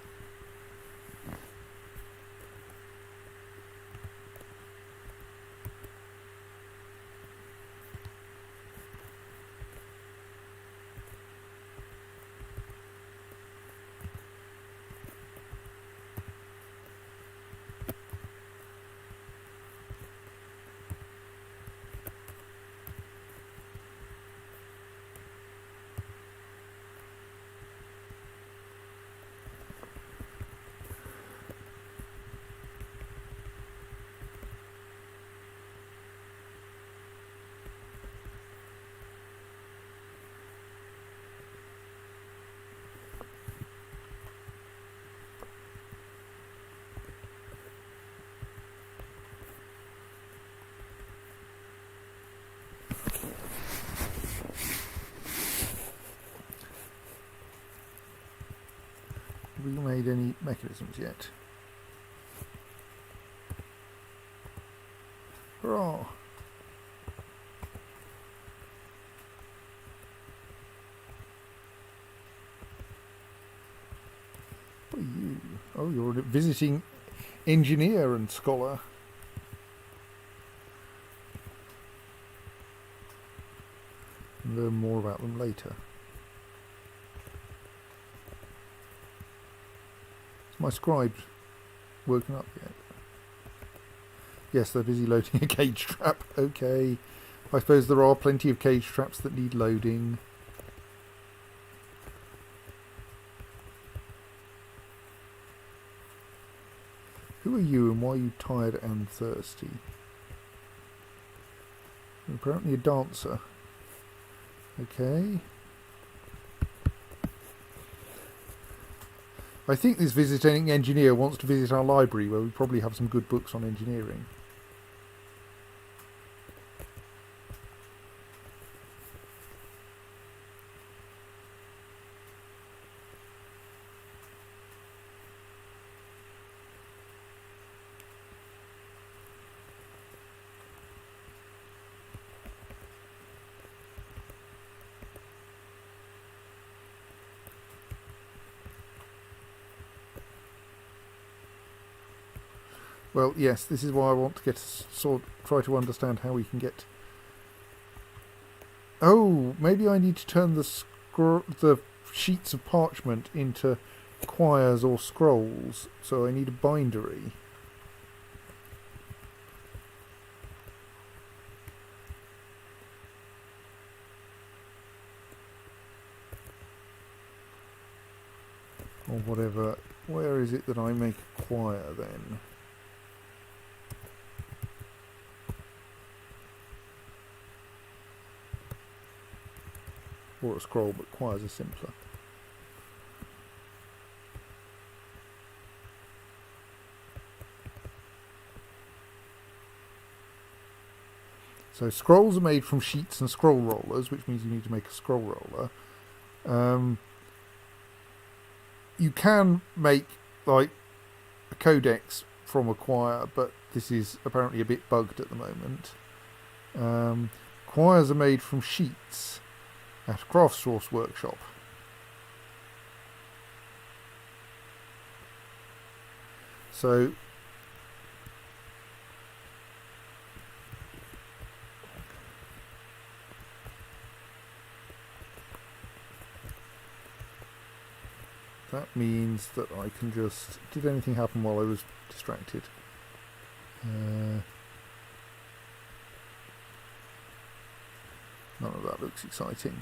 Have we made any mechanisms yet? Hurrah! What are you? Oh, you're a visiting engineer and scholar. Learn more about them later. Is my scribe woken up yet? Yes, they're busy loading a cage trap. Okay. I suppose there are plenty of cage traps that need loading. Who are you and why are you tired and thirsty? You're apparently a dancer. Okay. I think this visiting engineer wants to visit our library, where we probably have some good books on engineering. Well, yes, this is why I want to get try to understand how we can get. Oh, maybe I need to turn the sheets of parchment into quires or scrolls. So I need a bindery. Or whatever. Where is it that I make a quire then? Or a scroll, but quires are simpler. So scrolls are made from sheets and scroll rollers, which means you need to make a scroll roller. You can make like a codex from a quire, but this is apparently a bit bugged at the moment. Quires are made from sheets at a Craftsource workshop. So that means that I can just... Did anything happen while I was distracted? None of that looks exciting.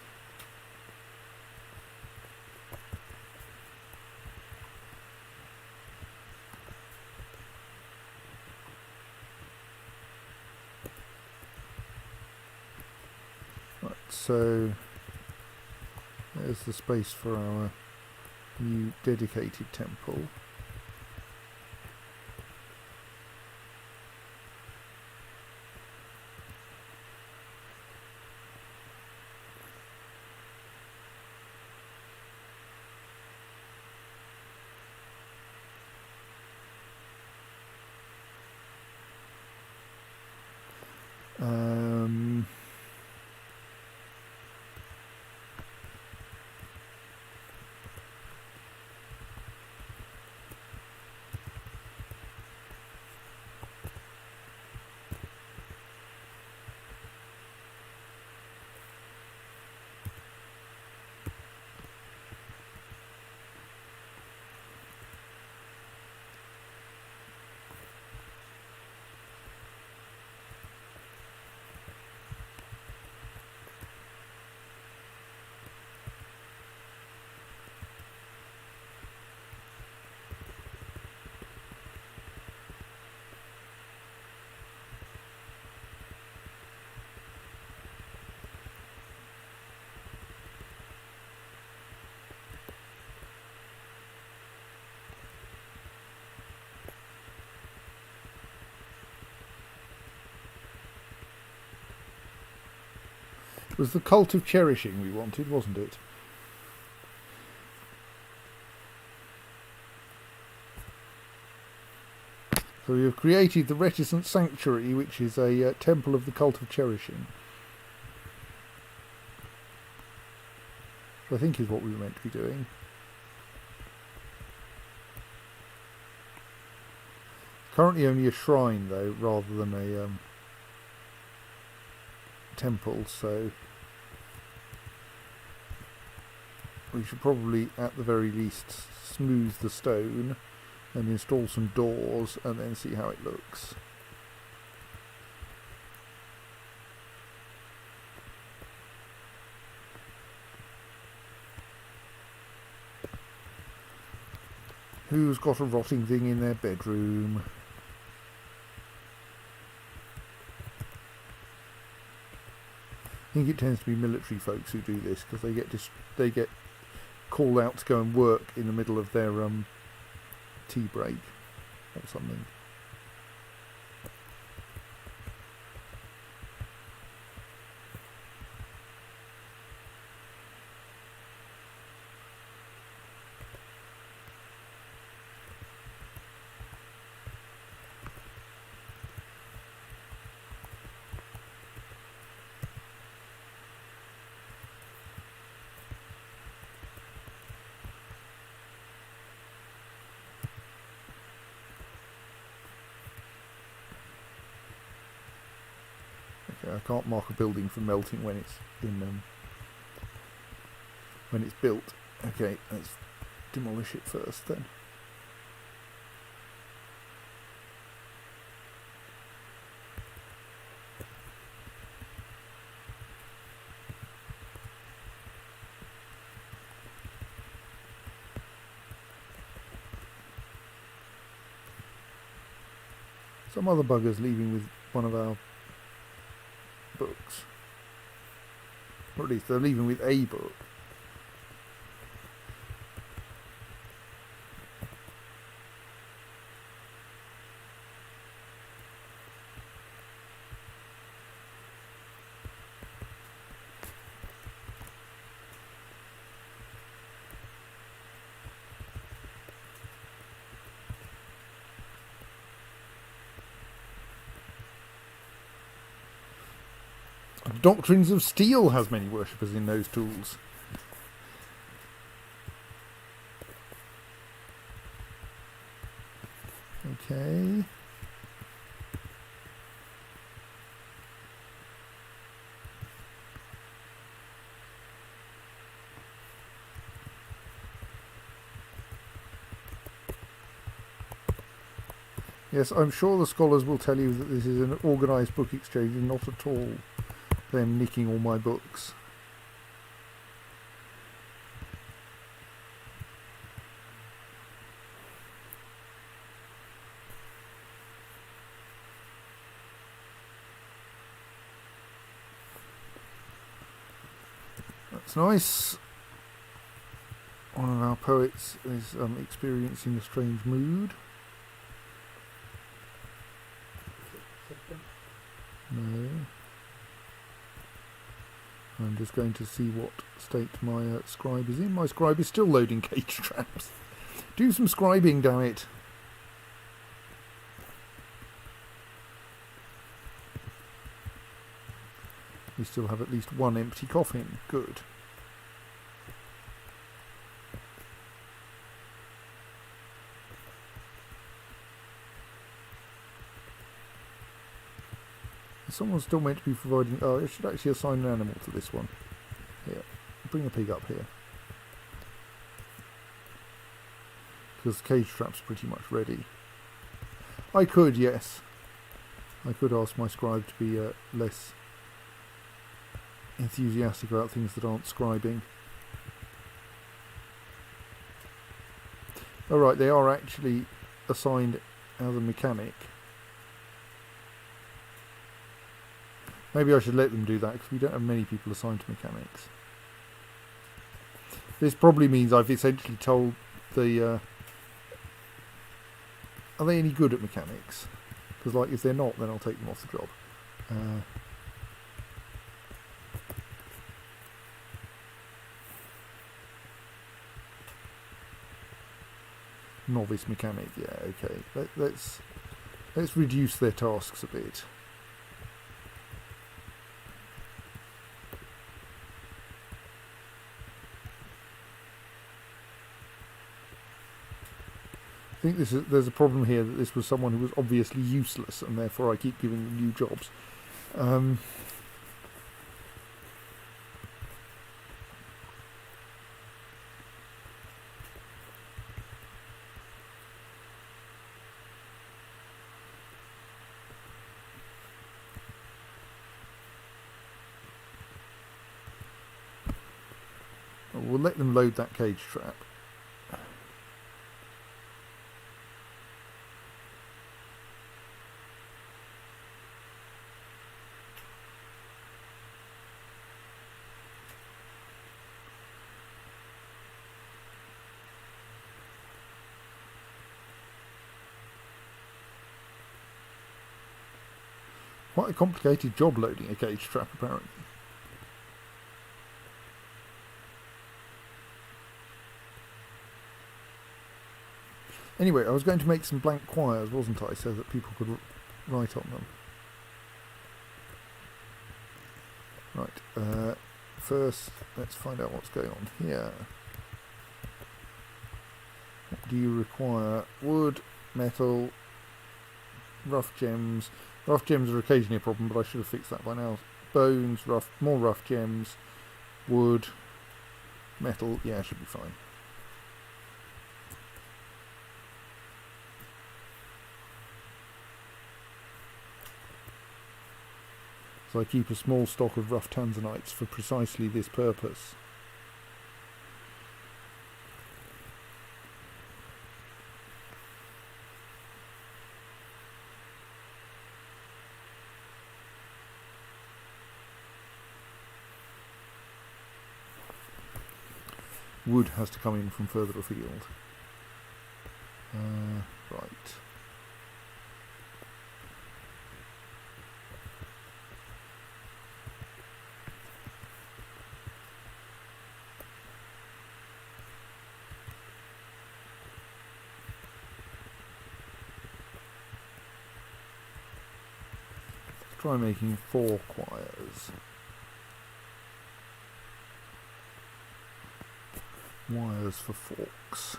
Right, so there's the space for our new dedicated temple. It was the cult of cherishing we wanted, wasn't it? So we have created the Reticent Sanctuary, which is a temple of the cult of cherishing. Which I think is what we were meant to be doing. Currently only a shrine, though, rather than a temple, so we should probably, at the very least, smooth the stone and install some doors and then see how it looks. Who's got a rotting thing in their bedroom? I think it tends to be military folks who do this because they get called out to go and work in the middle of their tea break or something. Okay, I can't mark a building for melting when it's when it's built. Okay, let's demolish it first then. Some other buggers leaving with one of our books. Or at least they're leaving with a book. Doctrines of Steel has many worshippers in Nosetools. Okay. Yes, I'm sure the scholars will tell you that this is an organised book exchange and not at all them nicking all my books. That's nice. One of our poets is experiencing a strange mood. No. I'm just going to see what state my scribe is in. My scribe is still loading cage traps. Do some scribing, damn it. We still have at least one empty coffin. Good. Someone's still meant to be providing... Oh, I should actually assign an animal to this one. Here, bring the pig up here. Because the cage trap's pretty much ready. I could, yes. I could ask my scribe to be less enthusiastic about things that aren't scribing. Alright, they are actually assigned as a mechanic. Maybe I should let them do that because we don't have many people assigned to mechanics. This probably means I've essentially told the... are they any good at mechanics? Because like, if they're not, then I'll take them off the job. Novice mechanic, yeah, okay. Let's reduce their tasks a bit. I think there's a problem here that this was someone who was obviously useless, and therefore I keep giving them new jobs. We'll let them load that cage trap. Quite a complicated job loading a cage trap, apparently. Anyway, I was going to make some blank quires, wasn't I, so that people could write on them. Right, first let's find out what's going on here. What do you require? Wood, metal, rough gems, Rough gems are occasionally a problem, but I should have fixed that by now. Bones, more rough gems, wood, metal. Yeah, should be fine. So I keep a small stock of rough tanzanites for precisely this purpose. Wood has to come in from further afield. Right. Let's try making 4 quires. Wires for forks.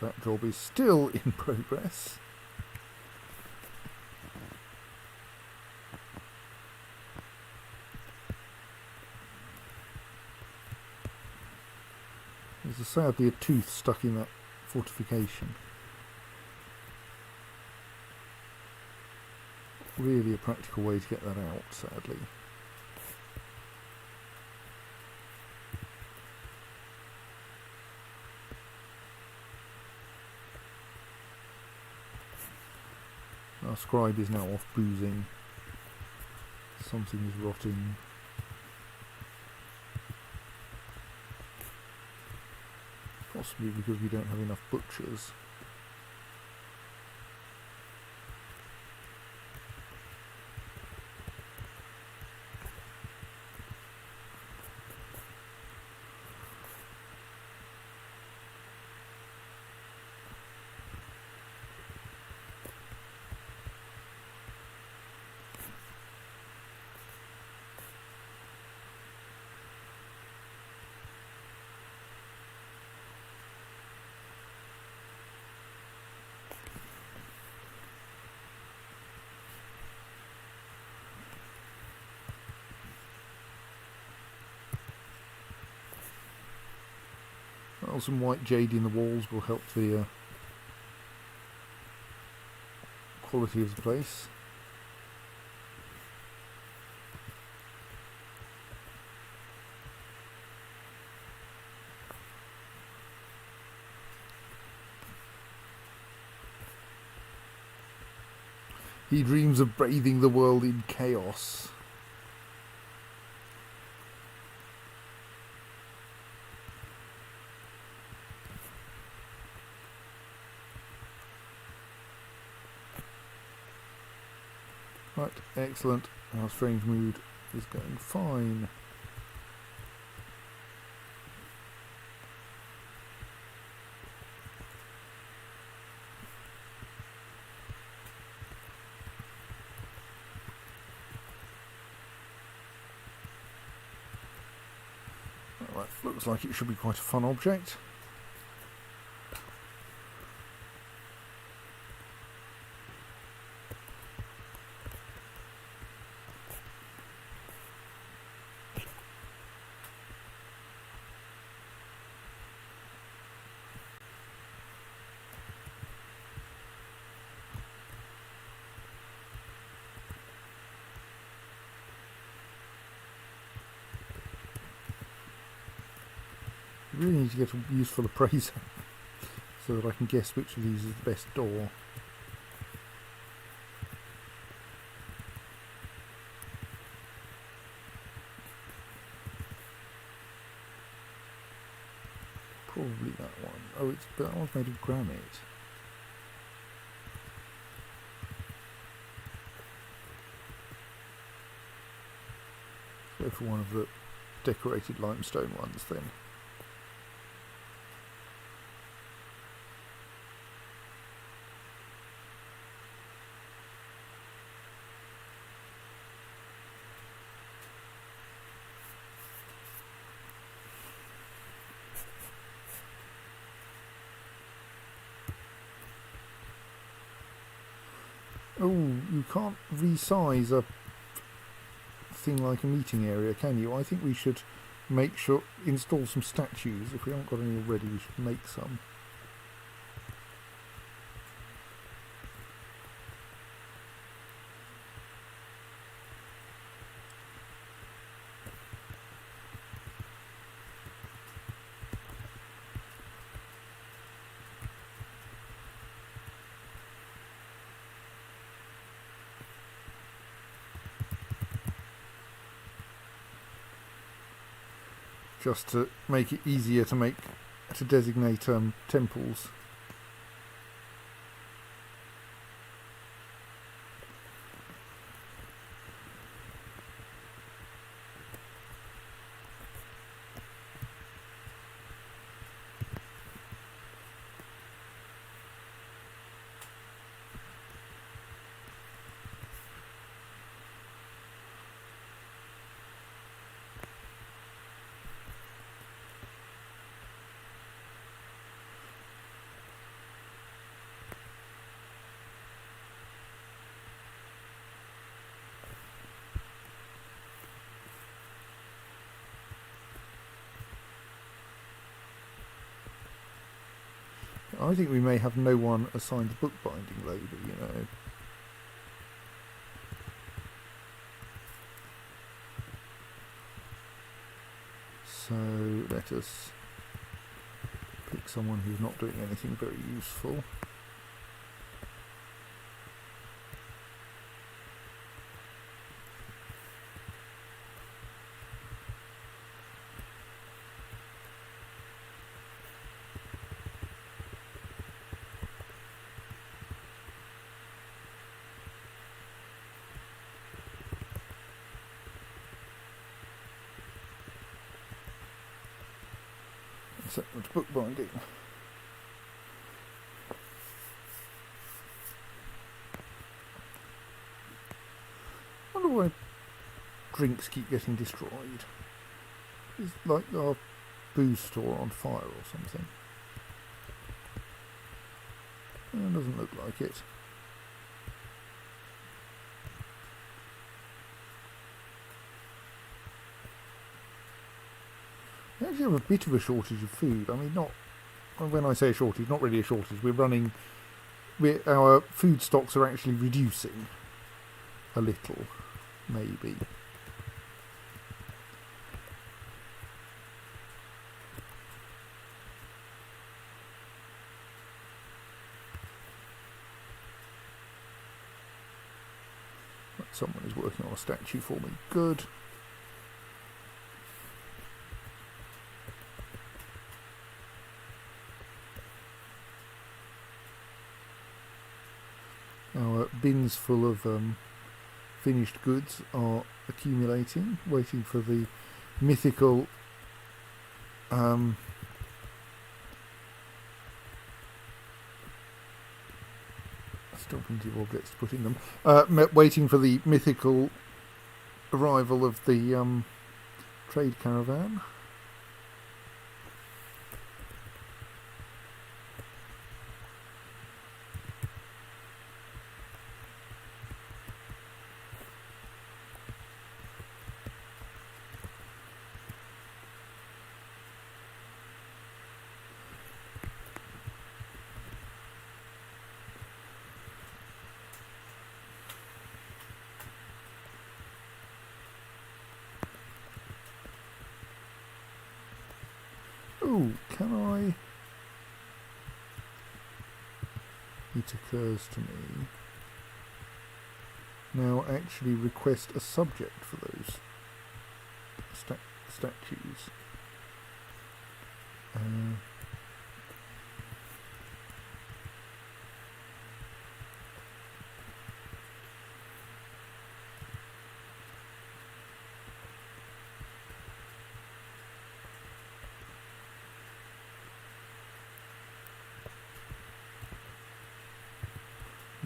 That job is still in progress. There's sadly a tooth stuck in that fortification. Really a practical way to get that out, sadly. Our scribe is now off boozing. Something is rotting. Possibly because we don't have enough butchers. Well, some white jade in the walls will help the quality of the place. He dreams of bathing the world in chaos. Right, excellent. Our strange mood is going fine. Well, that looks like it should be quite a fun object. I really need to get a useful appraiser so that I can guess which of these is the best door. Probably that one. Oh, that one's made of granite. Go for one of the decorated limestone ones then. Oh, you can't resize a thing like a meeting area, can you? I think we should install some statues. If we haven't got any already, we should make some. Just to make it easier to designate temples. I think we may have no one assigned the bookbinding label, you know. So let us pick someone who's not doing anything very useful. So it's bookbinding. I wonder why drinks keep getting destroyed. It's like our booze store on fire or something. It doesn't look like it. We actually have a bit of a shortage of food. I mean, not when I say a shortage, not really a shortage. Our food stocks are actually reducing a little, maybe. Someone is working on a statue for me. Good. Our bins full of finished goods are accumulating, waiting for the mythical still plenty of objects to put in them. Waiting for the mythical arrival of the trade caravan. Oh, can I? It occurs to me now actually request a subject for those statues.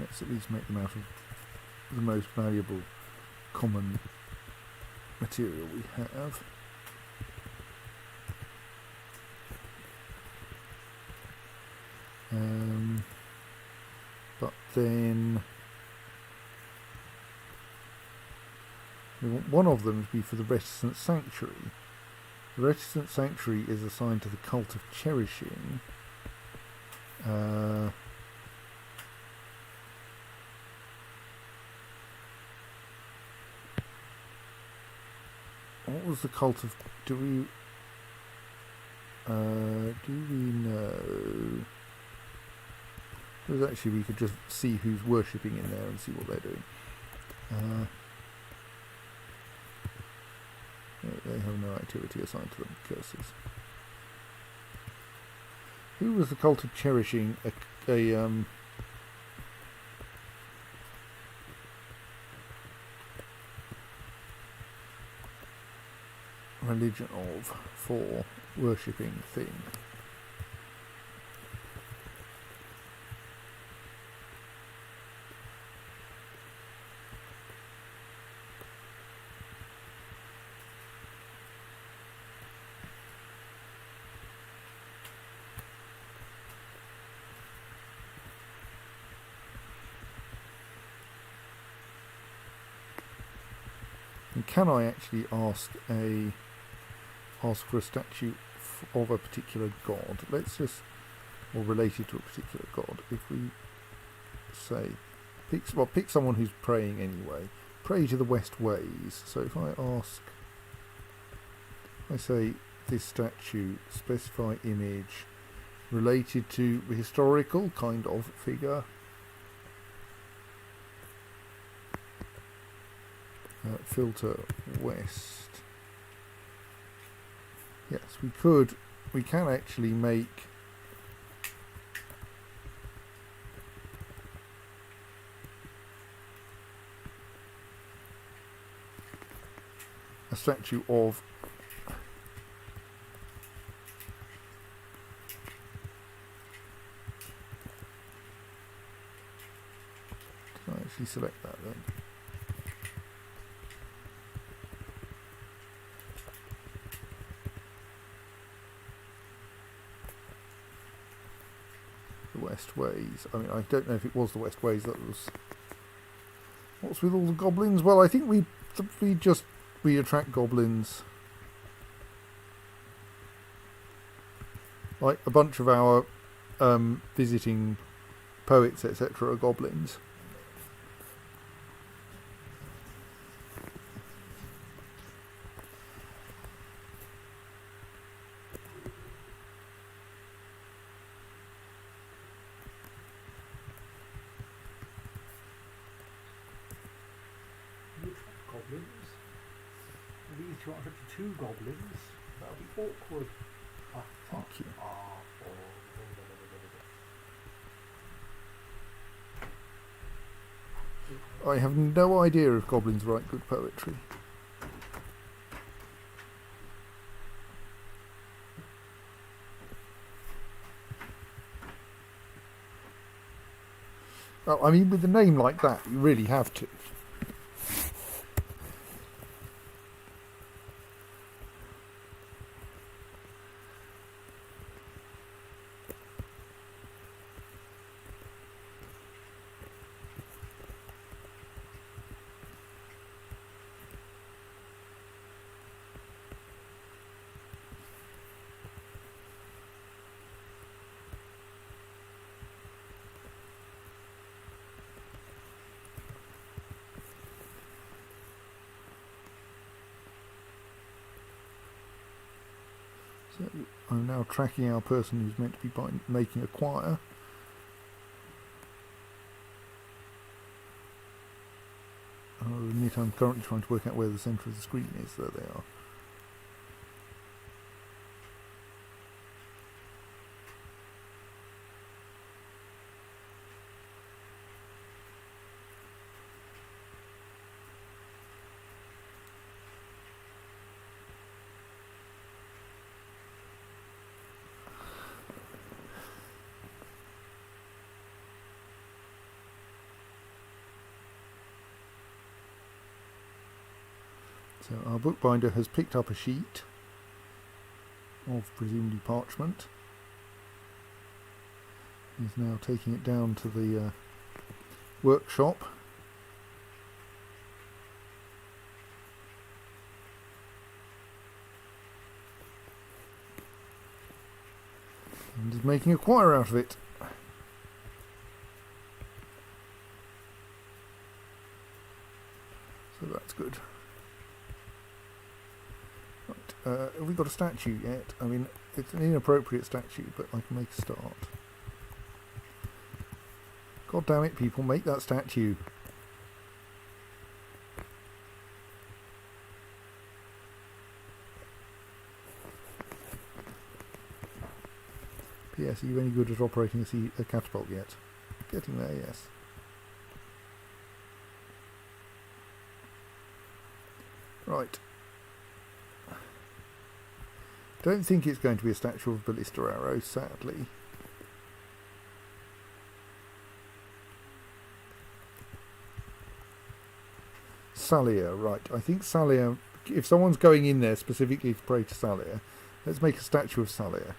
Let's at least make them out of the most valuable common material we have. But then we want one of them to be for the Reticent Sanctuary. The Reticent Sanctuary is assigned to the Cult of Cherishing. What was the Cult of... Do we know? Because actually we could just see who's worshipping in there and see what they're doing. They have no activity assigned to them. Curses. Who was the Cult of Cherishing? Religion of for worshipping thing. And can I actually ask for a statue of a particular god? Let's just, or related to a particular god. If we say, pick someone who's praying anyway. Pray to the West Ways. So if I ask, I say this statue, specify image, related to a historical kind of figure. Filter West. Yes, we can actually make a statue of did I actually select that then? West Ways. I mean, I don't know if it was the West Ways that was. What's with all the goblins? Well, I think we attract goblins. Like a bunch of our visiting poets, etc., are goblins. Goblins. These two are two goblins. That'll be awkward. Thank you. I have no idea if goblins write good poetry. Well, I mean, with a name like that, you really have to. So I'm now tracking our person who's meant to be making a choir. I'll admit I'm currently trying to work out where the centre of the screen is. There they are. So our bookbinder has picked up a sheet of presumably parchment. He's now taking it down to the workshop. And is making a choir out of it. So that's good. Right, have we got a statue yet? I mean, it's an inappropriate statue, but I can make a start. God damn it, people, make that statue. P.S. Are you any good at operating a catapult yet? Getting there, yes. Right. Don't think it's going to be a statue of Ballista Arrow, sadly. Salia, right. I think Salia, if someone's going in there specifically to pray to Salia, let's make a statue of Salia.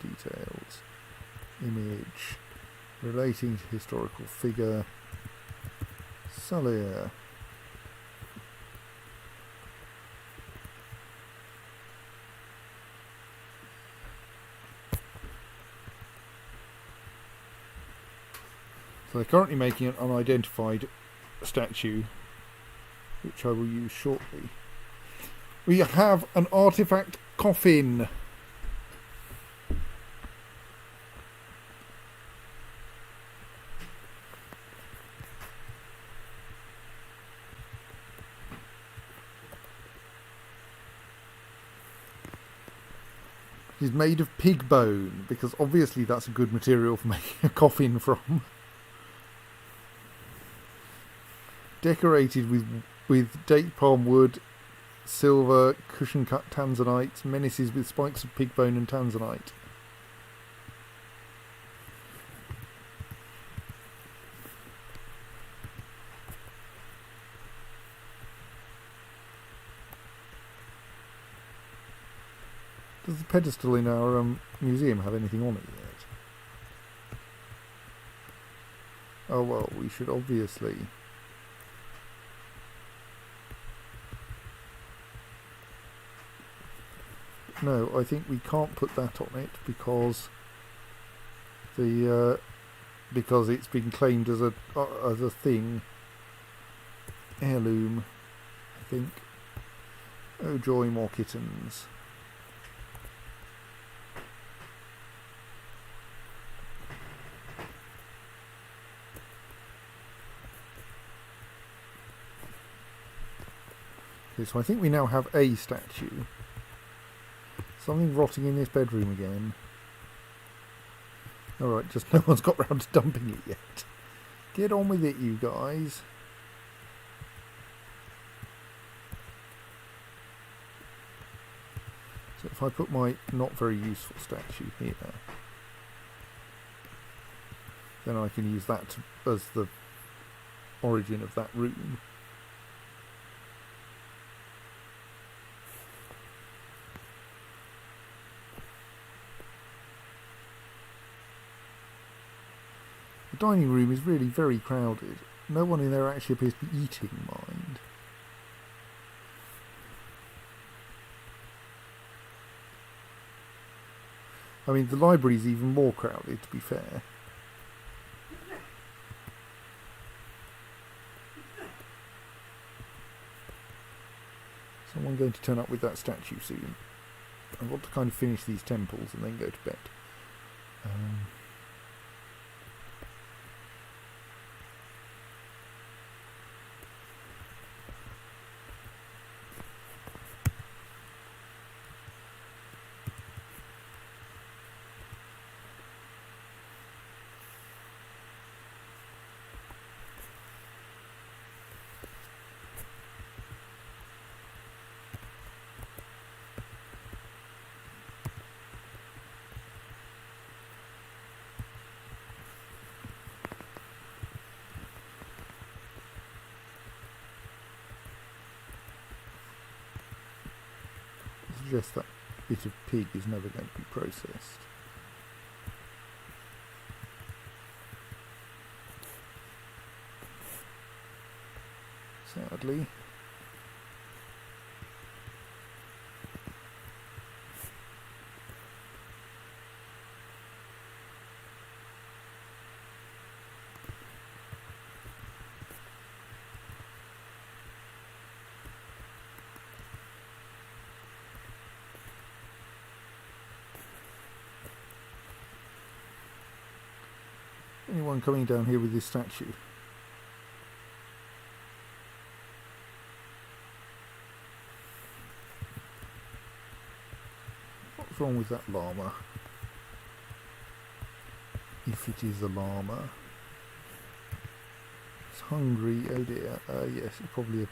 Details. Image. Relating to historical figure. Salia. So they're currently making an unidentified statue, which I will use shortly. We have an artifact coffin. It is made of pig bone, because obviously that's a good material for making a coffin from. Decorated with date palm wood, silver, cushion cut tanzanite, menaces with spikes of pig bone and tanzanite. Does the pedestal in our museum have anything on it yet? Oh well, we should obviously... No, I think we can't put that on it because because it's been claimed as a thing. Heirloom, I think. Oh joy, more kittens. Okay, so I think we now have a statue. Something rotting in this bedroom again. Alright, just no one's got round to dumping it yet. Get on with it, you guys. So if I put my not very useful statue here, then I can use that as the origin of that room. The dining room is really very crowded. No one in there actually appears to be eating, mind. I mean, the library is even more crowded, to be fair. Someone going to turn up with that statue soon. I want to kind of finish these temples and then go to bed. suggest that bit of pig is never going to be processed. Sadly. Anyone coming down here with this statue? What's wrong with that llama? If it is a llama. It's hungry, oh dear. Yes, it's probably a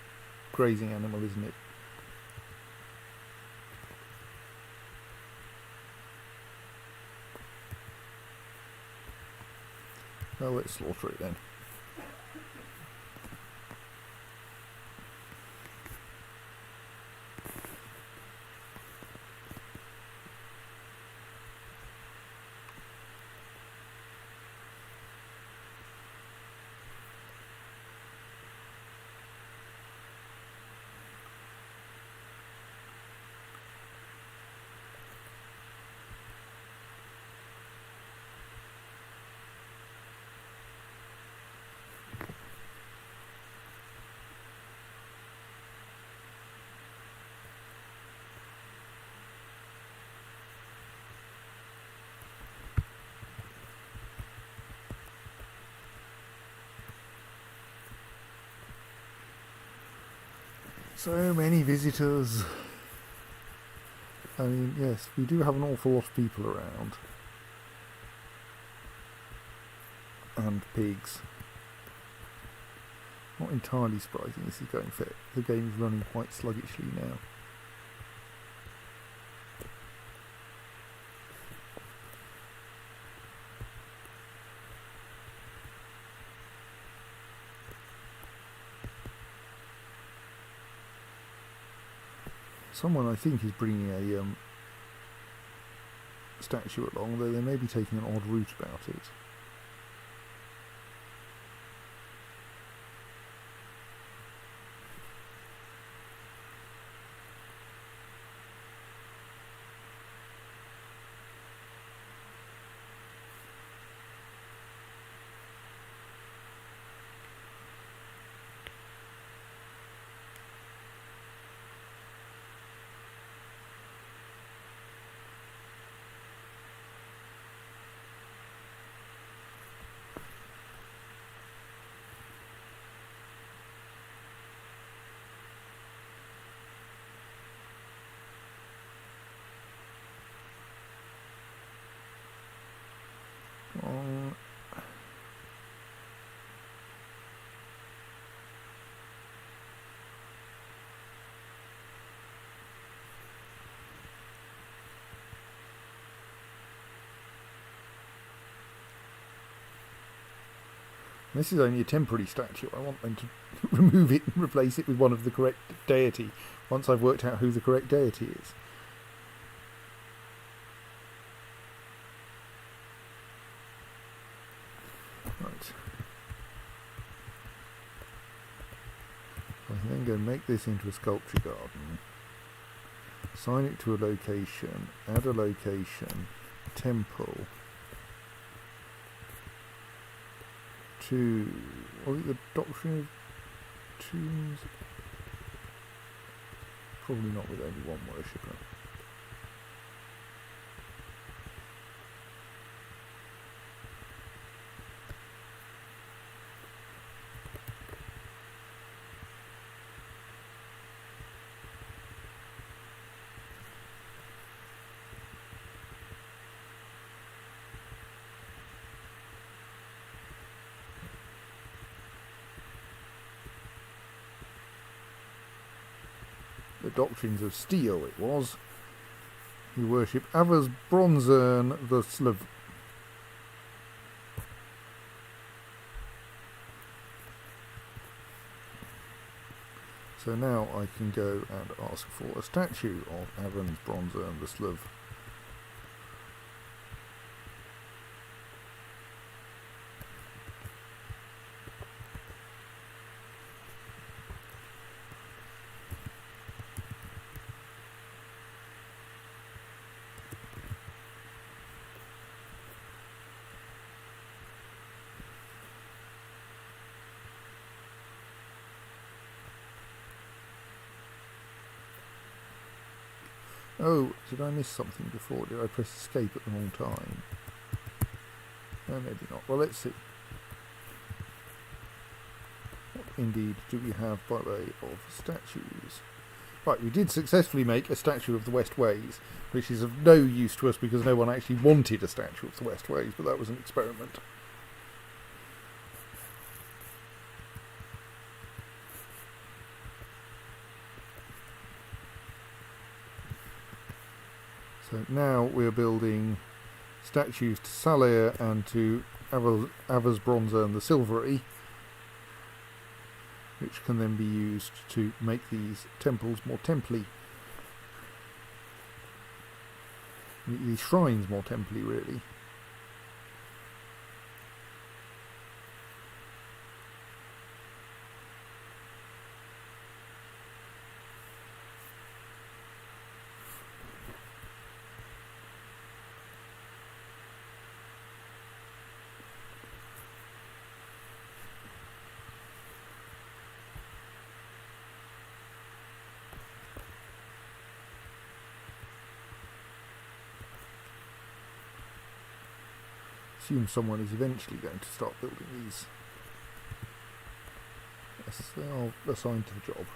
grazing animal, isn't it? Well, let's slaughter it then. So many visitors. I mean, yes, we do have an awful lot of people around. And pigs. Not entirely surprising this is going fit. The game is running quite sluggishly now. Someone, I think, is bringing a statue along, though they may be taking an odd route about it. Oh. This is only a temporary statue. I want them to remove it and replace it with one of the correct deity once I've worked out who the correct deity is. Right. I can then go and make this into a sculpture garden. Assign it to a location. Add a location. Temple. To, was it the Doctrine of Tombs? Probably not with only one worshipper. The Doctrines of Steel it was. You worship Ava's bronze urn, the Slav. So so now I can go and ask for a statue of Avon's bronze urn, the Slav. Oh, did I miss something before? Did I press escape at the wrong time? No, maybe not. Well, let's see. What indeed do we have by way of statues? Right, we did successfully make a statue of the West Ways, which is of no use to us because no one actually wanted a statue of the West Ways, but that was an experiment. So now we're building statues to Salair and to Ava's bronze urn, the Silvery, which can then be used to make these temples more templey. These shrines more templey, really. Assume someone is eventually going to start building these. Yes, they are assigned to the job.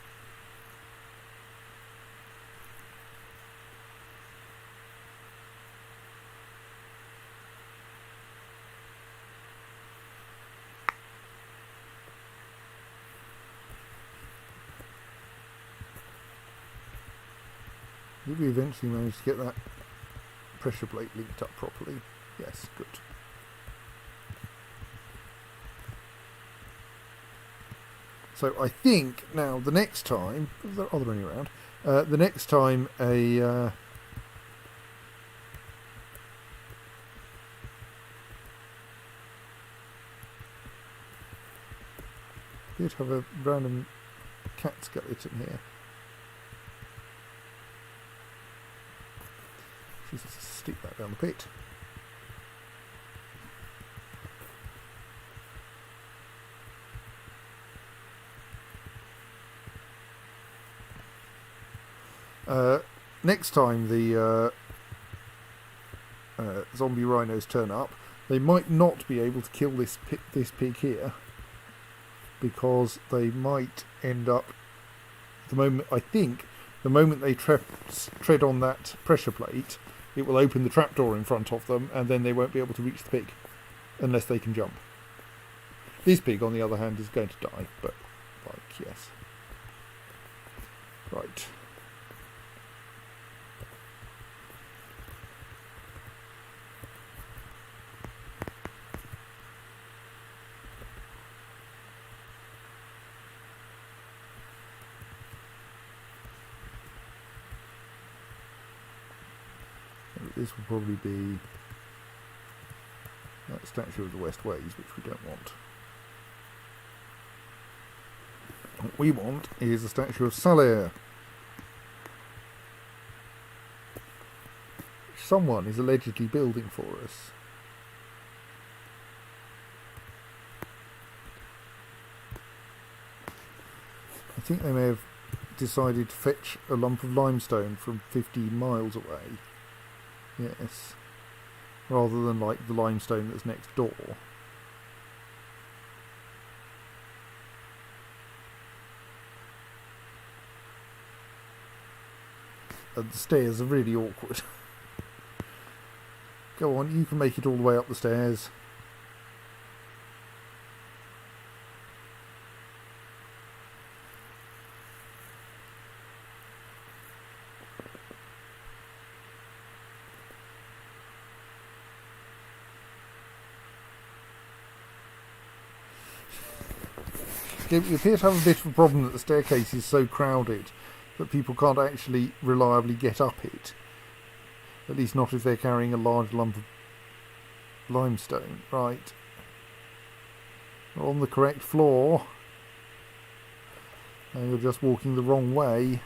Did we eventually manage to get that pressure plate linked up properly? Yes, good. So I think now the next time, are there any around? The next time a did have a random cat skeleton here. Just stick that down the pit. Next time the zombie rhinos turn up, they might not be able to kill this pig here, because they might end up, the moment they tread on that pressure plate, it will open the trapdoor in front of them, and then they won't be able to reach the pig unless they can jump. This pig, on the other hand, is going to die, but yes. Right. This will probably be that statue of the West Ways, which we don't want. What we want is a statue of Salair. Someone is allegedly building for us. I think they may have decided to fetch a lump of limestone from 15 miles away. Yes. Rather than like the limestone that's next door. And the stairs are really awkward. Go on, you can make it all the way up the stairs. You appear to have a bit of a problem that the staircase is so crowded that people can't actually reliably get up it. At least not if they're carrying a large lump of limestone. Right. We're on the correct floor. And you're just walking the wrong way.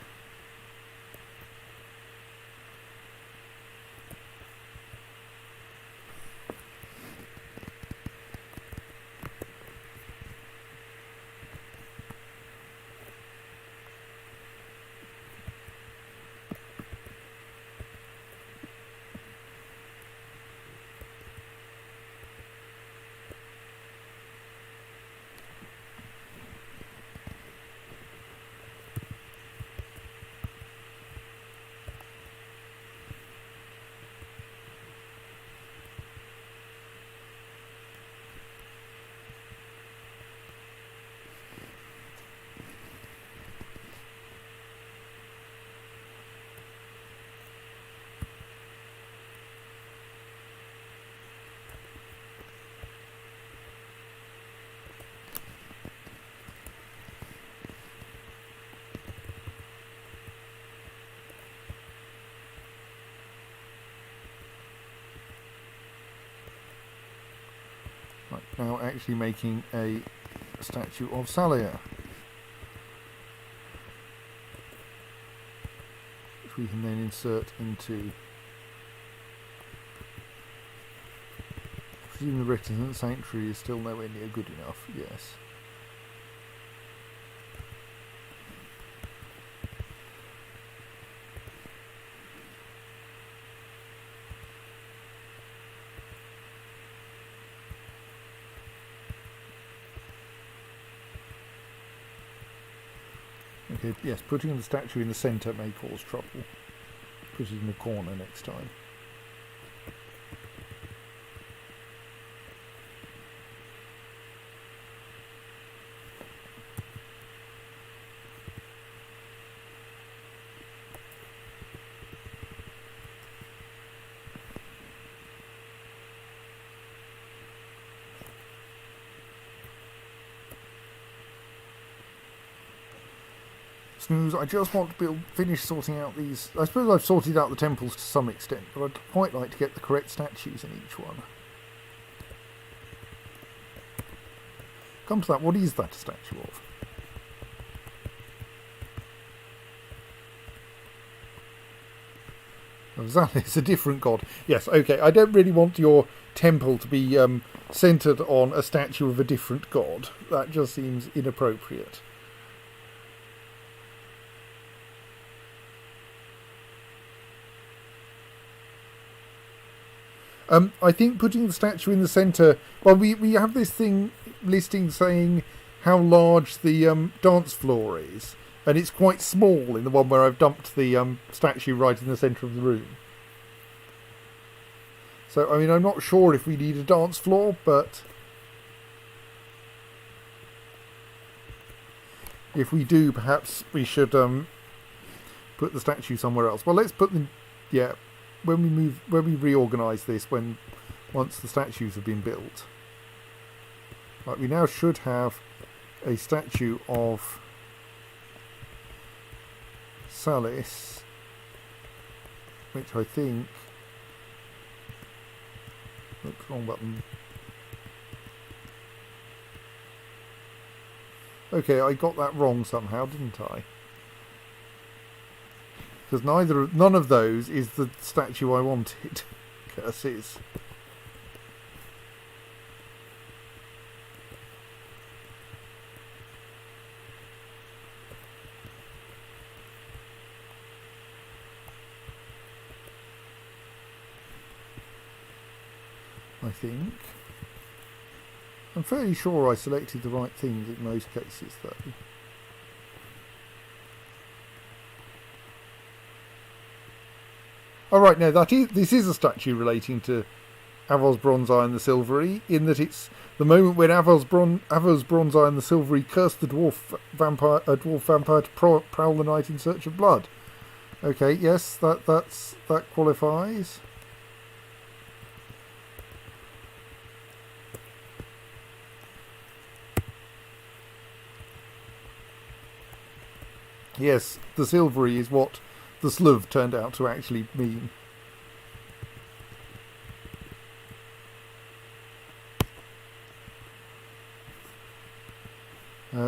Right, now actually making a statue of Salia, which we can then insert into. I presume the reticent sanctuary is still nowhere near good enough. Yes. Okay, yes, putting the statue in the centre may cause trouble. Put it in the corner next time. Snooze, I just want to finish sorting out these. I suppose I've sorted out the temples to some extent, but I'd quite like to get the correct statues in each one. Come to that, what is that a statue of? Zalis, a different god. Yes, okay, I don't really want your temple to be centred on a statue of a different god. That just seems inappropriate. I think putting the statue in the centre. Well, we have this thing listing saying how large the dance floor is, and it's quite small in the one where I've dumped the statue right in the centre of the room. So, I mean, I'm not sure if we need a dance floor, but if we do, perhaps we should put the statue somewhere else. Well, let's put them. Yeah. When we reorganise this, once the statues have been built, right, we now should have a statue of Salis, which I think, oops, wrong button. Okay, I got that wrong somehow, didn't I? Because none of those is the statue I wanted. Curses. I think. I'm fairly sure I selected the right things in most cases, though. Oh, right, no, this is a statue relating to Avos Bronze Eye and the Silvery, in that it's the moment when Avos Bronze Eye and the Silvery cursed the dwarf vampire to prowl the night in search of blood. Okay, yes, that qualifies. Yes, the silvery is what the sluv turned out to actually mean.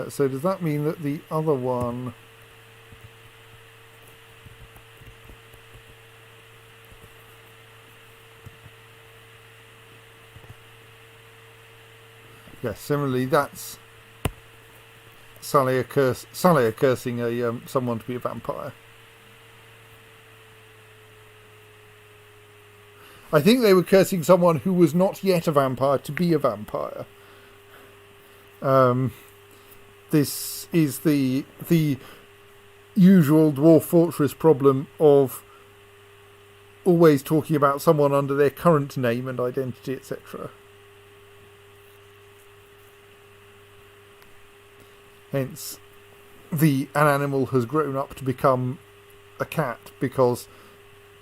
So does that mean that the other one... Yes, similarly that's Salia cursing someone to be a vampire. I think they were cursing someone who was not yet a vampire to be a vampire. This is the usual dwarf fortress problem of always talking about someone under their current name and identity, etc. Hence, an animal has grown up to become a cat because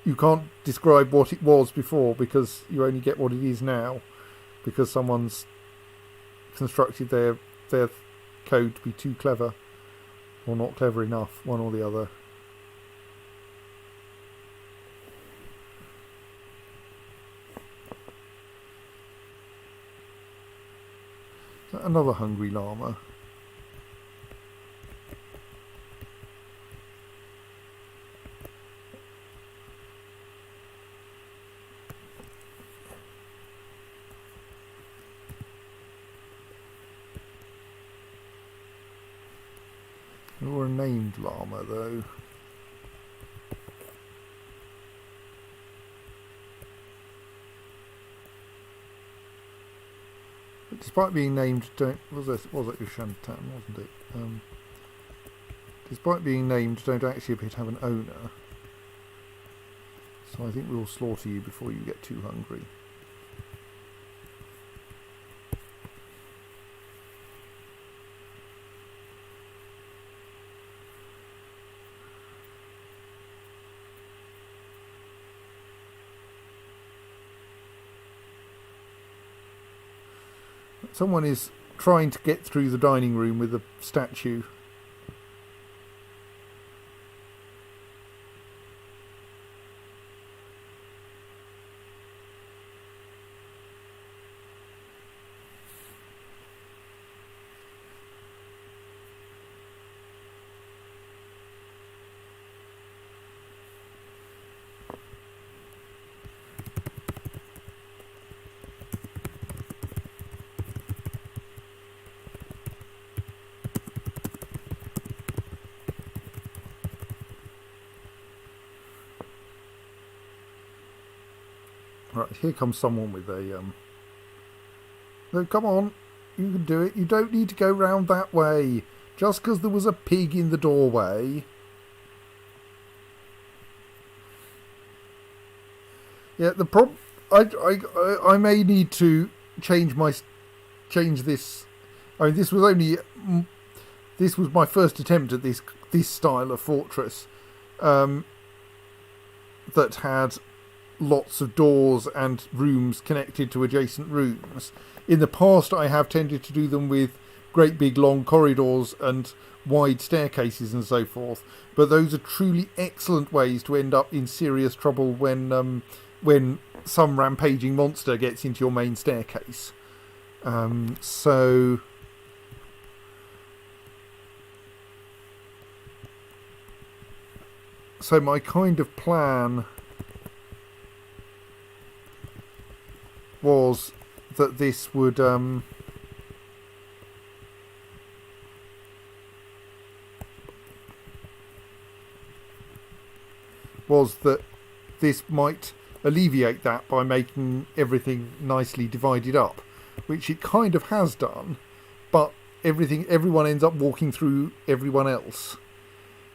you can't describe what it was before because you only get what it is now because someone's constructed their code to be too clever or not clever enough, one or the other. Another hungry llama. Or a named llama, though. But despite being named, was it Ushantan, wasn't it? Despite being named, don't actually appear to have an owner. So I think we'll slaughter you before you get too hungry. Someone is trying to get through the dining room with a statue. Right, here comes someone with a... No, come on, you can do it. You don't need to go round that way. Just because there was a pig in the doorway. Yeah, the problem... I may need to change this. I mean, this was my first attempt at this style of fortress that had lots of doors and rooms connected to adjacent rooms. In the past, I have tended to do them with great big long corridors and wide staircases and so forth. But those are truly excellent ways to end up in serious trouble when some rampaging monster gets into your main staircase. So my kind of plan was that this would might alleviate that by making everything nicely divided up, which it kind of has done, but everyone ends up walking through everyone else.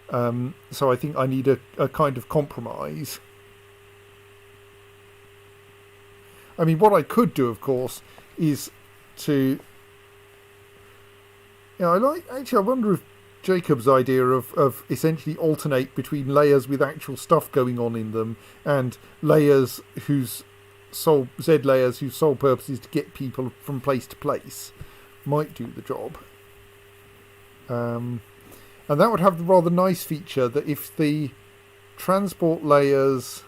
So I think I need a kind of compromise. I mean, what I could do, of course, is to... I wonder if Jacob's idea of essentially alternate between layers with actual stuff going on in them and layers whose sole purpose is to get people from place to place might do the job. And that would have the rather nice feature that if the transport layers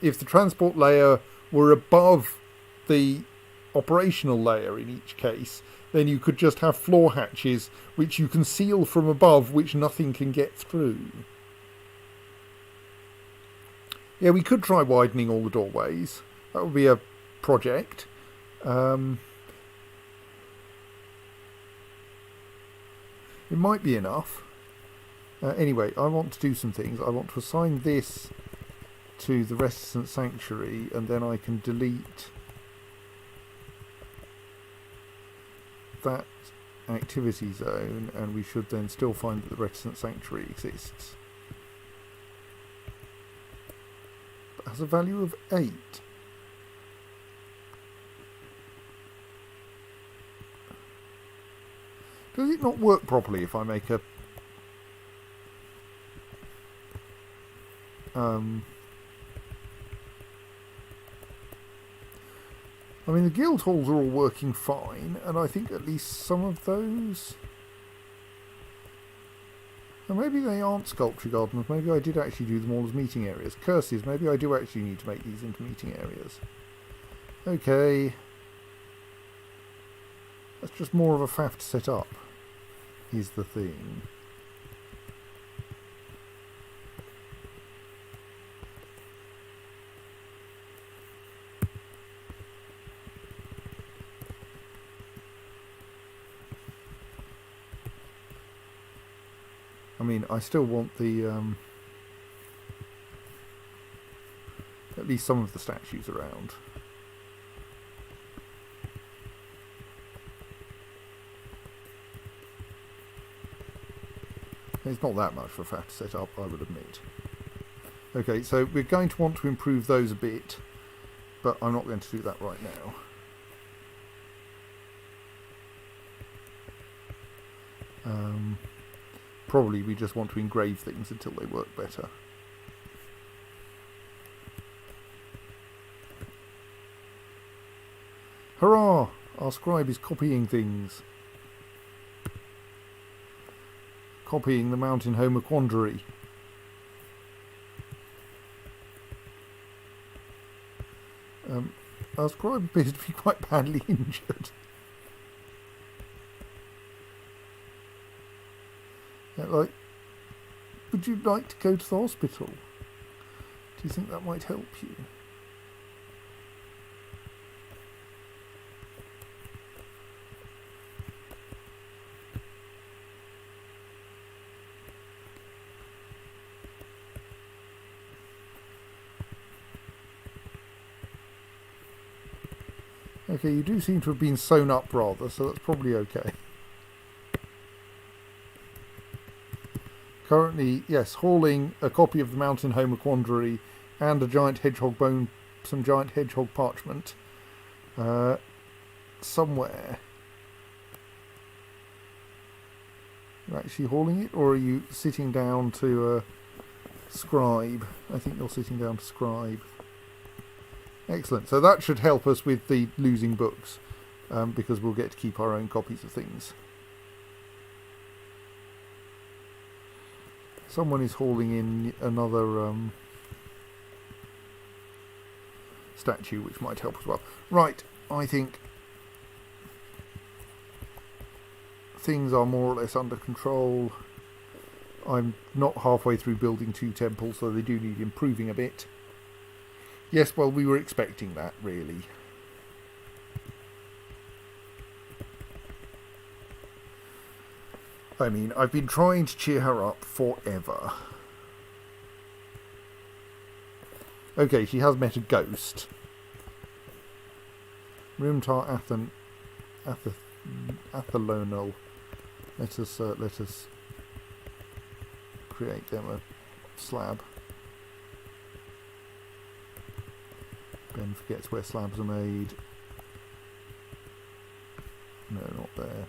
if the transport layer were above the operational layer in each case, then you could just have floor hatches which you can seal from above, which nothing can get through. Yeah, we could try widening all the doorways. That would be a project. It might be enough. Anyway, I want to do some things. I want to assign this to the Reticent Sanctuary, and then I can delete that activity zone, and we should then still find that the Reticent Sanctuary exists. But has a value of 8. Does it not work properly if I make a I mean, the guild halls are all working fine, and I think at least some of those... And maybe they aren't sculpture gardens, maybe I did actually do them all as meeting areas. Curses, maybe I do actually need to make these into meeting areas. Okay. That's just more of a faff to set up, is the thing. I mean, I still want the, at least some of the statues around. It's not that much for a faff to set up, I would admit. Okay, so we're going to want to improve those a bit, but I'm not going to do that right now. Probably we just want to engrave things until they work better. Hurrah! Our scribe is copying things. Copying the Mountain Homer Quandary. Our scribe appears to be quite badly injured. Like, would you like to go to the hospital? Do you think that might help you? Okay, you do seem to have been sewn up rather, so that's probably okay. Currently, yes, hauling a copy of the Mountain Homer Quandary and a giant hedgehog bone, some giant hedgehog parchment, somewhere. You're actually hauling it, or are you sitting down to scribe? I think you're sitting down to scribe. Excellent. So that should help us with the losing books, because we'll get to keep our own copies of things. Someone is hauling in another statue, which might help as well. Right, I think things are more or less under control. I'm not halfway through building 2 temples, so they do need improving a bit. Yes, well, we were expecting that, really. I mean, I've been trying to cheer her up forever. Okay, she has met a ghost. Rimtar Athelonal. Let us create them a slab. Ben forgets where slabs are made. No, not there.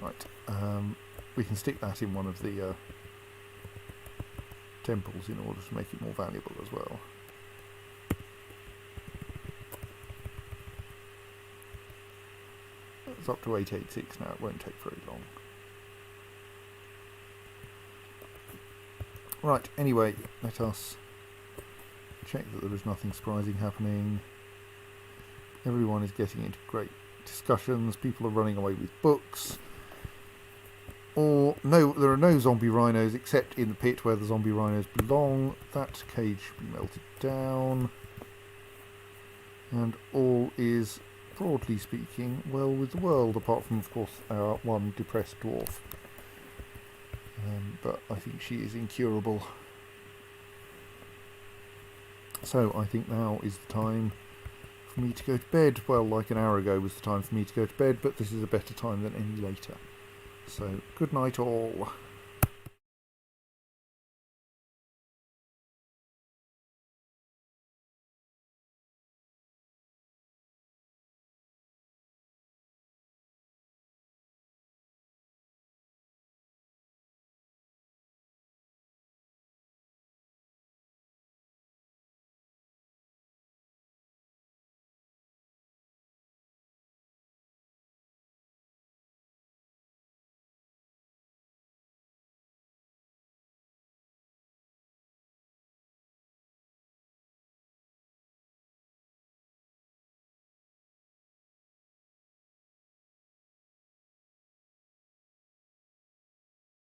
Right, we can stick that in one of the temples in order to make it more valuable as well. It's up to 886 now, it won't take very long. Right, anyway, let us check that there is nothing surprising happening. Everyone is getting into great discussions, people are running away with books. Or, no, there are no zombie rhinos except in the pit where the zombie rhinos belong. That cage should be melted down. And all is, broadly speaking, well with the world, apart from, of course, our one depressed dwarf. But I think she is incurable. So I think now is the time for me to go to bed. Well, like an hour ago was the time for me to go to bed, but this is a better time than any later. So, good night all.